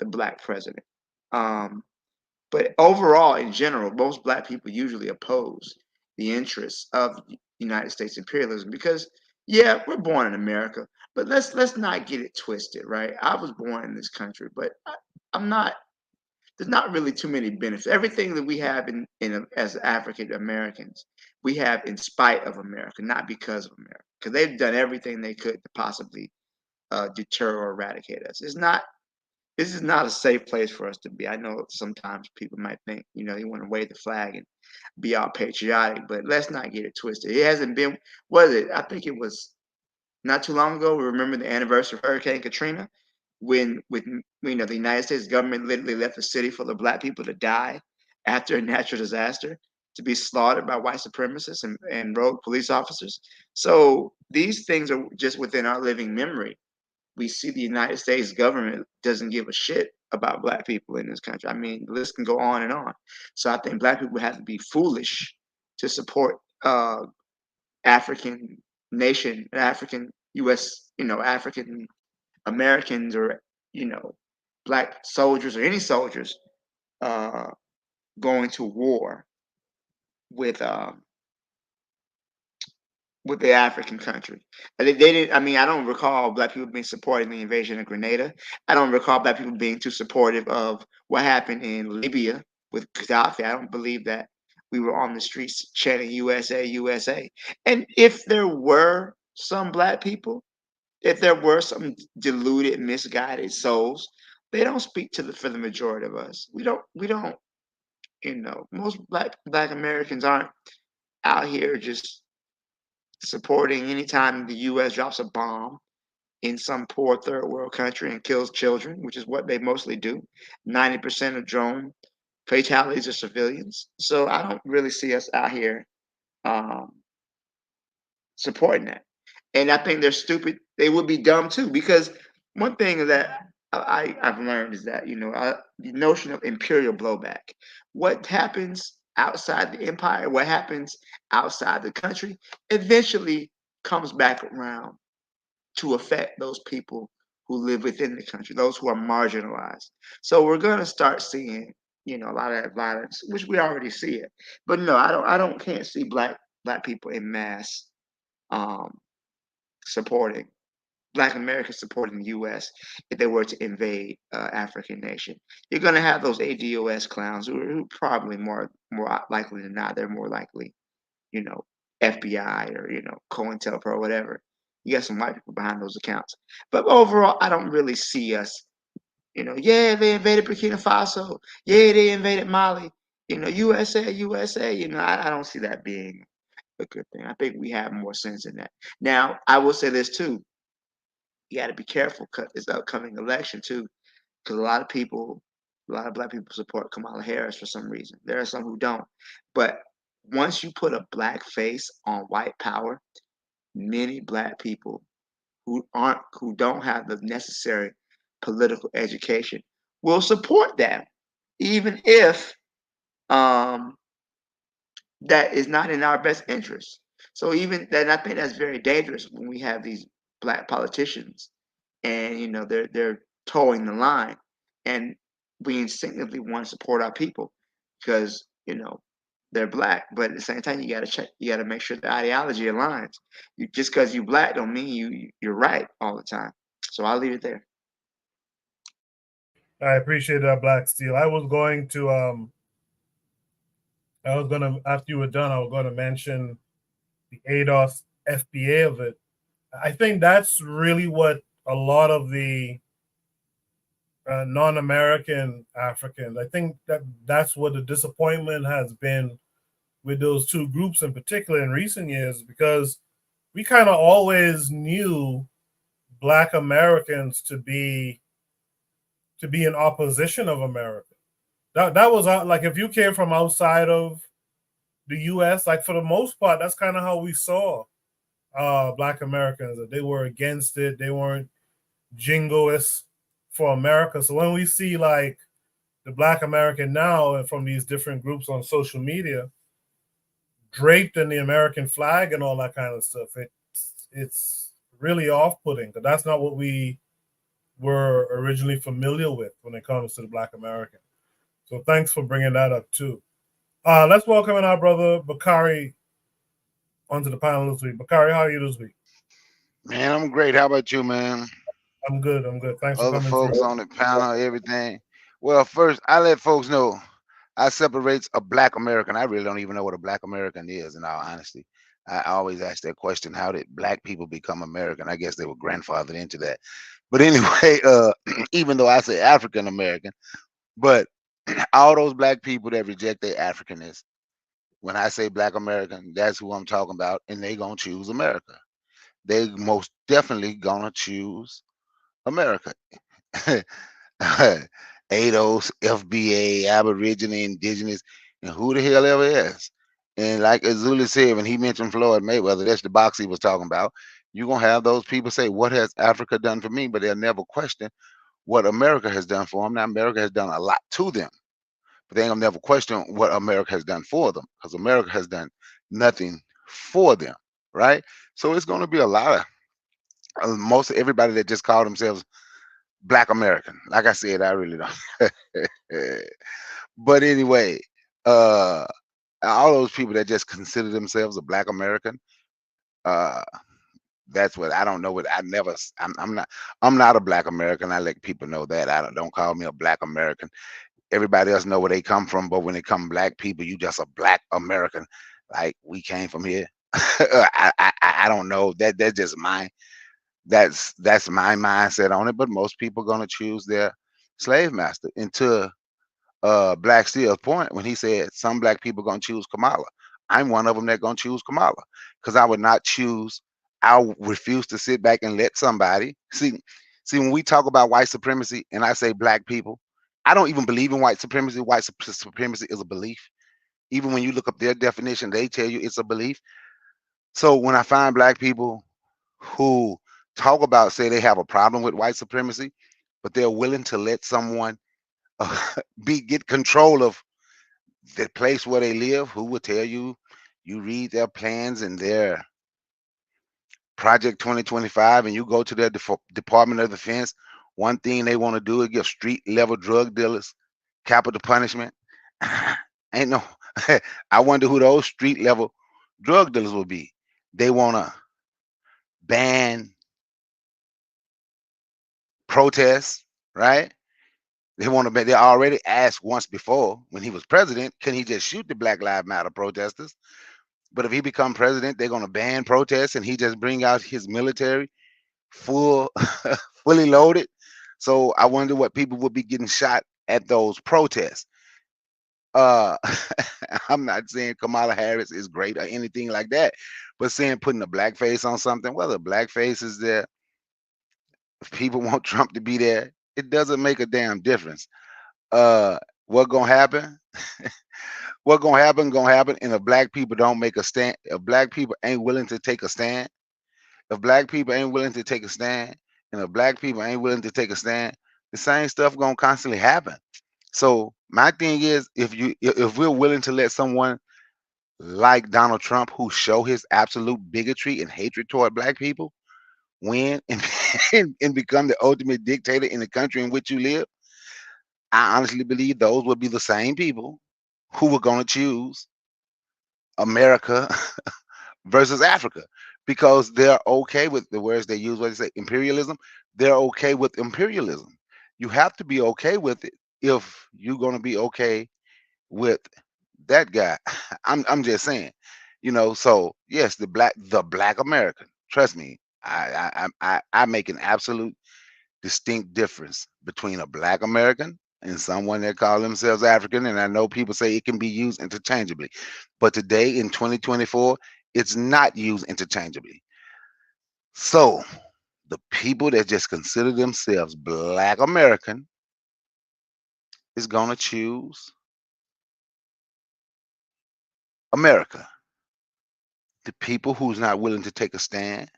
the Black president. But overall, in general, most Black people usually oppose the interests of United States imperialism because, yeah, we're born in America, but let's not get it twisted, right? I was born in this country, but I'm not. There's not really too many benefits. Everything that we have as African Americans, we have in spite of America, not because of America, because they've done everything they could to possibly deter or eradicate us. This is not a safe place for us to be. I know sometimes people might think, you want to wave the flag and be all patriotic, but let's not get it twisted. It hasn't been, was it? I think it was not too long ago. We remember the anniversary of Hurricane Katrina, when the United States government literally left a city full of Black people to die after a natural disaster, to be slaughtered by white supremacists and rogue police officers. So these things are just within our living memory. We see the United States government doesn't give a shit about Black people in this country. I mean, the list can go on and on. So I think Black people have to be foolish to support African nation, African U.S., African Americans or Black soldiers or any soldiers going to war with the African country. They didn't. I mean, I don't recall Black people being supporting the invasion of Grenada. I don't recall Black people being too supportive of what happened in Libya with Gaddafi. I don't believe that we were on the streets chanting USA, USA. And if there were some Black people, if there were some deluded, misguided souls, they don't speak for the majority of us. We don't, most black Americans aren't out here just supporting anytime the US drops a bomb in some poor third world country and kills children, which is what they mostly do. 90% of drone fatalities are civilians. So I don't really see us out here supporting that. And I think they're stupid. They would be dumb too, because one thing that I've learned is that the notion of imperial blowback. What happens outside the empire, what happens outside the country, eventually comes back around to affect those people who live within the country, those who are marginalized. So we're going to start seeing a lot of that violence, which we already see it. But no, can't see black people in mass um, supporting Black Americans supporting the U.S. if they were to invade African nation. You're gonna have those ADOS clowns who probably more likely than not, they're more likely, you know, FBI or COINTELPRO or whatever. You got some white people behind those accounts, but overall, I don't really see us. Yeah, they invaded Burkina Faso. Yeah, they invaded Mali. USA, USA. I don't see that being a good thing. I think we have more sense in that. Now, I will say this too. You got to be careful this upcoming election too, because a lot of black people support Kamala Harris for some reason. There are some who don't, but once you put a black face on white power, many black people who don't have the necessary political education will support that, even if that is not in our best interest. So even then, I think that's very dangerous when we have these black politicians, and they're towing the line, and we instinctively want to support our people because they're black, but at the same time, you got to make sure the ideology aligns. Just because you black don't mean you're right all the time. So I'll leave it there. I appreciate that, Black Steel. I was going to after you were done, I was gonna mention the ADOS FBA of it. I think that's really what a lot of the non-American Africans, I think that's what the disappointment has been with those two groups in particular in recent years, because we kind of always knew Black Americans to be in opposition of America. That was like, if you came from outside of the U.S., like for the most part, that's kind of how we saw Black Americans. That they were against it. They weren't jingoists for America. So when we see like the Black American now and from these different groups on social media draped in the American flag and all that kind of stuff, it's really off-putting, because that's not what we were originally familiar with when it comes to the Black American. So thanks for bringing that up too. Let's welcome in our brother Bakari onto the panel this week. Bakari, how are you this week? Man, I'm great. How about you, man? I'm good. Thanks for Other coming folks through. on the panel, everything. Well, first, I let folks know I separates a Black American. I really don't even know what a Black American is, in all honesty. I always ask that question: how did Black people become American? I guess they were grandfathered into that. But anyway, even though I say African American, but all those Black people that reject their Africanness, when I say Black American, that's who I'm talking about, and they gonna choose America. They most definitely gonna choose America. ADOS, FBA, Aborigine, Indigenous, and who the hell ever is. And like Azuli said, when he mentioned Floyd Mayweather, that's the box he was talking about. You're going to have those people say, what has Africa done for me? But they'll never question what America has done for them. Now, America has done a lot to them, but they ain't going to never question what America has done for them, because America has done nothing for them, right? So it's going to be a lot of most everybody that just called themselves Black American. Like I said, I really don't. But anyway, uh, all those people that just consider themselves a Black American, uh, that's what I don't know. What I never, I'm not a Black American. I let people know that. Don't call me a Black American. Everybody else know where they come from, but when it come Black people, you just a Black American. Like we came from here. I don't know. That's just that's my mindset on it. But most people gonna choose their slave master. And to Black Steel's point, when he said some Black people gonna choose Kamala, I'm one of them that gonna choose Kamala, because I would not choose. I refuse to sit back and let somebody see. When we talk about white supremacy, and I say Black people, I don't even believe in white supremacy. White supremacy is a belief. Even when you look up their definition, they tell you it's a belief. So when I find Black people who talk about, say they have a problem with white supremacy, but they're willing to let someone get control of the place where they live, who will tell you, you read their plans and their Project 2025, and you go to their Department of Defense, one thing they want to do is give street level drug dealers capital punishment. Ain't no. I wonder who those street level drug dealers will be. They want to ban protests, right? They want to. They already asked once before when he was president, can he just shoot the Black Lives Matter protesters? But if he become president, they're going to ban protests, and he just bring out his military full, fully loaded. So I wonder what people would be getting shot at those protests. Uh, I'm not saying Kamala Harris is great or anything like that, but saying putting a blackface on something, whether blackface is there, if people want Trump to be there, it doesn't make a damn difference. Uh, what gonna happen? What gonna happen? Gonna happen. And if black people don't make a stand, if black people ain't willing to take a stand, if black people ain't willing to take a stand, and if black people ain't willing to take a stand, the same stuff gonna constantly happen. So my thing is, if we're willing to let someone like Donald Trump, who show his absolute bigotry and hatred toward black people, win and, and become the ultimate dictator in the country in which you live, I honestly believe those would be the same people who were going to choose America versus Africa because they're okay with the words they use, what they say, imperialism. They're okay with imperialism. You have to be okay with it if you're going to be okay with that guy. I'm just saying, So yes, the black American. Trust me, I make an absolute distinct difference between a black American and someone that call themselves African. And I know people say it can be used interchangeably, but today in 2024, it's not used interchangeably. So the people that just consider themselves black American is gonna choose America. The people who's not willing to take a stand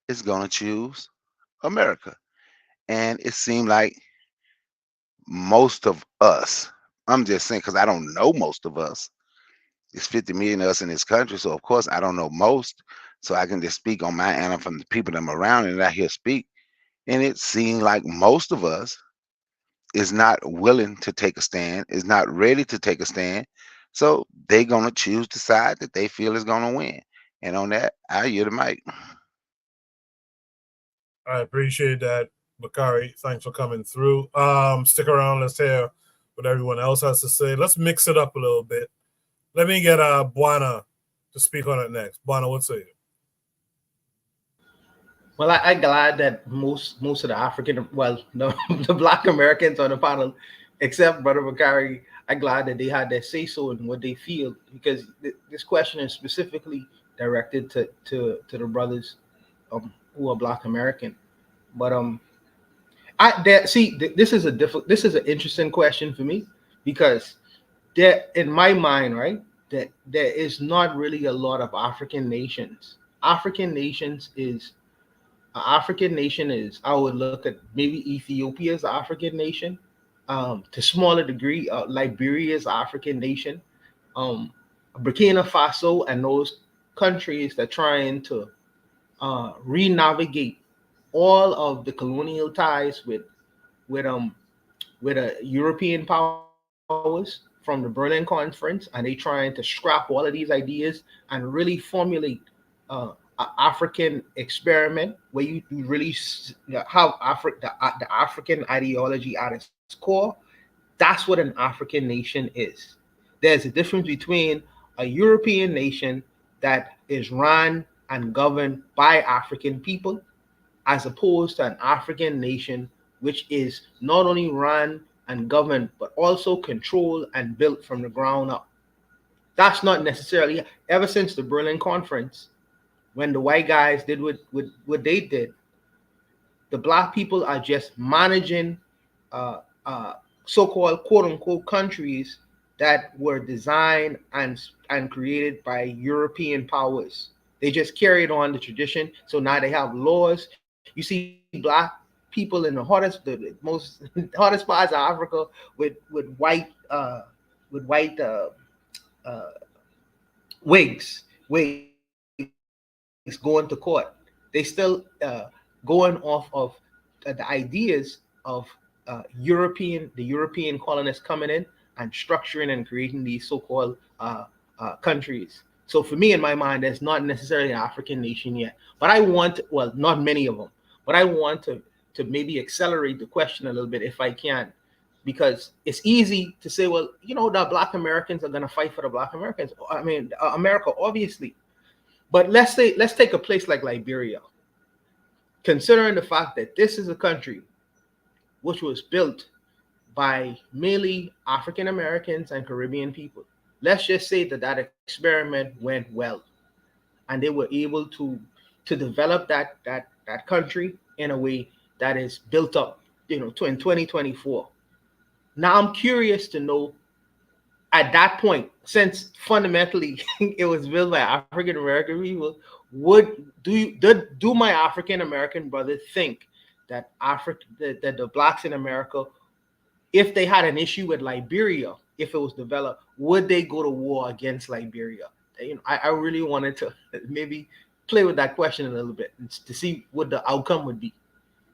is gonna choose America. And it seemed like most of us, I'm just saying because I don't know most of us. It's 50 million of us in this country, so of course I don't know most. So I can just speak on my end from the people that I'm around and I hear speak. And it seemed like most of us is not willing to take a stand, is not ready to take a stand. So they're gonna choose the side that they feel is gonna win. And on that, I yield the mic. I appreciate that, Bakari. Thanks for coming through. Stick around. Let's hear what everyone else has to say. Let's mix it up a little bit. Let me get Buana to speak on it next. Buana, what say you? Well, I'm glad that most of the African, well, no, the Black Americans on the panel, except Brother Bakari, I'm glad that they had their say so in what they feel because this question is specifically directed to the brothers who are Black American. But this is an interesting question for me because there, in my mind, right, that there is not really a lot of African nations. African nation is, I would look at maybe Ethiopia as an African nation, to smaller degree, Liberia is an African nation, Burkina Faso and those countries that trying to re-navigate all of the colonial ties with European powers from the Berlin Conference, and they trying to scrap all of these ideas and really formulate an African experiment where you really have the African ideology at its core. That's what an African nation is. There's a difference between a European nation that is run and governed by African people as opposed to an African nation which is not only run and governed but also controlled and built from the ground up. That's not necessarily ever since the Berlin Conference, when the white guys did what they did. The black people are just managing so-called quote-unquote countries that were designed and created by European powers. They just carried on the tradition. So now they have laws. You see black people in the most hottest parts of Africa with white uh, wigs going to court. They still going off of the ideas of the European colonists coming in and structuring and creating these so-called countries. So for me, in my mind, there's not necessarily an African nation yet, but I want, well, not many of them, but I want to maybe accelerate the question a little bit if I can, because it's easy to say, well, the Black Americans are going to fight for the Black Americans. I mean, America, obviously, but let's take a place like Liberia, considering the fact that this is a country which was built by mainly African Americans and Caribbean people. Let's just say that experiment went well, and they were able to develop that country in a way that is built up, to in 2024. Now I'm curious to know, at that point, since fundamentally it was built by African American people, do my African American brothers think that that the blacks in America, if they had an issue with Liberia, if it was developed, would they go to war against Liberia? I really wanted to maybe play with that question a little bit to see what the outcome would be.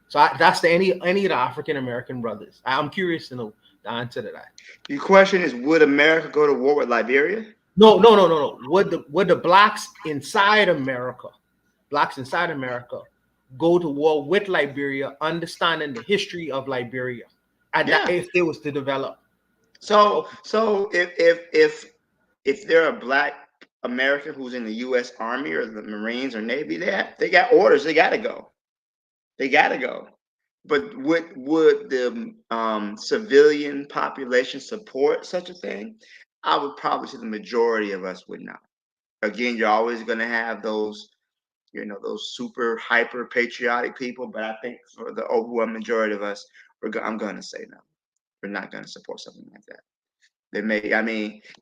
So that's to any of the African American brothers. I'm curious to know the answer to that. The question is, would America go to war with Liberia? No. Would the blacks inside America, go to war with Liberia, understanding the history of Liberia, and that if they was to develop? So if they're a Black American who's in the U.S. Army or the Marines or Navy, they got orders. They got to go. But would the civilian population support such a thing? I would probably say the majority of us would not. Again, you're always going to have those, those super hyper patriotic people. But I think for the overwhelming majority of us, I'm going to say no. We're not going to support something like that.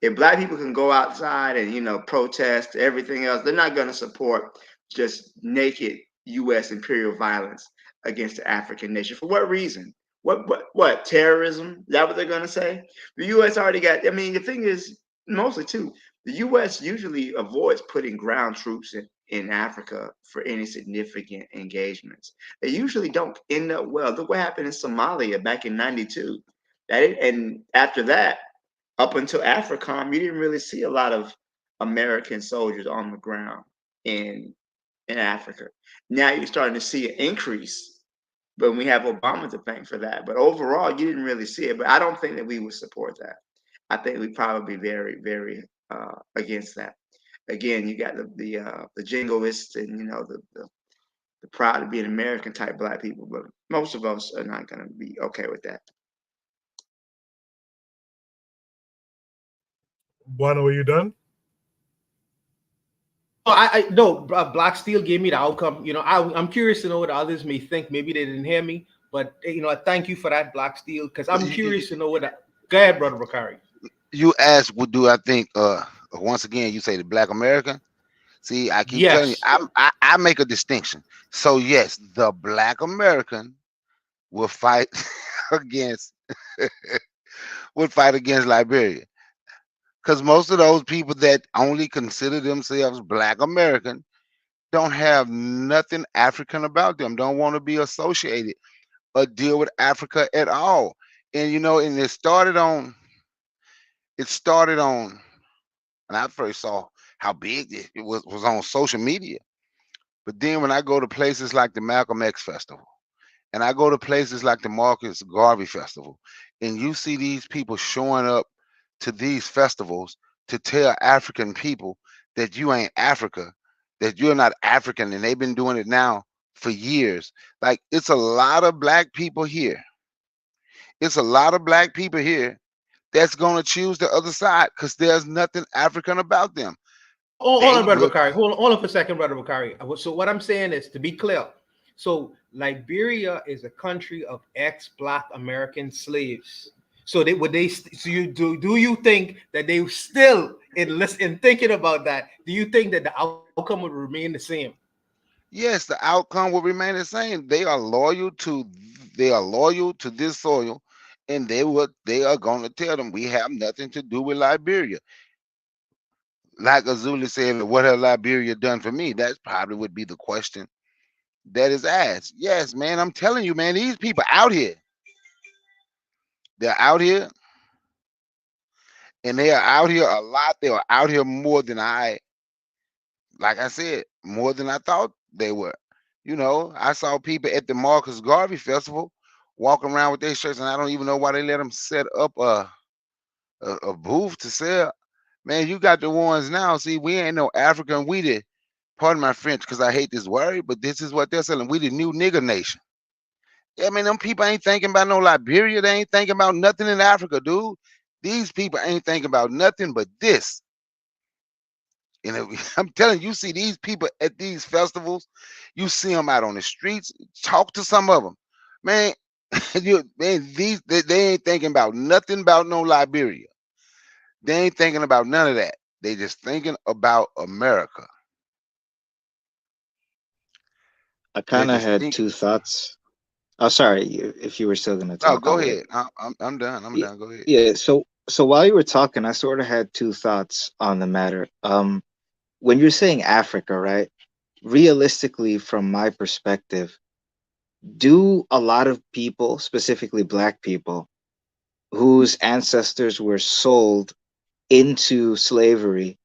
If Black people can go outside and, protest everything else, they're not going to support just naked U.S. imperial violence against the African nation. For what reason? What terrorism? Is that what they're going to say? The U.S. already got, the thing is, mostly too, the U.S. usually avoids putting ground troops in Africa for any significant engagements. They usually don't end up well. Look what happened in Somalia back in '92. And after that, up until Afrikan, you didn't really see a lot of American soldiers on the ground in Africa. Now you're starting to see an increase, but we have Obama to thank for that. But overall, you didn't really see it. But I don't think that we would support that. I think we'd probably be very, very against that. Again, you got the jingoists and the proud to be an American type Black people, but most of us are not going to be okay with that. Bueno, are you done? No, Black Steel gave me the outcome. I'm curious to know what others may think. Maybe they didn't hear me, but I thank you for that, Black Steel, because I'm curious to know what. Go ahead, Brother Bakari. You asked, what do I think? Once again, you say the Black American. See, I keep telling you, I make a distinction. So yes, the Black American will fight against Liberia. Because most of those people that only consider themselves Black American don't have nothing African about them, don't want to be associated or deal with Africa at all. And and it started on, and I first saw how big it was on social media. But then when I go to places like the Malcolm X Festival, and I go to places like the Marcus Garvey Festival, and you see these people showing up to these festivals to tell African people that you ain't Africa, that you're not African, and they've been doing it now for years. Like, it's a lot of Black people here. It's a lot of Black people here that's gonna choose the other side because there's nothing African about them. Hold on, Brother Bakari. Hold on for a second, Brother Bakari. So what I'm saying is, to be clear, so Liberia is a country of ex-Black American slaves. So do you think that they still in thinking about that? Do you think that the outcome would remain the same? Yes, the outcome will remain the same. They are loyal to this soil, and they are going to tell them we have nothing to do with Liberia. Like Azuli said, what has Liberia done for me? That probably would be the question that is asked. Yes, man, I'm telling you, man, these people out here, they're out here and they are out here a lot. They are out here more than like I said, more than I thought they were. You know, I saw people at the Marcus Garvey Festival walking around with their shirts, and I don't even know why they let them set up a booth to sell. Man, you got the ones now. See, we ain't no African. We the, pardon my French, because I hate this word, but this is what they're selling. We the new nigger nation. Yeah, I mean, them people ain't thinking about no Liberia. They ain't thinking about nothing in Africa, dude. These people ain't thinking about nothing but this. You know, I'm telling you, see these people at these festivals, you see them out on the streets. Talk to some of them, man. They ain't thinking about nothing about no Liberia. They ain't thinking about none of that. They just thinking about America. I They kind of just had think. two thoughts. Oh, sorry, if you were still gonna No, talk, go I'll wait. ahead. I'm done. I'm Yeah, done. Go ahead. yeah. So while you were talking, I sort of had two thoughts on the matter. When you're saying Africa, right? Realistically, from my perspective, do a lot of people, specifically Black people, whose ancestors were sold into slavery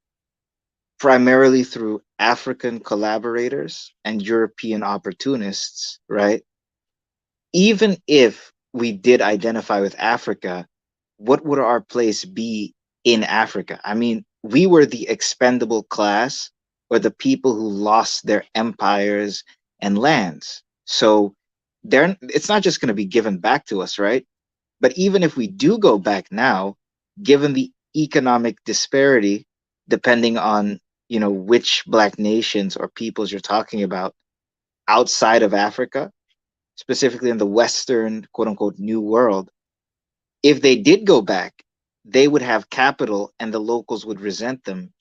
primarily through African collaborators and European opportunists, right? Even if we did identify with Africa, what would our place be in Africa? I mean, we were the expendable class or the people who lost their empires and lands. So it's not just going to be given back to us, right? But even if we do go back now, given the economic disparity, depending on which Black nations or peoples you're talking about outside of Africa, specifically in the Western quote unquote New World, if they did go back, they would have capital and the locals would resent them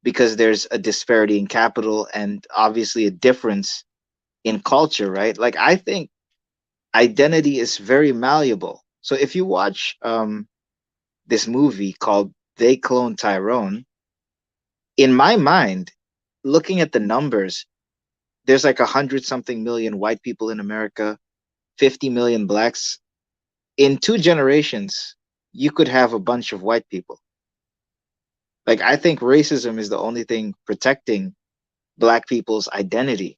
because there's a disparity in capital and obviously a difference in culture, right? Like, I think identity is very malleable. So if you watch this movie called They Clone Tyrone, in my mind, looking at the numbers, there's like 100 something million white people in America, 50 million Blacks. In 2 generations, you could have a bunch of white people. Like, I think racism is the only thing protecting Black people's identity.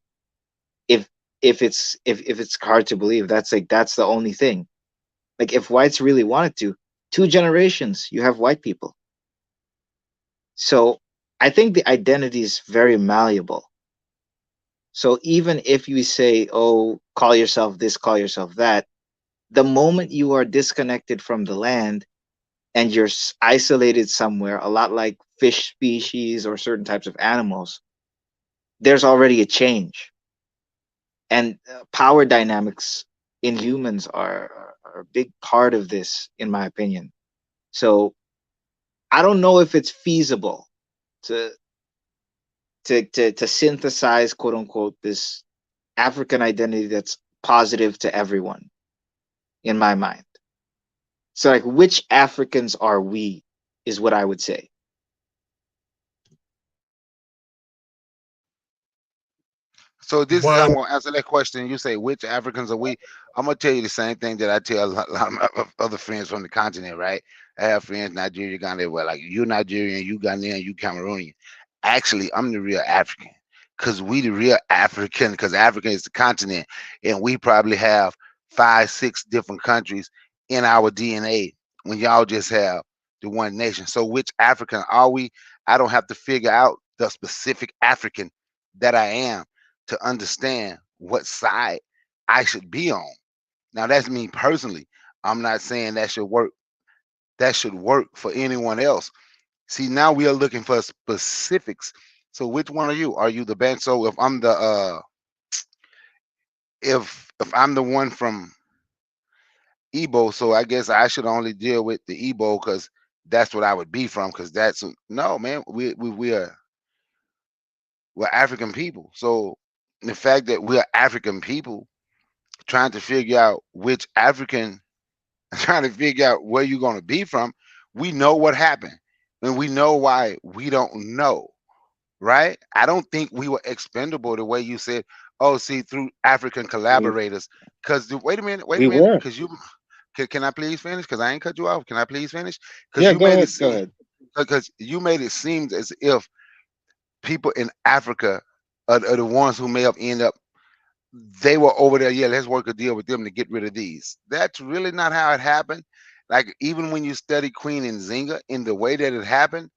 If if it's hard to believe, that's the only thing. Like, if whites really wanted to, 2 generations, you have white people. So I think the identity is very malleable. So even if you say, oh, call yourself this, call yourself that, the moment you are disconnected from the land and you're isolated somewhere, a lot like fish species or certain types of animals, there's already a change. And power dynamics in humans are a big part of this, in my opinion. So I don't know if it's feasible to to synthesize quote unquote this African identity that's positive to everyone, in my mind. So, like, which Africans are we is what I would say. So this is how Well, I'm gonna answer that question. You say which Africans are we? I'm gonna tell you the same thing that I tell a lot of my other friends from the continent, right? I have friends Nigeria, Ghana, well, like you Nigerian, you Ghanaian, you Cameroonian. Actually, I'm the real African, cause we the real African, cause Africa is the continent, and we probably have 5, 6 different countries in our DNA. When y'all just have the one nation. So which African are we? I don't have to figure out the specific African that I am to understand what side I should be on. Now that's me personally. I'm not saying that should work. That should work for anyone else. See, now we are looking for specifics. So which one are you? Are you the band? So if I'm the if I'm the one from Igbo, so I guess I should only deal with the Igbo because that's what I would be from. Because that's no man. We're African people. So the fact that we're African people trying to figure out which African, trying to figure out where you're going to be from, we know what happened and we know why we don't know, right? I don't think we were expendable the way you said, oh, see, through African We collaborators. Because wait a minute, we weren't. because Can I please finish? Because I ain't cut you off. Can I please finish? Because Yeah, you go made it ahead. Go seem ahead. because you made it seem as if people in Africa are the ones who may have ended up. They were over there. Yeah, let's work a deal with them to get rid of these. That's really not how it happened. Like even when you study Queen and Zinga in the way that it happened,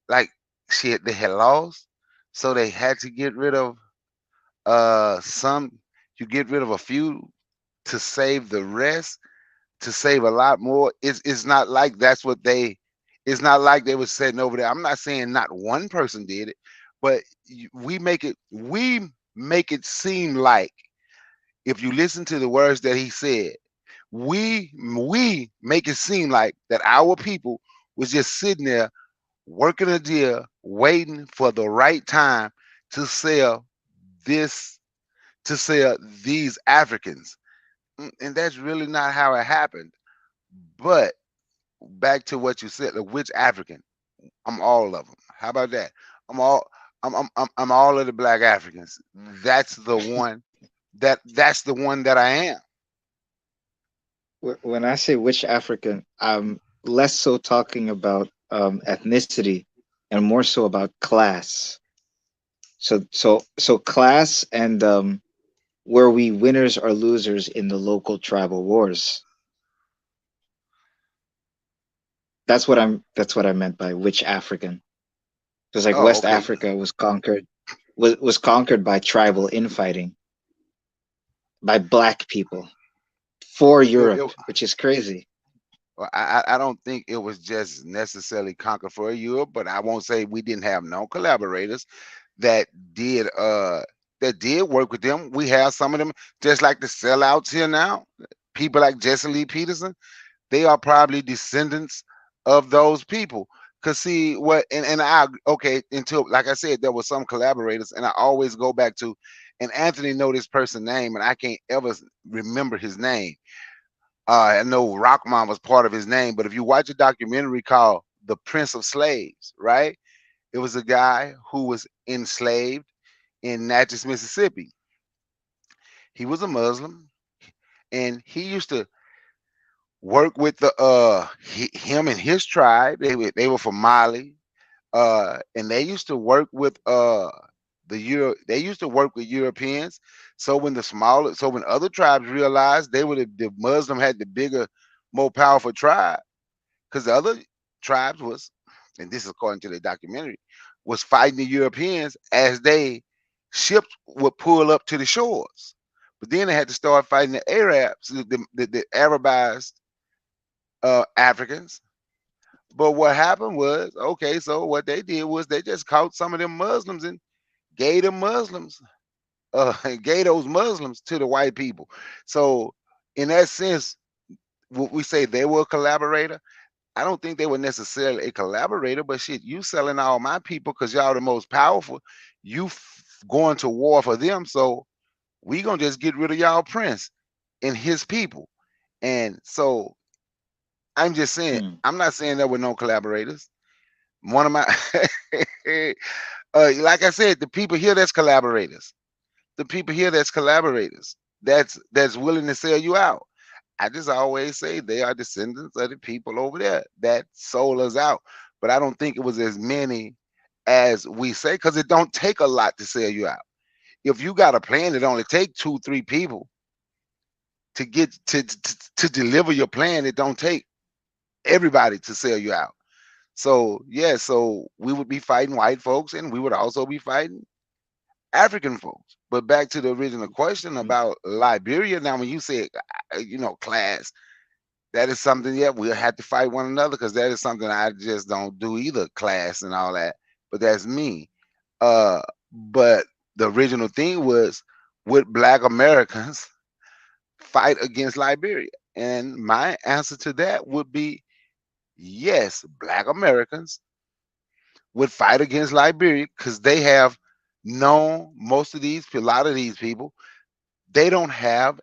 like shit, they had lost, so they had to get rid of some. You get rid of a few to save the rest, to save a lot more. It's not like that's what they. It's not like they were sitting over there. I'm not saying not one person did it, but we make it seem like if you listen to the words that he said, we make it seem like that our people was just sitting there working a deal, waiting for the right time to sell this, to sell these Africans. And that's really not how it happened. But back to what you said, like, which African? I'm all of them. How about that? I'm all I'm all of the black Africans. That's the one that's the one that I am. When I say which African, I'm less so talking about ethnicity and more so about class. So class and were we winners or losers in the local tribal wars? That's what I meant by which African. Because like Oh, West okay. Africa was conquered by tribal infighting by black people for Europe, It, which is crazy. well, I don't think it was just necessarily conquer for Europe, but I won't say we didn't have no collaborators that did work with them. We have some of them just like the sellouts here now. People like Jesse Lee Peterson, they are probably descendants of those people. Cause see what and I okay until like I said there were some collaborators and I always go back to and Anthony know this person's name and I can't ever remember his name. I know Rockman was part of his name, but if you watch a documentary called The Prince of Slaves, right? It was a guy who was enslaved in Natchez, Mississippi. He was a Muslim, and he used to work with him and his tribe. They were from Mali, and they used to work with they used to work with Europeans. So when other tribes realized the Muslim had the bigger, more powerful tribe, because the other tribes was, and this is according to the documentary, was fighting the Europeans as ships would pull up to the shores. But then they had to start fighting the Arabs, the Arabized Africans. But what happened was, okay, so what they did was they just caught some of them Muslims and gave them Muslims, gave those Muslims to the white people. So in that sense, what we say they were a collaborator. I don't think they were necessarily a collaborator, but shit, you selling all my people because y'all the most powerful. You going to war for them, so we gonna just get rid of y'all prince and his people. And so I'm just saying, I'm not saying there were no collaborators. One of my, like I said, the people here that's collaborators. The people here that's collaborators. That's willing to sell you out. I just always say they are descendants of the people over there that sold us out. But I don't think it was as many as we say, because it don't take a lot to sell you out. If you got a plan, it only take 2-3 people to get to deliver your plan. It don't take everybody to sell you out. So yeah, so we would be fighting white folks, and we would also be fighting African folks. But back to the original question about Liberia. Now, when you say, class, that is something, yeah, we'll have to fight one another because that is something I just don't do either, class and all that. But that's me. But the original thing was, would Black Americans fight against Liberia? And my answer to that would be yes, Black Americans would fight against Liberia because they have known a lot of these people, they don't have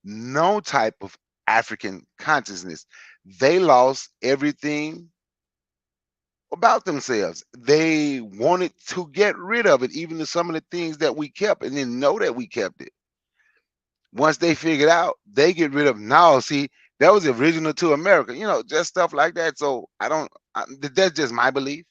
no type of African consciousness. They lost everything about themselves. They wanted to get rid of it, even to some of the things that we kept and didn't know that we kept it. Once they figured out, they get rid of now. See, That was original to America. You know, just stuff like that. So that's just my belief.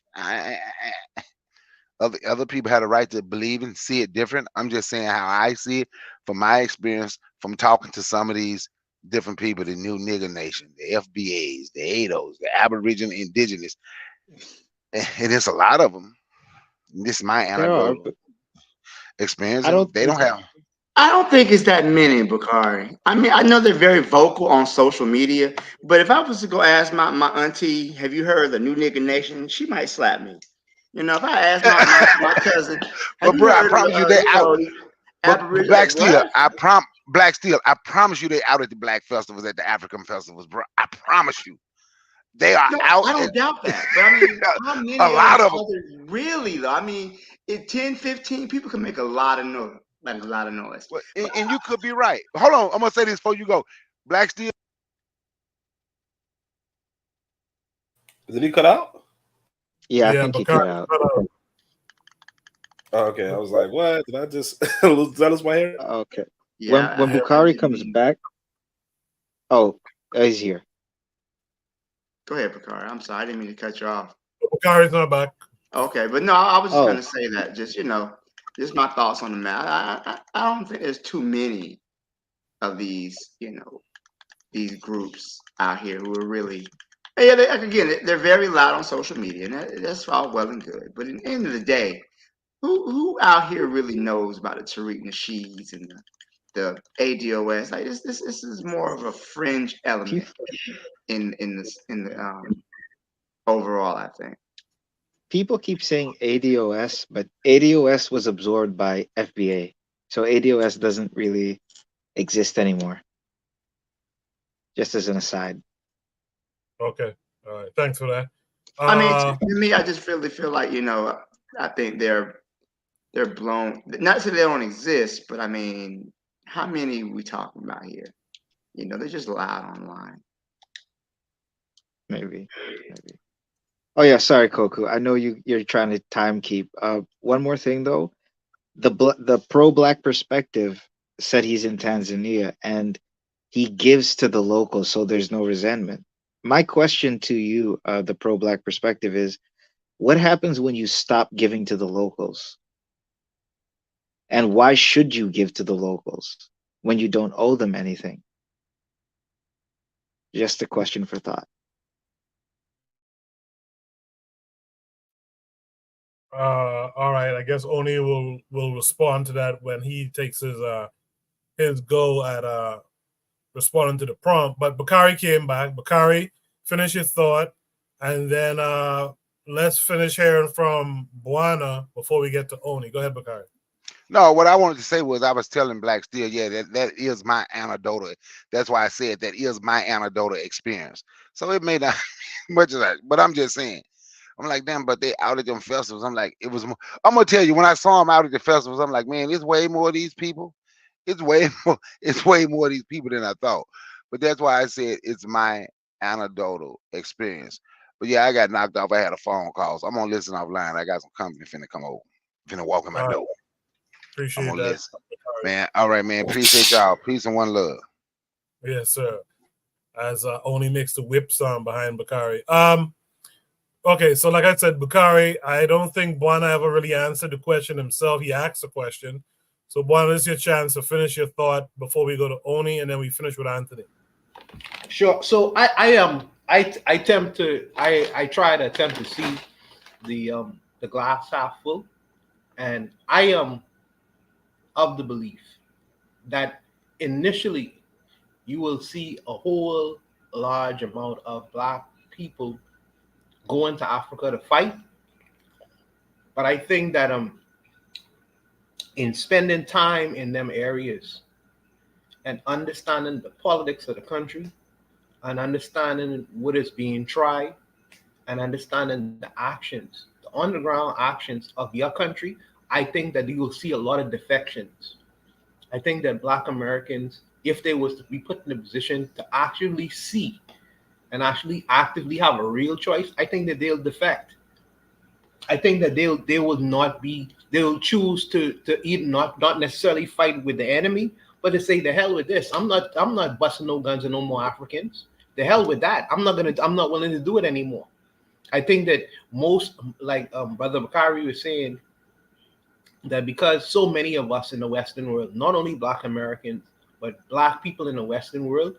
Other people had a right to believe and see it different. I'm just saying how I see it from my experience from talking to some of these different people, the New Nigger Nation, the FBAs, the ADOs, the Aboriginal Indigenous, and it's a lot of them. This is my There are, anecdotal but experience, I and don't they don't think have. I don't think it's that many, Bakari. I mean, I know they're very vocal on social media, but if I was to go ask my auntie, have you heard of the New Nigga Nation? She might slap me. You know, if I ask my cousin, have But you bro, I heard of promise you, they out. But Aboriginal, Black like Steel, what? Black Steel, I promise you, they out at the Black festivals, at the African festivals, bro. I promise you, they are No, out. I don't doubt that. But I mean, how A many of lot them of them. are there really, though? I mean, if 10, 15 people can make a lot of noise, like a lot of noise. Well, and you could be right. Hold on, I'm gonna say this before you go. Black Steel. Did he cut out? Yeah, I Yeah, think he Bakari cut out. cut out. Oh, okay, I was like, what? Did I just lose? Did I lose my hair? Okay. Yeah, When Bukhari comes back, oh, he's here. Go ahead, Bakari. I'm sorry, I didn't mean to cut you off. Bakari's not back. Okay, but no, I was just Oh, gonna say that. Just just my thoughts on the matter. I don't think there's too many of these, these groups out here who are really. Yeah, they're very loud on social media, and that's all well and good. But at the end of the day, who out here really knows about the Tariq Nasheeds and the ADOS? Like this is more of a fringe element in the overall, I think. people keep saying ADOS, but ADOS was absorbed by FBA. So ADOS doesn't really exist anymore. Just as an aside. Okay. All right. Thanks for that. I mean, to me, I just really feel like I think they're blown. Not to say they don't exist, but I mean, how many we talking about here? They're just loud online. Maybe. Oh yeah, sorry, Koku. I know you're trying to time keep. One more thing though, the pro-black perspective said he's in Tanzania and he gives to the locals, so there's no resentment. My question to you, the pro-black perspective, is what happens when you stop giving to the locals? And why should you give to the locals when you don't owe them anything? Just a question for thought. All right. I guess Oni will respond to that when he takes his go at responding to the prompt. But Bakari came back. Bakari, finish your thought, and then let's finish hearing from Buana before we get to Oni. Go ahead, Bakari. No, what I wanted to say was I was telling Black Steel, yeah, that is my anecdotal. That's why I said that is my anecdotal experience. So it may not much of that, but I'm just saying. I'm like, damn, but they out at them festivals. I'm like, it was more. I'm gonna tell you, when I saw them out at the festivals, I'm like, man, it's way more of these people. It's way more of these people than I thought. But that's why I said it's my anecdotal experience. But yeah, I got knocked off. I had a phone call, so I'm gonna listen offline. I got some company finna come over, finna walk in my door. I'm Appreciate gonna that, listen, man. All right, man. Appreciate y'all. Peace and one love. Yes, sir. As Oni makes the whip sound behind Bakari. Okay, so like I said, Bakari, I don't think Buana ever really answered the question himself. He asked a question. So Buana, this is your chance to finish your thought before we go to Oni, and then we finish with Anthony. Sure. So I try to attempt to see the glass half full, and I am of the belief that initially you will see a whole large amount of Black people going to Africa to fight. But I think that in spending time in them areas and understanding the politics of the country and understanding what is being tried and understanding the actions, the underground actions of your country, I think that you will see a lot of defections. I think that Black Americans, if they was to be put in a position to actually see and actually actively have a real choice, I think that they'll defect. I think that they'll choose to even not necessarily fight with the enemy, But to say the hell with this, I'm not busting no guns and no more Africans. The hell with that. I'm not willing to do it anymore. I think that most, like Brother Bakari was saying, that because so many of us in the Western world, not only Black Americans, but Black people in the Western world,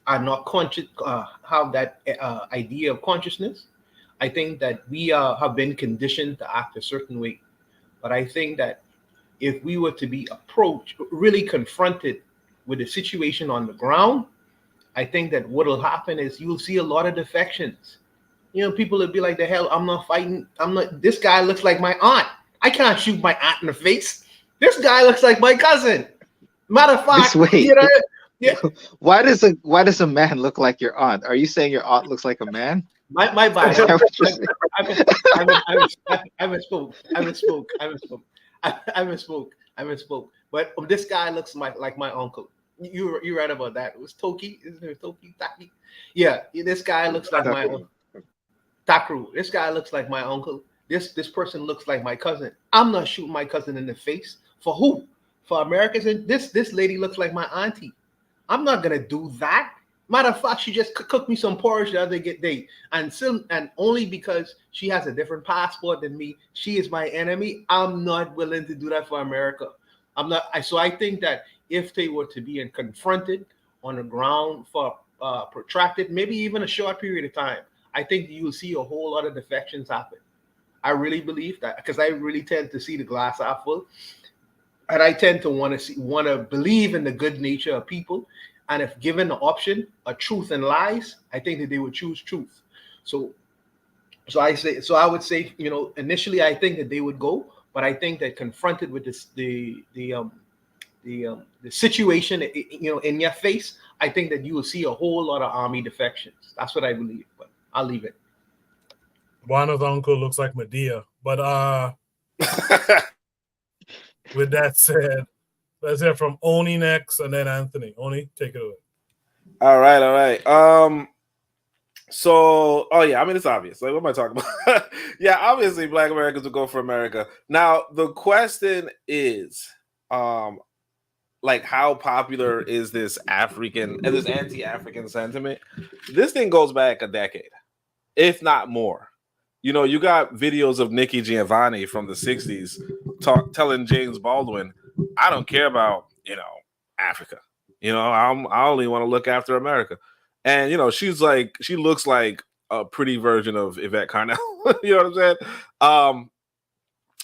are not conscious, have that idea of consciousness. I think that we have been conditioned to act a certain way. But I think that if we were to be approached, really confronted with the situation on the ground, I think that what will happen is you'll see a lot of defections. You know, people will be like, the hell, I'm not fighting. This guy looks like my aunt. I can't shoot my aunt in the face. This guy looks like my cousin. Matter of fact, you know, yeah. Why does a man look like your aunt? Are you saying your aunt looks like a man? My bad. I misspoke. But this guy looks like my uncle. You right about that. It was Toki, isn't it? Toki Taki. Yeah, this guy looks like my uncle. Takru. This guy looks like my uncle. This person looks like my cousin. I'm not shooting my cousin in the face. For who? For Americans. And this lady looks like my auntie. I'm not gonna do that. Matter of fact, she just cooked me some porridge the other day, and only because she has a different passport than me, she is my enemy. I'm not willing to do that for America. I'm not. So I think that if they were to be confronted on the ground for protracted, maybe even a short period of time, I think you will see a whole lot of defections happen. I really believe that, because I really tend to see the glass half full, and I tend to want to believe in the good nature of people. And if given the option of truth and lies, I think that they would choose truth. So I would say, you know, initially I think that they would go, but I think that confronted with the situation, you know, in your face, I think that you will see a whole lot of army defections. That's what I believe. But I'll leave it. Juana's uncle looks like Medea, but with that said, let's hear from Oni next, and then Anthony. Oni, take it away. All right. So, I mean, it's obvious. Like, what am I talking about? Yeah, obviously, Black Americans will go for America. Now, the question is, like, how popular is this African and this anti-African sentiment? This thing goes back a decade, if not more. You know, you got videos of Nikki Giovanni from the 60s telling James Baldwin, I don't care about, you know, Africa. You know, I only want to look after America. And, you know, she looks like a pretty version of Yvette Carnell. You know what I'm saying?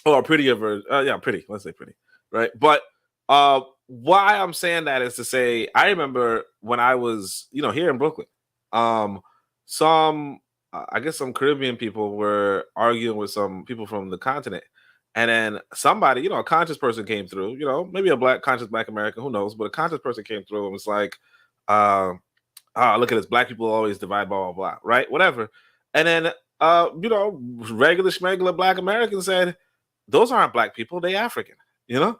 Or a prettier version. Yeah, pretty. Let's say pretty. Right. But why I'm saying that is to say, I remember when I was, you know, here in Brooklyn, I guess some Caribbean people were arguing with some people from the continent. And then somebody, you know, a conscious person came through, you know, maybe a conscious Black American, who knows, but a conscious person came through and was like, look at this, Black people always divide, blah, blah, blah, right? Whatever. And then, you know, regular schmegular Black Americans said, those aren't Black people, they African, you know?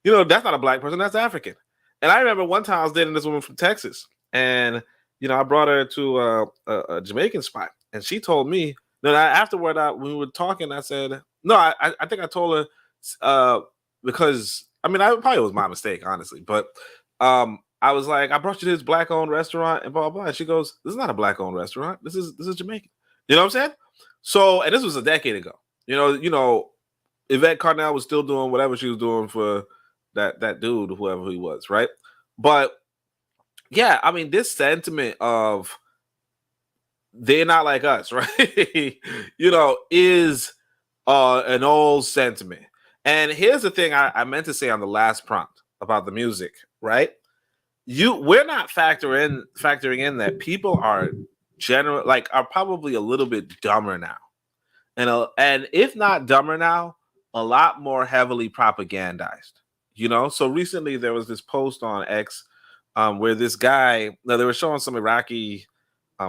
You know, that's not a Black person, that's African. And I remember one time I was dating this woman from Texas, and, you know, I brought her to a Jamaican spot, and she told me, then afterward, when we were talking, I said, no, I think I told her because, I mean, probably was my mistake, honestly. But I was like, I brought you to this Black-owned restaurant and blah, blah, blah. And she goes, this is not a Black-owned restaurant. This is Jamaican. You know what I'm saying? So, and this was a decade ago. You know, Yvette Carnell was still doing whatever she was doing for that dude, whoever he was, right? But, yeah, I mean, this sentiment of they're not like us, right? You know, is an old sentiment. And here's the thing I meant to say on the last prompt about the music, right? We're not factoring in that people are are probably a little bit dumber now. And if not dumber now, a lot more heavily propagandized, you know? So recently there was this post on X where this guy, they were showing some Iraqi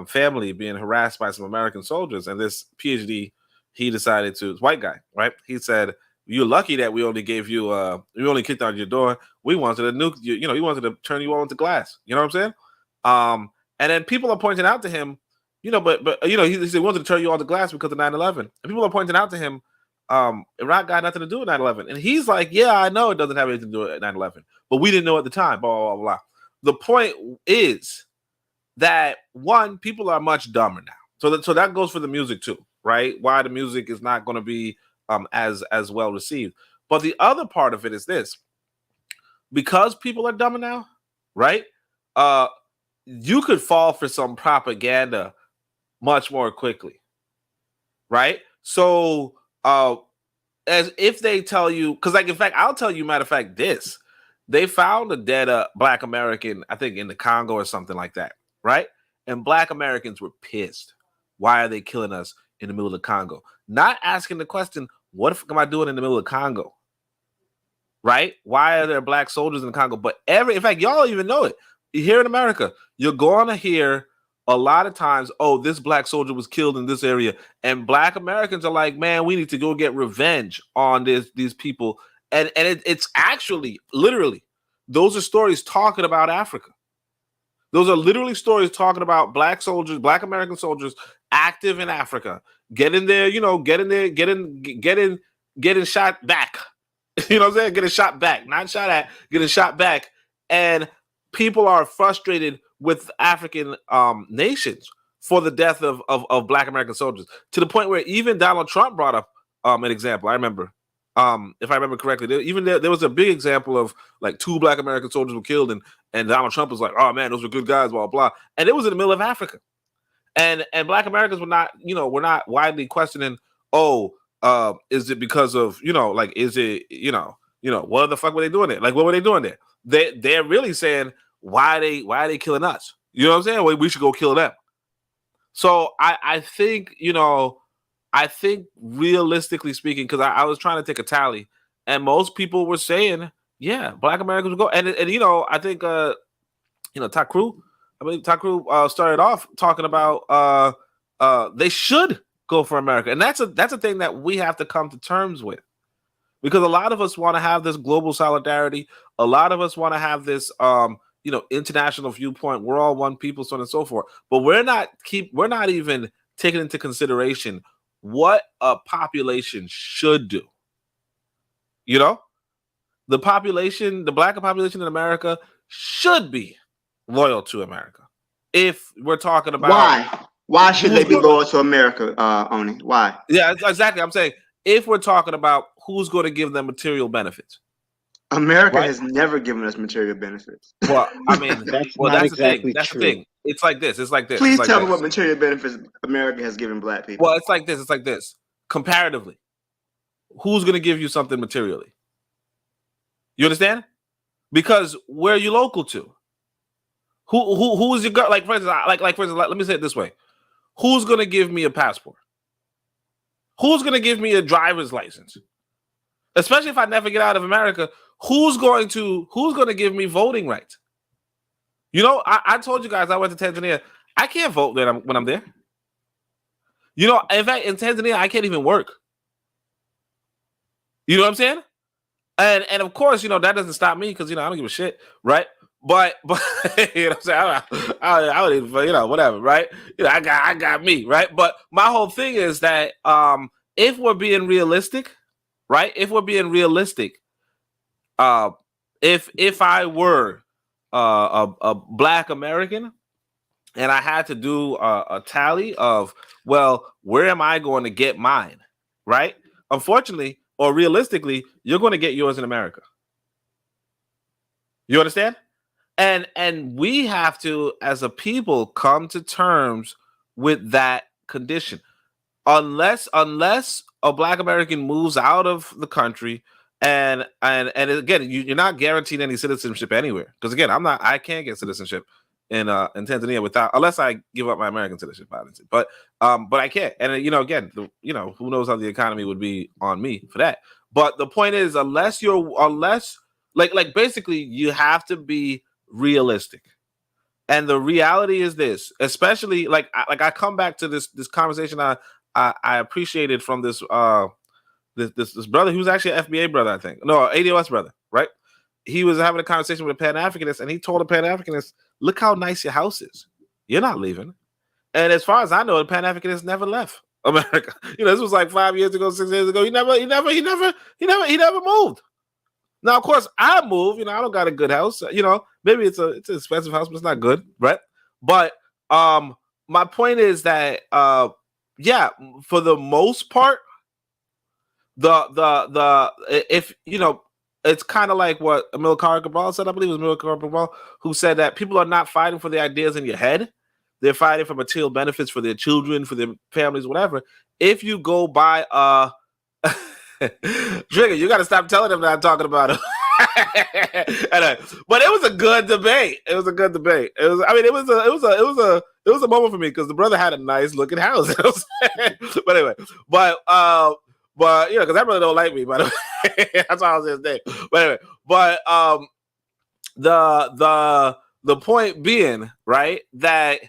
family being harassed by some American soldiers, and this PhD, he decided to, white guy, right? He said, you're lucky that we only gave you, we only kicked out your door. We wanted to nuke you, you know, he wanted to turn you all into glass. You know what I'm saying? And then people are pointing out to him, you know, but you know, he said he wanted to turn you all to glass because of 9/11. And people are pointing out to him, Iraq got nothing to do with 9/11. And he's like, yeah, I know it doesn't have anything to do with 9/11, but we didn't know at the time, blah, blah, blah. The point is that, one, people are much dumber now. So that goes for the music too, right? Why the music is not going to be as well received. But the other part of it is this. Because people are dumber now, right? You could fall for some propaganda much more quickly, right? So as if they tell you, because like in fact, I'll tell you, matter of fact, this. They found a dead Black American, I think in the Congo or something like that, right? And Black Americans were pissed. Why are they killing us in the middle of the Congo? Not asking the question, what the fuck am I doing in the middle of the Congo? Right? Why are there Black soldiers in the Congo? But in fact, y'all even know it. Here in America, you're going to hear a lot of times, oh, this Black soldier was killed in this area. And Black Americans are like, man, we need to go get revenge on these people. And it's actually, literally, those are stories talking about Africa. Those are literally stories talking about Black soldiers, Black American soldiers active in Africa, getting there, getting shot back. You know what I'm saying? Getting shot back, not shot at, getting shot back. And people are frustrated with African nations for the death of Black American soldiers, to the point where even Donald Trump brought up an example. I remember, if I remember correctly, there was a big example of like 2 Black American soldiers were killed, and Donald Trump was like, oh man, those were good guys, blah, blah. And it was in the middle of Africa. And Black Americans were not widely questioning, is it because of, is it, what the fuck were they doing there? Like, what were they doing there? They're really saying, why are they killing us? You know what I'm saying? Well, we should go kill them. So I think realistically speaking, because I was trying to take a tally, and most people were saying, yeah, Black Americans would go. And I think Takru started off talking about they should go for America. And that's a thing that we have to come to terms with. Because a lot of us want to have this global solidarity. A lot of us want to have this international viewpoint. We're all one people, so on and so forth. But we're not even taking into consideration what a population should do. The Black population in America should be loyal to America. If we're talking about why should they be loyal to America, Oni? Why? Yeah, exactly. I'm saying, if we're talking about who's going to give them material benefits, America has never given us material benefits. Well, I mean, that's exactly the true. thing. It's like this. Please tell me what material benefits America has given Black people. Well, it's like this. Comparatively, who's going to give you something materially? You understand? Because where are you local to? Who is your girl? Like for instance, let me say it this way: who's going to give me a passport? Who's going to give me a driver's license? Especially if I never get out of America, who's going to give me voting rights? I told you guys I went to Tanzania. I can't vote there when I'm there. In fact, in Tanzania, I can't even work. You know what I'm saying? And of course, that doesn't stop me because I don't give a shit, right? But you know what I'm saying? I don't even, whatever, right? I got me, right? But my whole thing is that if we're being realistic, right? If we're being realistic, if I were a Black American and I had to do a tally of, well, where am I going to get mine, right? Unfortunately, or realistically, you're going to get yours in America. You understand? And we have to, as a people, come to terms with that condition. Unless a Black American moves out of the country, and again, you're not guaranteed any citizenship anywhere. Because again, I can't get citizenship in Tanzania unless I give up my American citizenship, obviously. But I can't. And again, who knows how the economy would be on me for that. But the point is, unless basically you have to be realistic. And the reality is this, especially I come back to this conversation I appreciated from this this brother who's actually an FBA brother, I think. No, ADOS brother, right? He was having a conversation with a Pan-Africanist, and he told a Pan-Africanist, look how nice your house is. You're not leaving. And as far as I know, the Pan-Africanist never left America. This was like 5 years ago, 6 years ago. He never moved. Now, of course, I moved. I don't got a good house. Maybe it's an expensive house, but it's not good, right? But my point is that for the most part, it's kind of like what Amilcar Cabral said. I believe it was Amilcar Cabral who said that people are not fighting for the ideas in your head. They're fighting for material benefits for their children, for their families, whatever. If you go by Trigger, you got to stop telling them that I'm talking about him. But it was a good debate. It was a good debate. It was a moment for me because the brother had a nice looking house. But anyway, but because that brother don't like me, by the way. That's why I was his name. But anyway, the point being, right, that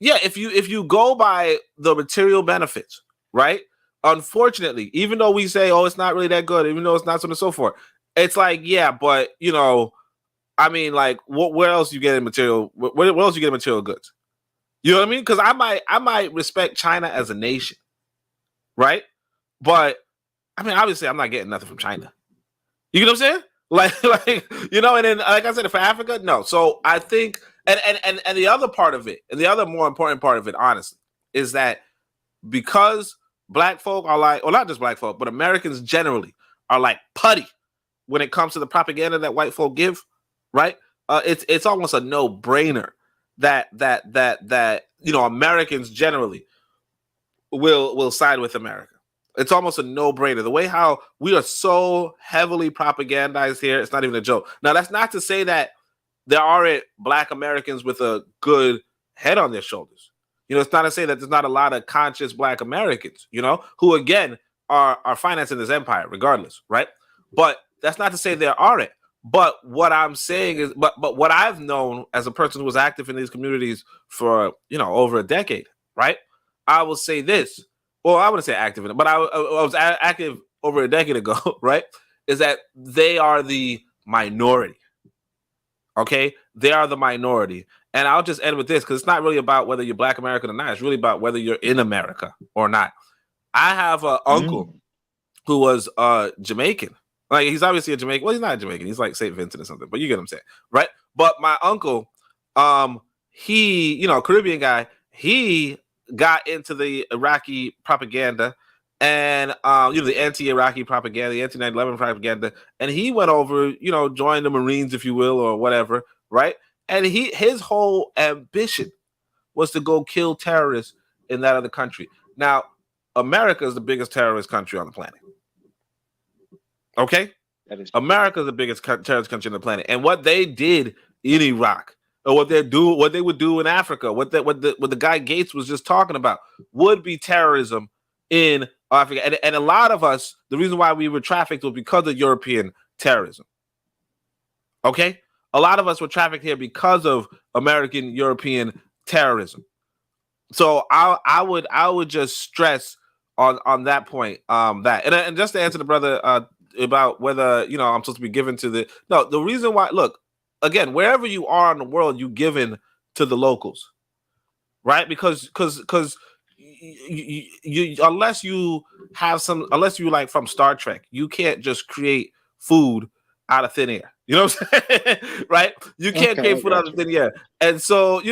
if you go by the material benefits, right, unfortunately, even though we say, oh, it's not really that good, even though it's not so on and so forth, it's like, yeah, but where else you getting material? Where else you getting material goods? You know what I mean? Because I might respect China as a nation, right? But obviously, I'm not getting nothing from China. You know what I'm saying? And then like I said, for Africa, no. So I think, and the other part of it, and the other more important part of it, honestly, is that because Black folk are like, or not just Black folk, but Americans generally are like putty when it comes to the propaganda that white folk give, right? It's almost a no-brainer that Americans generally will side with America. It's almost a no-brainer. The way how we are so heavily propagandized here, it's not even a joke. Now, that's not to say that there aren't Black Americans with a good head on their shoulders. It's not to say that there's not a lot of conscious Black Americans, who, again, are financing this empire regardless, right? But that's not to say there aren't. But what I'm saying is, but what I've known as a person who was active in these communities for, over a decade, right? I will say this. Well, I wouldn't say active in it, but I was active over a decade ago, right? Is that they are the minority. Okay? They are the minority. And I'll just end with this because it's not really about whether you're Black American or not. It's really about whether you're in America or not. I have an uncle who was Jamaican. Like, he's obviously a Jamaican. Well, he's not Jamaican. He's like St. Vincent or something, but you get what I'm saying, right? But my uncle, he, Caribbean guy, he got into the Iraqi propaganda and the anti-Iraqi propaganda, the anti-9/11 propaganda, and he went over, joined the Marines, if you will, or whatever, right? And his whole ambition was to go kill terrorists in that other country. Now, America is the biggest terrorist country on the planet. Okay? America is the biggest terrorist country on the planet. And what they did in Iraq, or what they would do in Africa, what the guy Gates was just talking about, would be terrorism in Africa. And a lot of us, the reason why we were trafficked was because of European terrorism. Okay? A lot of us were trafficked here because of American European terrorism. So I would just stress on that point, that. And just to answer the brother about whether I'm supposed to be given to the reason why, look, again, wherever you are in the world, you given to the locals, right? Because you unless you like from Star Trek, you can't just create food out of thin air. You know what I'm saying? Right? You can't create food out of thin air. And so,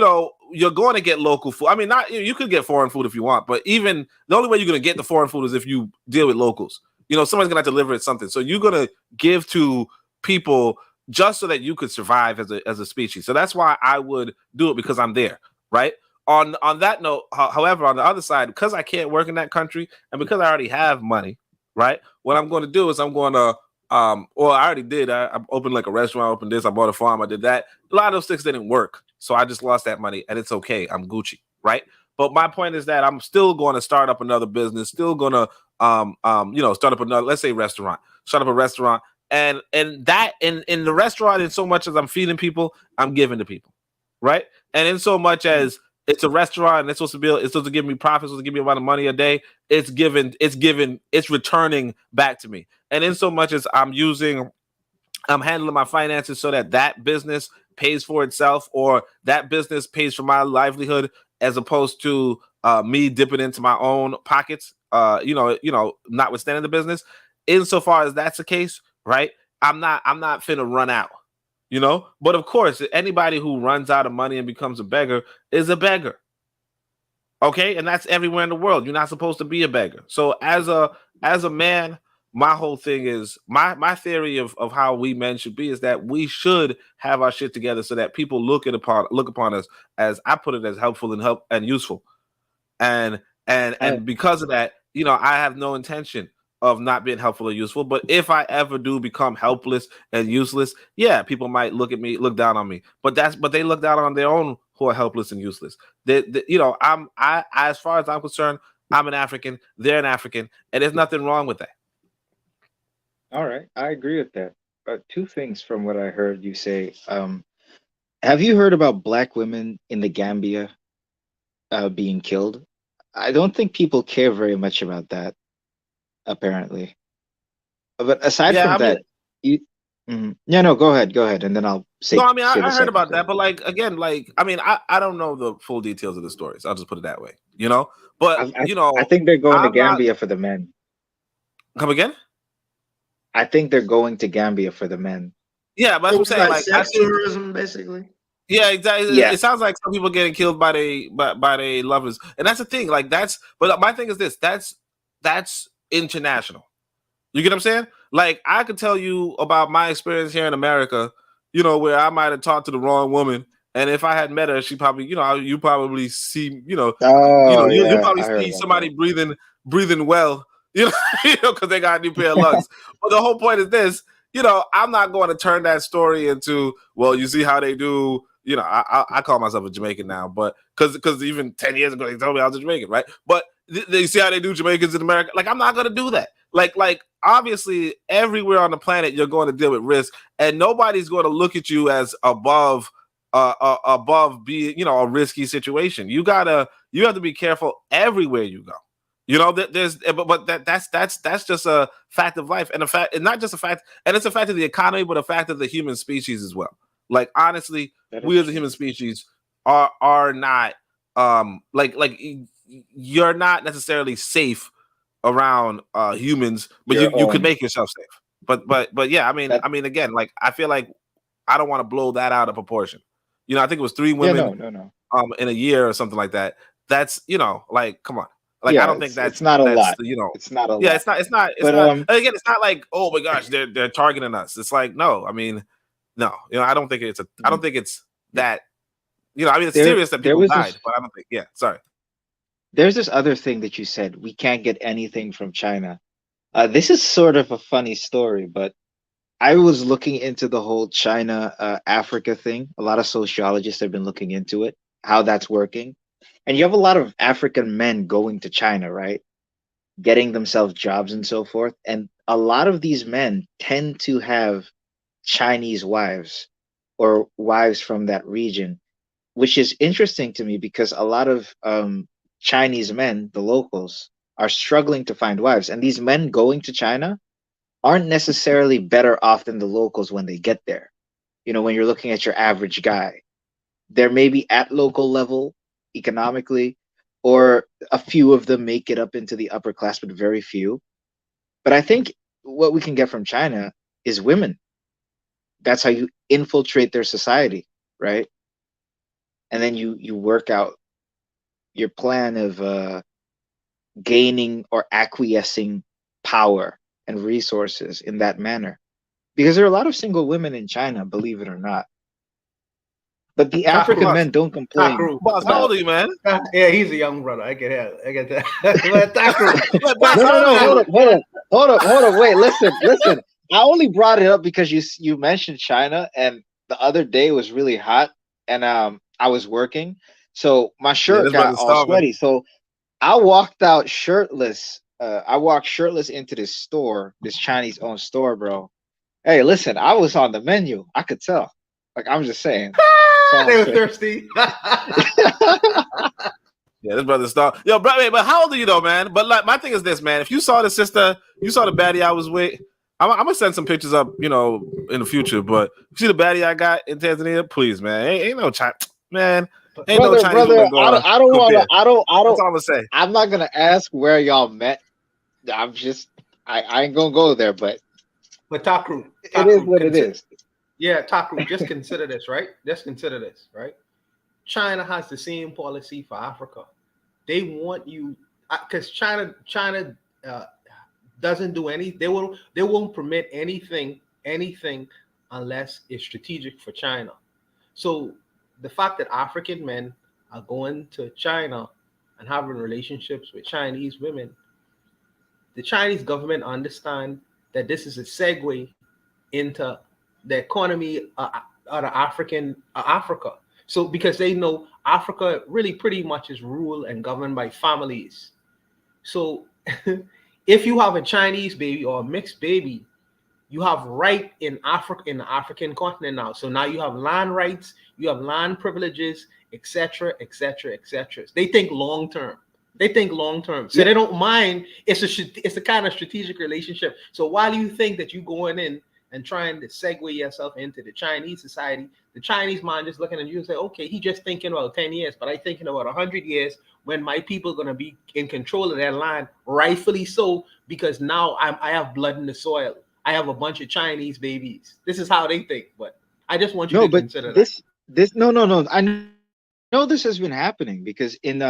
you're going to get local food. I mean, not you could get foreign food if you want, but even the only way you're going to get the foreign food is if you deal with locals. Somebody's going to have to deliver it something. So you're going to give to people just so that you could survive as a species. So that's why I would do it, because I'm there, right? On that note, however, on the other side, because I can't work in that country and because I already have money, right? What I'm going to do is I'm going to I already did. I opened like a restaurant, I opened this, I bought a farm, I did that. A lot of those things didn't work. So I just lost that money and it's okay. I'm Gucci, right? But my point is that I'm still going to start up another business, still going to start up another, let's say restaurant, start up a restaurant. And that in the restaurant, in so much as I'm feeding people, I'm giving to people, right? And in so much as it's a restaurant and it's supposed to give me profits, supposed to give me a lot of money a day, it's returning back to me. And in so much as I'm handling my finances so that business pays for itself, or that business pays for my livelihood, as opposed to me dipping into my own pockets. Notwithstanding the business, insofar as that's the case, right? I'm not finna run out, But of course, anybody who runs out of money and becomes a beggar is a beggar. Okay, and that's everywhere in the world. You're not supposed to be a beggar. So as a man, my whole thing is my theory of how we men should be is that we should have our shit together so that people look upon us, as I put it, as helpful and useful. And because of that, I have no intention of not being helpful or useful. But if I ever do become helpless and useless, yeah, people might look down on me. But they look down on their own who are helpless and useless. I as far as I'm concerned, I'm an African, they're an African, and there's nothing wrong with that. All right, I agree with that. Two things from what I heard you say. Have you heard about Black women in the Gambia being killed? I don't think people care very much about that, apparently. But aside from that, no, go ahead, and then I'll say. No, I mean, I heard about that, but I don't know the full details of the stories. I'll just put it that way, But I think they're going to Gambia for the men. Come again? I think they're going to Gambia for the men. Yeah, but that's what I'm saying. Like sex tourism, basically. Yeah, exactly. Yeah. It sounds like some people getting killed by their lovers, and that's the thing. Like but my thing is this: that's international. You get what I'm saying? Like I could tell you about my experience here in America, where I might have talked to the wrong woman, and if I had met her, she probably, you probably see, you probably see somebody breathing well, because they got a new pair of lungs. But the whole point is this. I'm not going to turn that story into, well, you see how they do. I call myself a Jamaican now, but because even 10 years ago they told me I was a Jamaican, right? But they see how they do Jamaicans in America. Like I'm not going to do that. Like obviously everywhere on the planet you're going to deal with risk, and nobody's going to look at you as above being a risky situation. You have to be careful everywhere you go. That's just a fact of life, and and not just a fact, and it's a fact of the economy, but a fact of the human species as well. Like honestly, we as a human species are not you're not necessarily safe around humans, but you could make yourself safe. But yeah, I mean again, like I feel like I don't want to blow that out of proportion. I think it was 3 women in a year or something like that. That's like come on. Like I don't think it's not a lot. It's not a lot. Yeah, it's not. Again, it's not like, oh my gosh, they're targeting us. It's like no. I mean, no. I don't think it's I don't think it's that. I mean, it's serious that people died, but I don't think. Yeah, sorry. There's this other thing that you said, we can't get anything from China. This is sort of a funny story, but I was looking into the whole China Africa thing. A lot of sociologists have been looking into it, how that's working. And you have a lot of African men going to China, right? Getting themselves jobs and so forth. And a lot of these men tend to have Chinese wives or wives from that region, which is interesting to me because a lot of Chinese men, the locals, are struggling to find wives. And these men going to China aren't necessarily better off than the locals when they get there. When you're looking at your average guy, they're maybe at local level economically, or a few of them make it up into the upper class, but very few. But I think what we can get from China is women. That's how you infiltrate their society, right? And then you work out your plan of gaining or acquiescing power and resources in that manner. Because there are a lot of single women in China, believe it or not. But the African men don't complain. Boss, how old are you, man? Yeah, he's a young brother. I get that. Hold up. Wait, listen. I only brought it up because you mentioned China, and the other day was really hot, and I was working, so my shirt got all sweaty. So I walked out shirtless. I walked shirtless into this store, this Chinese-owned store, bro. Hey, listen, I was on the menu. I could tell. Like I'm just saying. They were thirsty. Yeah, this brother's star. Yo, bro, but how old are you though, man? But like, my thing is this, man. If you saw the sister, you saw the baddie I was with. I'm gonna send some pictures up, in the future. But you see the baddie I got in Tanzania, please, man. Ain't no China, man. Ain't no Chinese brother, woman gonna I don't want to. compare. I don't. That's all I'm gonna say. I'm not gonna ask where y'all met. I'm just. I ain't gonna go there, but Takru, it is what it is. Yeah, Takru, just consider this, right? Just consider this, right? China has the same policy for Africa. They want you, because China doesn't do any. They won't permit anything unless it's strategic for China. So the fact that African men are going to China and having relationships with Chinese women, the Chinese government understand that this is a segue into the economy of the Africa. So because they know Africa really pretty much is ruled and governed by families. So if you have a Chinese baby or a mixed baby, you have right in Africa, in the African continent now. So now you have land rights, you have land privileges, etc., etc., etc. They think long term. So they don't mind. It's a kind of strategic relationship. So while you think that you're going in and trying to segue yourself into the Chinese society, the Chinese mind just looking at you and say, okay, he's just thinking about 10 years, but I'm thinking about 100 years when my people are going to be in control of that land, rightfully so, because now I have blood in the soil. I have a bunch of Chinese babies. This is how they think, but I just want you to consider that. No. I know this has been happening because in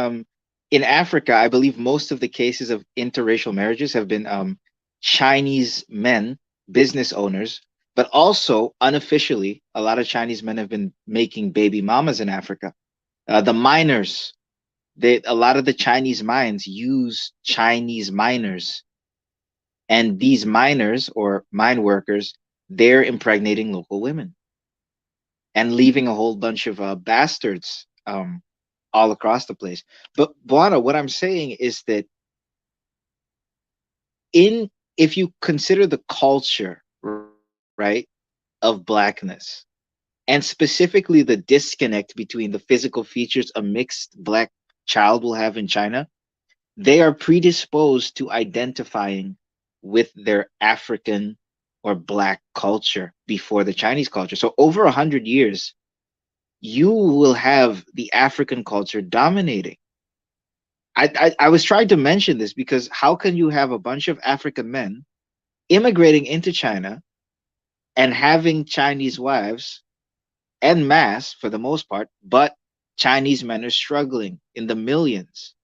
Africa, I believe most of the cases of interracial marriages have been Chinese men, business owners, but also unofficially, a lot of Chinese men have been making baby mamas in Africa. The miners, a lot of the Chinese mines use Chinese miners. And these miners or mine workers, they're impregnating local women and leaving a whole bunch of bastards all across the place. But Buana, what I'm saying is that if you consider the culture, right, of blackness, and specifically the disconnect between the physical features a mixed black child will have in China, they are predisposed to identifying with their African or black culture before the Chinese culture. So over 100 years, you will have the African culture dominating. I was trying to mention this because how can you have a bunch of African men immigrating into China and having Chinese wives en masse for the most part, but Chinese men are struggling in the millions?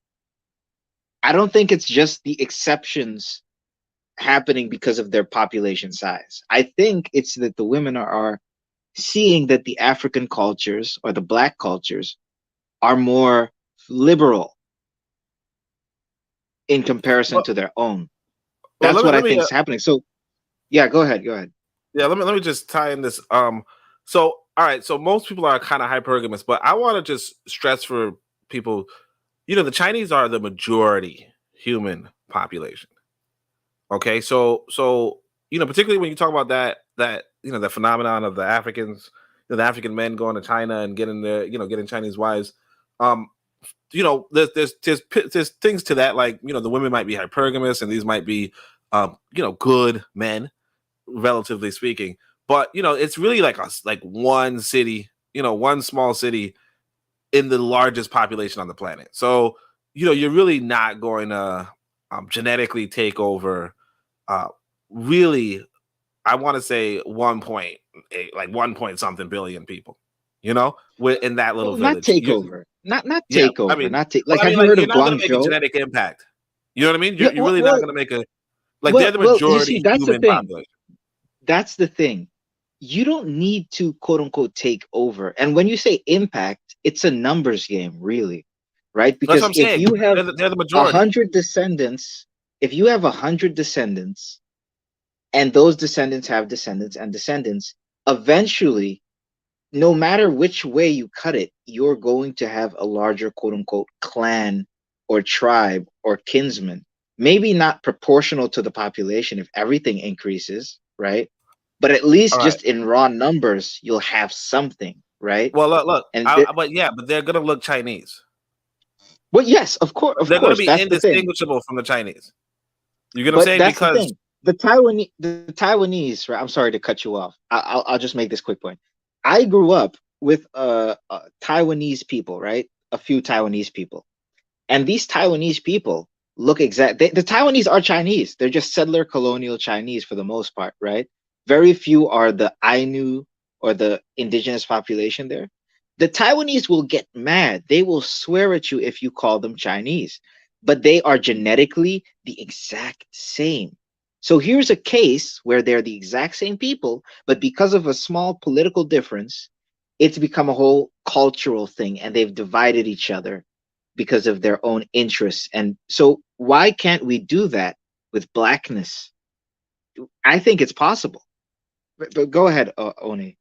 I don't think it's just the exceptions happening because of their population size. I think it's that the women are seeing that the African cultures or the black cultures are more liberal in comparison to their own. That's what I think is happening. So yeah, go ahead. Yeah, let me just tie in this. So all right, so most people are kind of hypergamous, but I want to just stress for people, the Chinese are the majority human population. Okay, so particularly when you talk about that the phenomenon of the Africans, the African men going to China and getting getting Chinese wives, there's things to that, like the women might be hypergamous and these might be good men, relatively speaking, but it's really like one city, one small city in the largest population on the planet. So you're really not going to genetically take over. Really, I want to say 1 point something billion people, in that little village. Not take over. Not take over. I mean, have you heard you're of not going to make a Guangzhou? genetic impact. You know what I mean? You're really not going to make a they're the majority human population. That's the thing. You don't need to quote unquote take over. And when you say impact, it's a numbers game, really, right? Because if you have they're the majority. 100 descendants, if you have 100 descendants, and those descendants have descendants and descendants, eventually, no matter which way you cut it, you're going to have a larger quote unquote clan or tribe or kinsman. Maybe not proportional to the population if everything increases, right? But at least just in raw numbers, you'll have something, right? Well, look, but they're gonna look Chinese. Well, yes, of course, they're gonna be indistinguishable from the Chinese. You get what I'm saying? That's because the thing. The Taiwanese, right? I'm sorry to cut you off. I'll just make this quick point. I grew up with Taiwanese people, right? A few Taiwanese people, and these Taiwanese people look the Taiwanese are Chinese. They're just settler colonial Chinese for the most part, right? Very few are the Ainu or the indigenous population there. The Taiwanese will get mad. They will swear at you if you call them Chinese, but they are genetically the exact same. So here's a case where they're the exact same people, but because of a small political difference, it's become a whole cultural thing, and they've divided each other because of their own interests. And so why can't we do that with blackness? I think it's possible. But go ahead, Oni.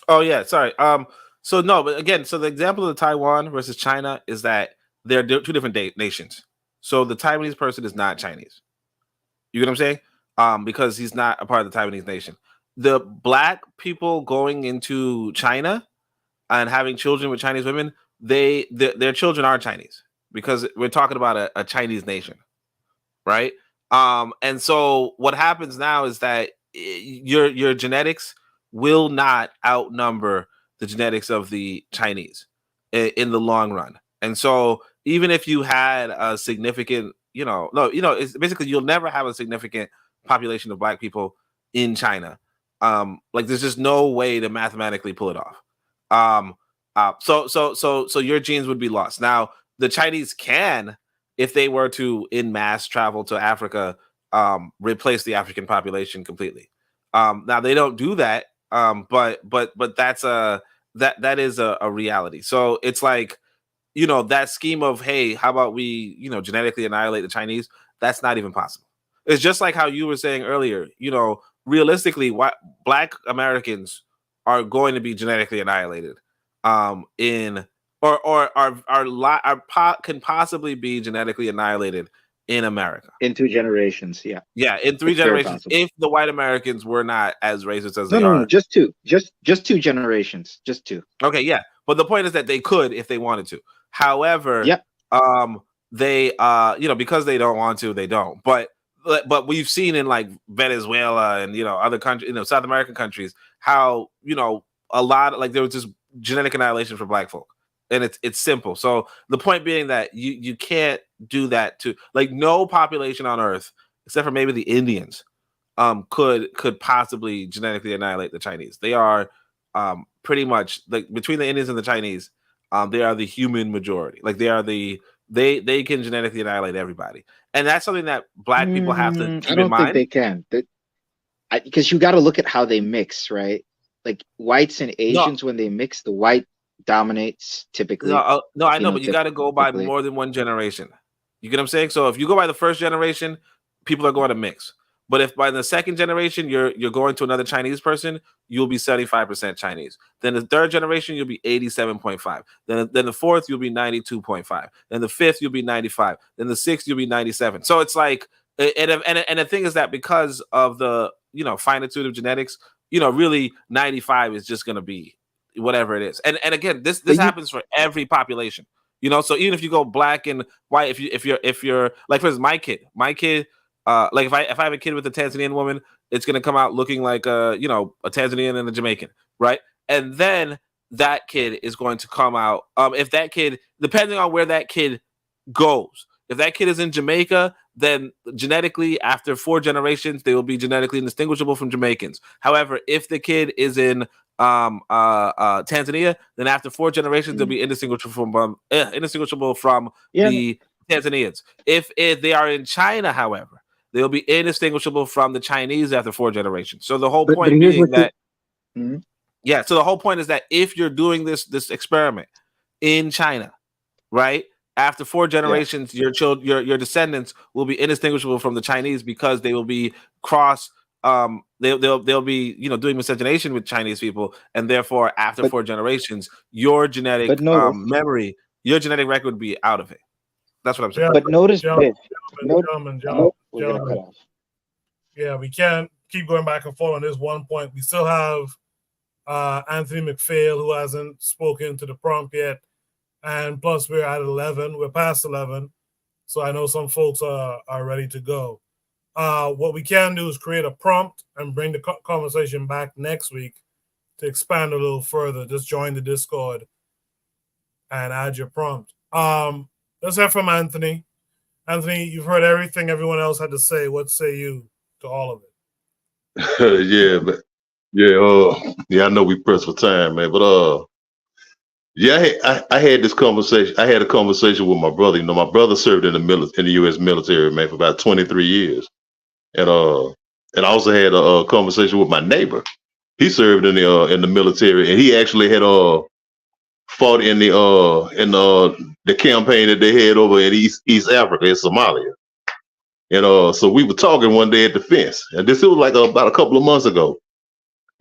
Oh yeah, sorry. So no, but again, so the example of Taiwan versus China is that they're two different nations. So the Taiwanese person is not Chinese. You get what I'm saying? Because he's not a part of the Taiwanese nation. The black people going into China and having children with Chinese women, their children are Chinese because we're talking about a Chinese nation, right? And so what happens now is that your genetics will not outnumber the genetics of the Chinese in the long run. And so even if you had a significant, it's basically you'll never have a significant population of black people in China. Like there's just no way to mathematically pull it off. So your genes would be lost. Now the Chinese can, if they were to in mass travel to Africa, replace the African population completely. Now they don't do that, but that's that is a reality. So it's like, that scheme of, hey, how about we genetically annihilate the Chinese? That's not even possible. It's just like how you were saying earlier. Realistically, Black Americans are going to be genetically annihilated. In or can possibly be genetically annihilated in America in 2 generations. Yeah, in 3 It's very generations, possible. if the white Americans were not as racist as No, they no, are. no, just 2. Just 2 generations. Just 2. Okay, yeah. But the point is that they could if they wanted to. However, they because they don't want to, they don't. But we've seen in like Venezuela and other countries, South American countries, how a lot of, like, there was just genetic annihilation for black folk. And it's simple. So the point being that you can't do that to, like, no population on Earth, except for maybe the Indians, could possibly genetically annihilate the Chinese. They are pretty much, like, between the Indians and the Chinese, they are the human majority. Like they can genetically annihilate everybody, and that's something that black people have to keep I don't in mind. think they can. Because you got to look at how they mix, right? Like whites and Asians, when they mix, the white dominates typically. No, I know, but you got to go by more than one generation. You get what I'm saying? So if you go by the first generation, people are going to mix. But if by the second generation you're going to another Chinese person, you'll be 75% Chinese. Then the third generation you'll be 87.5. Then the fourth you'll be 92.5. Then the fifth you'll be 95. Then the sixth you'll be 97. So it's like, and the thing is that because of the finitude of genetics, really 95 is just going to be whatever it is. And again, this happens for every population. So even if you go black and white, if you're like, for instance, my kid, like if I have a kid with a Tanzanian woman, it's gonna come out looking like a Tanzanian and a Jamaican, right? And then that kid is going to come out, if that kid, depending on where that kid goes, if that kid is in Jamaica, then genetically after 4 generations they will be genetically indistinguishable from Jamaicans. However, if the kid is in Tanzania, then after 4 generations they'll be indistinguishable from the Tanzanians. If they are in China, however, they'll be indistinguishable from the Chinese after 4 generations. So the whole point being that so the whole point is that if you're doing this experiment in China, right, after 4 generations, your descendants will be indistinguishable from the Chinese because they will be cross. They'll be doing miscegenation with Chinese people, and therefore after 4 generations, your genetic memory, your genetic record would be out of it. That's what I'm saying. But notice gentlemen, yeah, we can't keep going back and forth on this one point. We still have Anthony McPhail, who hasn't spoken to the prompt yet, and plus we're at 11. We're past 11, so I know some folks are ready to go. What we can do is create a prompt and bring the conversation back next week to expand a little further, just join the Discord and add your prompt. Let's hear from Anthony. Anthony, you've heard everything everyone else had to say. What say you to all of it? Yeah, I know we pressed for time, man, but yeah, I had this conversation. I had a conversation with my brother. You know, my brother served in the U.S. military, man, for about 23 years, and I also had a conversation with my neighbor. He served in the military, and he actually had fought in the campaign that they had over in East Africa, in Somalia. And so we were talking one day at the fence, and this was like about a couple of months ago.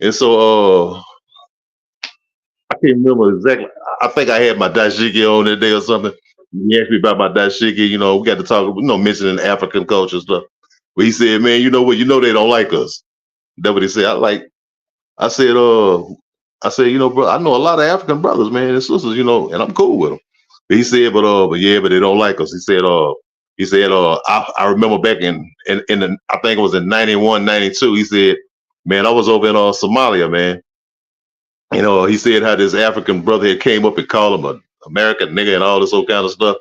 And so I can't remember exactly. I think I had my dashiki on that day or something. He asked me about my dashiki. You know, we got to talk, mentioning African culture stuff. But he said, "Man, you know what? You know they don't like us." That's what he said. I said, you know, bro, I know a lot of African brothers, man, and sisters, you know, and I'm cool with them. But he said, but they don't like us. He said, I remember back in the, I think it was in 91, 92. He said, man, I was over in Somalia, man. You know, he said how this African brother had came up and called him an American nigga and all this old kind of stuff.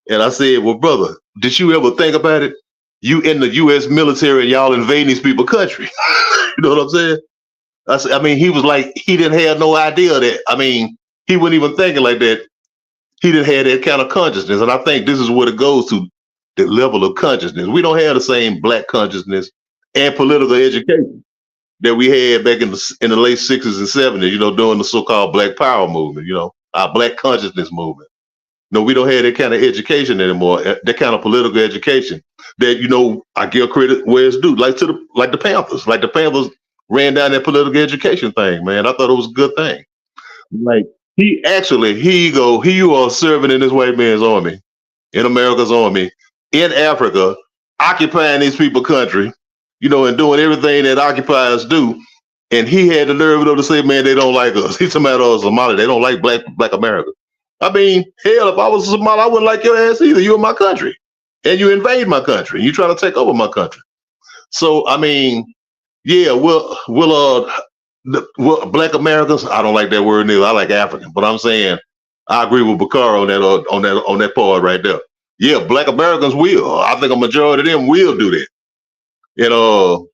And I said, well, brother, did you ever think about it? You in the U.S. military and y'all invading these people's country. You know what I'm saying? I mean, he was like, he didn't have no idea that, I mean, he wasn't even thinking like that. He didn't have that kind of consciousness. And I think this is what it goes to, the level of consciousness. We don't have the same black consciousness and political education that we had back in the late 60s and 70s, you know, during the so-called Black Power movement, you know, our black consciousness movement. No, we don't have that kind of education anymore, that kind of political education that, you know, I give credit where it's due, like the Panthers. Like the Panthers ran down that political education thing, man. I thought it was a good thing. Like here you are serving in this white man's army, in America's army, in Africa, occupying these people's country, you know, and doing everything that occupiers do. And he had the nerve to say, man, they don't like us. He's talking about Somali, they don't like black America. I mean, hell, if I was Somali, I wouldn't like your ass either. You're in my country. And you invade my country. You try to take over my country. So, I mean, yeah, well, black Americans, I don't like that word neither. I like African. But I'm saying I agree with Bakar on that part right there. Yeah, black Americans will. I think a majority of them will do that. You know,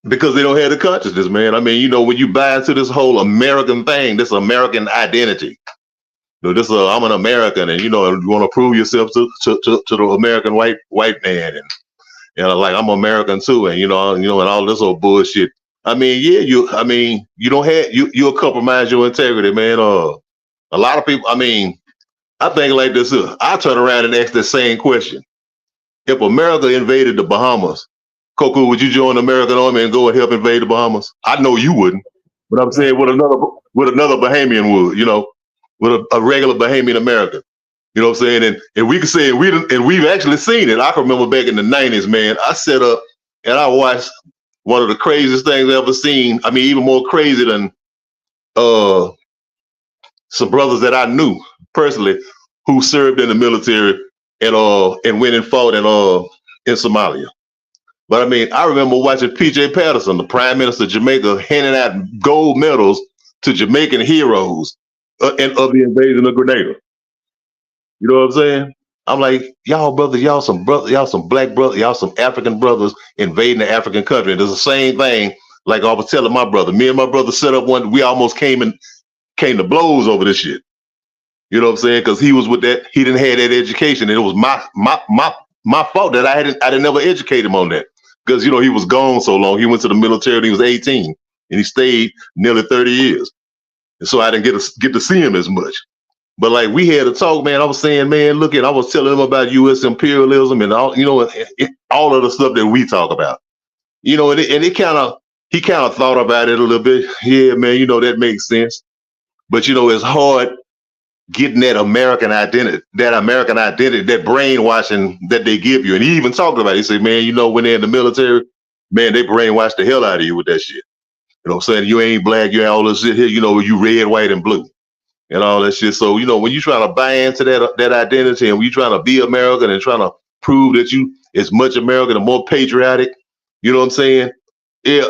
because they don't have the consciousness, man. I mean, you know, when you buy into this whole American thing, this American identity, you know, I'm an American, and you know, you want to prove yourself to the American white man, and you know, like I'm American too, and you know, and all this old bullshit. I mean, yeah, you don't have you'll compromise your integrity, man. A lot of people. I mean, I think like this. I turn around and ask the same question: if America invaded the Bahamas, Coco, would you join the American Army and go and help invade the Bahamas? I know you wouldn't, but I'm saying with another Bahamian would, you know, with a regular Bahamian American. You know what I'm saying? And we can say we've actually seen it. I can remember back in the 90s, man. I sat up and I watched one of the craziest things I've ever seen. I mean, even more crazy than some brothers that I knew personally who served in the military and went and fought in Somalia. But I mean, I remember watching P.J. Patterson, the Prime Minister of Jamaica, handing out gold medals to Jamaican heroes of the invasion of Grenada. You know what I'm saying? I'm like, y'all brothers, y'all some black brothers, y'all some African brothers invading the African country. And it's the same thing like I was telling my brother. Me and my brother set up one, we almost came to blows over this shit. You know what I'm saying? Because he was with that, he didn't have that education. And it was my fault that I didn't never educate him on that. Because, you know, he was gone so long. He went to the military when he was 18 and he stayed nearly 30 years. And so I didn't get to see him as much. But like we had a talk, man. I was saying, man, look at, I was telling him about U.S. imperialism and all, you know, all of the stuff that we talk about. You know, and he kind of thought about it a little bit. Yeah, man, you know, that makes sense. But you know, it's hard getting that American identity, that brainwashing that they give you. And he even talked about it. He said, man, you know, when they're in the military, man, they brainwash the hell out of you with that shit. You know what I'm saying? You ain't black, you ain't all this shit here, you know, you red, white, and blue. And all that shit. So, you know, when you trying to buy into that identity and when you trying to be American and trying to prove that you as much American and more patriotic, you know what I'm saying?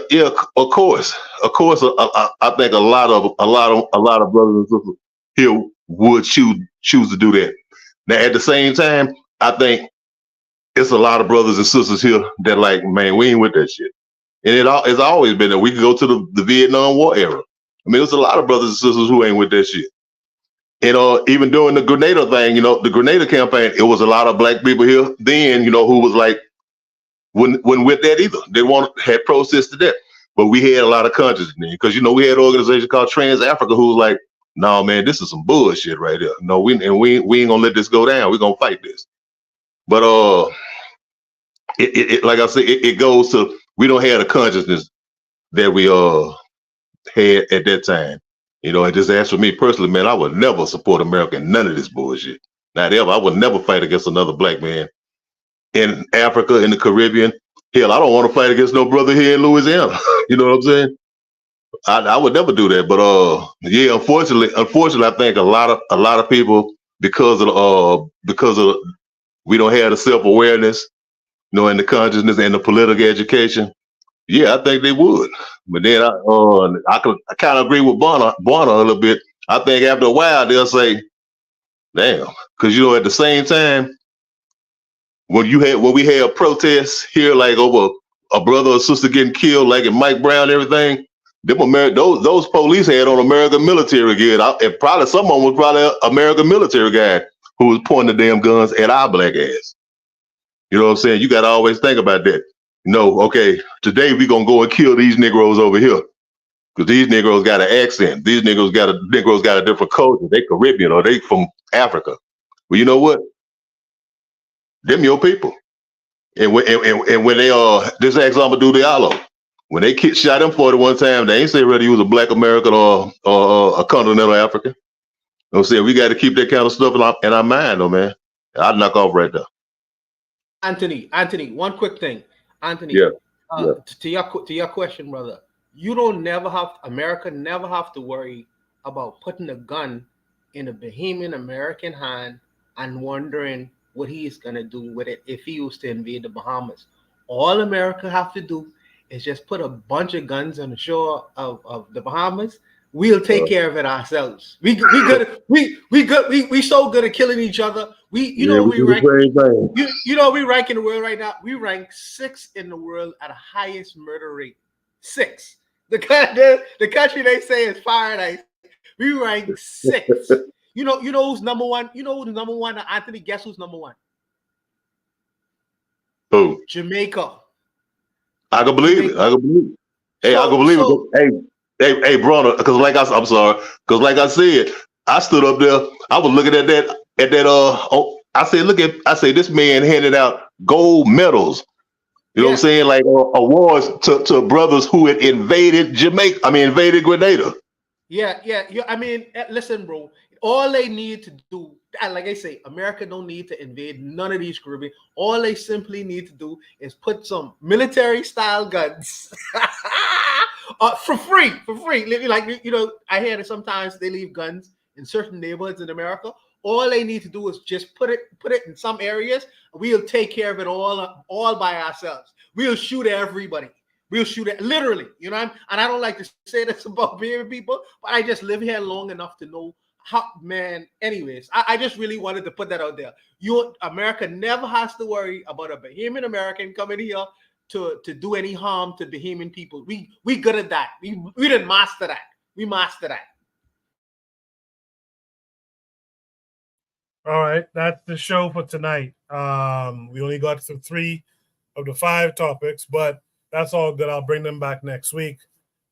Yeah. Of course. I think a lot of brothers and sisters here would choose to do that. Now, at the same time, I think it's a lot of brothers and sisters here that like, man, we ain't with that shit. And it's always been that we could go to the Vietnam War era. I mean, there's a lot of brothers and sisters who ain't with that shit. And even during the Grenada thing, the Grenada campaign, it was a lot of black people here then, who was like, wouldn't with that either. They had protests to that. But we had a lot of conscience then, because we had an organization called Trans Africa who was like, no, man, this is some bullshit right here. No, we ain't gonna let this go down. We're gonna fight this. But it like I said, it goes to, we don't have the consciousness that we had at that time. And just as for me personally, man, I would never support America in none of this bullshit. Not ever. I would never fight against another black man in Africa, in the Caribbean. Hell, I don't want to fight against no brother here in Louisiana. You know what I'm saying? I would never do that. But yeah, unfortunately, I think a lot of people, because of we don't have the self-awareness, and the consciousness and the political education. Yeah, I think they would. But then I kind of agree with Bonner a little bit. I think after a while they'll say, damn, because at the same time, when we had protests here, like over a brother or sister getting killed, like in Mike Brown and everything, those police had on American military gear. And probably someone was probably an American military guy who was pointing the damn guns at our black ass. You know what I'm saying? You got to always think about that. Okay, today we gonna go and kill these Negroes over here because these Negroes got an accent. These Negroes got a different culture. They Caribbean or they from Africa. Well, you know what? Them your people. And when they this example do Diallo, when they shot him 41 times, they ain't say whether he was a black American or a continental African. You know what I'm saying? We got to keep that kind of stuff in our mind, though, man. I'd knock off right there. Anthony, one quick thing. Anthony, yeah. To your question, brother, America never have to worry about putting a gun in a Bahamian American hand and wondering what he's gonna do with it if he was to invade the Bahamas. All America have to do is just put a bunch of guns on the shore of the Bahamas. We'll take care of it ourselves. We good. We so good at killing each other. We rank in the world right now. We rank 6th in the world at the highest murder rate. 6. The country they say is paradise. We rank 6th. You know who's number one? You know who's number one? Anthony, guess who's number one? Who? Jamaica. I can believe it. Hey, I can believe it. Hey, brother, because like I said, I stood up there. I was looking at that. I said, this man handed out gold medals. You know what I'm saying? Like awards to brothers who had invaded Grenada. Yeah. I mean, listen, bro. All they need to do, like I say, America don't need to invade none of these Caribbean. All they simply need to do is put some military-style guns for free. Like, I hear that sometimes they leave guns in certain neighborhoods in America. All they need to do is just put it in some areas. We'll take care of it all by ourselves. We'll shoot everybody. We'll shoot it literally, and I don't like to say this about Bahamian people, but I just live here long enough to know how, man. Anyways, I just really wanted to put that out there. America never has to worry about a Bahamian American coming here to do any harm to Bahamian people. We good at that. We didn't master that. We master that. All right, that's the show for tonight. We only got to 3 of the 5 topics, but that's all good. I'll bring them back next week.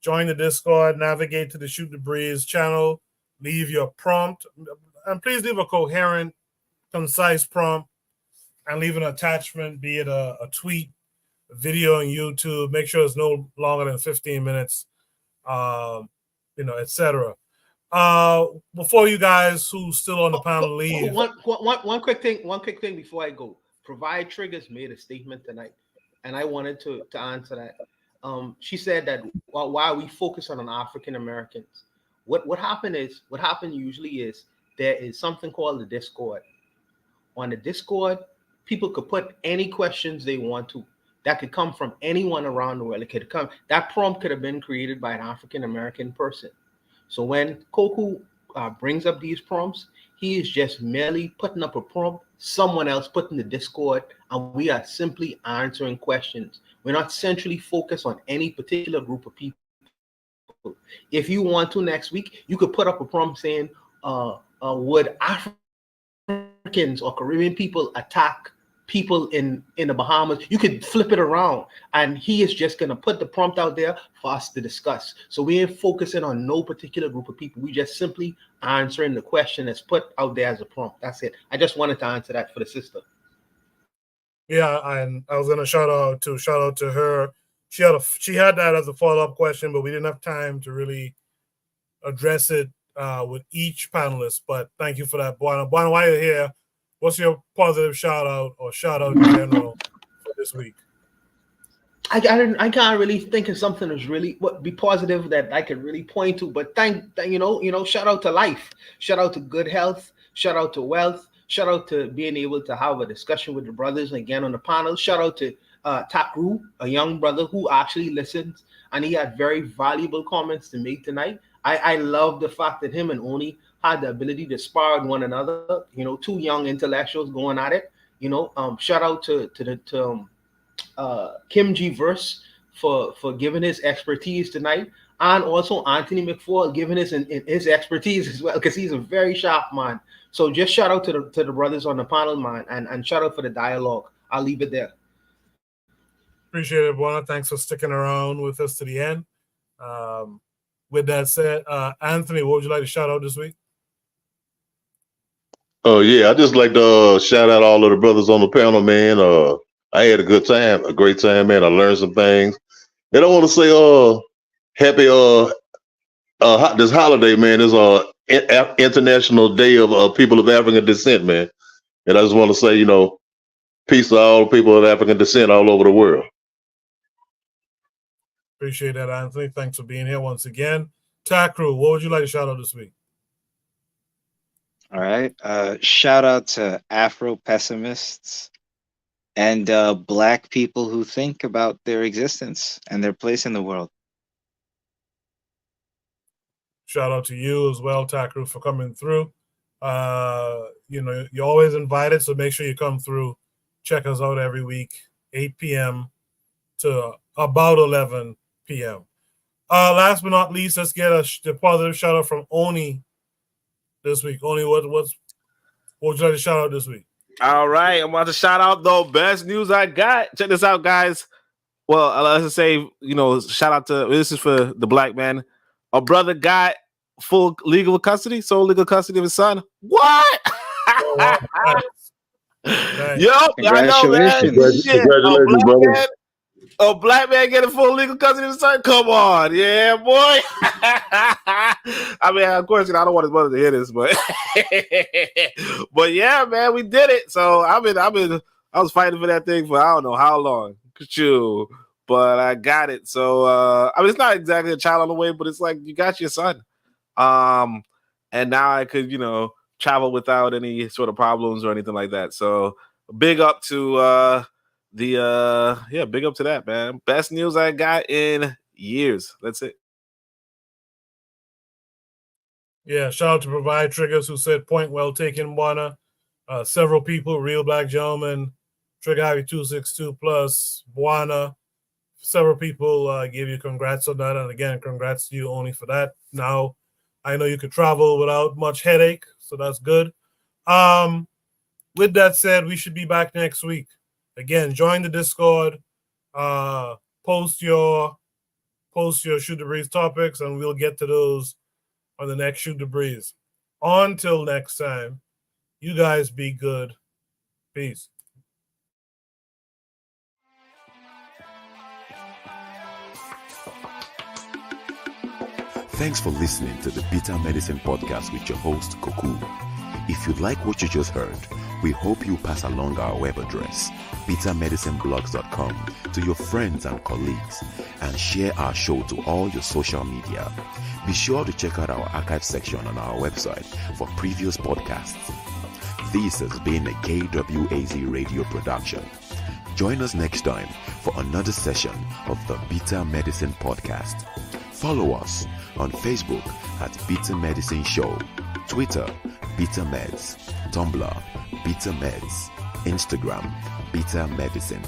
Join the Discord, navigate to the Shoot the Breeze channel, leave your prompt, and please leave a coherent, concise prompt, and leave an attachment, be it a tweet, a video on YouTube. Make sure it's no longer than 15 minutes, etc. Before you guys who's still on the panel leave. One quick thing before I go. Provide Triggers made a statement tonight, and I wanted to answer that. She said that while we focus on African Americans, what happened usually is there is something called the Discord. On the Discord, people could put any questions they want to. that could come from anyone around the world. It could come. That prompt could have been created by an African American person. So when Koku brings up these prompts, he is just merely putting up a prompt, someone else put in the Discord, and we are simply answering questions. We're not centrally focused on any particular group of people. If you want to next week, you could put up a prompt saying, would Africans or Caribbean people attack people in the Bahamas? You could flip it around, and he is just going to put the prompt out there for us to discuss. So we ain't focusing on no particular group of people. We just simply answering the question that's put out there as a prompt. That's it. I just wanted to answer that for the sister. Yeah, and I was gonna shout out to her. She had that as a follow-up question, but we didn't have time to really address it with each panelist. But thank you for that, Buana. Buana, while you're here, what's your positive shout out in general for this week? I can't really think of something that's really be positive that I could really point to. But shout out to life, shout out to good health, shout out to wealth, shout out to being able to have a discussion with the brothers again on the panel. Shout out to Takru, a young brother who actually listens, and he had very valuable comments to make tonight. I love the fact that him and Oni had the ability to spar with one another. Two young intellectuals going at it. Shout out to Kim G Verse for giving his expertise tonight, and also Anthony McFall giving his expertise as well, because he's a very sharp man. So just shout out to the brothers on the panel, man, and shout out for the dialogue. I'll leave it there. Appreciate it, Buana. Thanks for sticking around with us to the end. With that said, Anthony, what would you like to shout out this week? Oh yeah, I just like to shout out all of the brothers on the panel, man. I had a great time, man. I learned some things, and I want to say, happy this holiday, man. Is International Day of People of African Descent, man. And I just want to say, peace to all people of African descent all over the world. Appreciate that, Anthony. Thanks for being here once again. Takru, what would you like to shout out this week? All right. Shout out to Afro pessimists and Black people who think about their existence and their place in the world. Shout out to you as well, Takru, for coming through. You're always invited, so make sure you come through. Check us out every week, 8 p.m. to about 11 p.m. Last but not least, let's get a positive shout out from Oni this week. Oni, what would you like to shout out this week? All right, I'm about to shout out the best news I got. Check this out, guys. Well, let's just say, shout out to, this is for the Black man. A brother got sole legal custody of his son. What? Nice. Yo, I know, man. Congratulations, brother. A Black man getting full legal custody of his son? Come on, yeah, boy. I mean, of course, I don't want his mother to hear this, but but yeah, man, we did it. So I was fighting for that thing for I don't know how long, but I got it. So it's not exactly a child on the way, but it's like you got your son. And now I could, travel without any sort of problems or anything like that. So big up to big up to that, man. Best news I got in years. That's it. Yeah, shout out to Provide Triggers, who said point well taken, Buana. Several people, Real Black Gentleman, Trigger Ivy 262 plus, Buana. Several people gave you congrats on that. And again, congrats to you only for that. Now, I know you could travel without much headache, so that's good. With that said, we should be back next week. Again, join the Discord, post your Shoot the Breeze topics, and we'll get to those on the next Shoot the Breeze. Until next time, you guys be good. Peace. Thanks for listening to the Bitter Medicine Podcast with your host, Koku. If you like what you just heard, we hope you pass along our web address, bittermedicineblogs.com, to your friends and colleagues, and share our show to all your social media. Be sure to check out our archive section on our website for previous podcasts. This has been a KWAZ radio production. Join us next time for another session of the Bitter Medicine Podcast. Follow us on Facebook at Bitter Medicine Show, Twitter, Bitter Meds, Tumblr, Bitter Meds, Instagram, Bitter Medicine.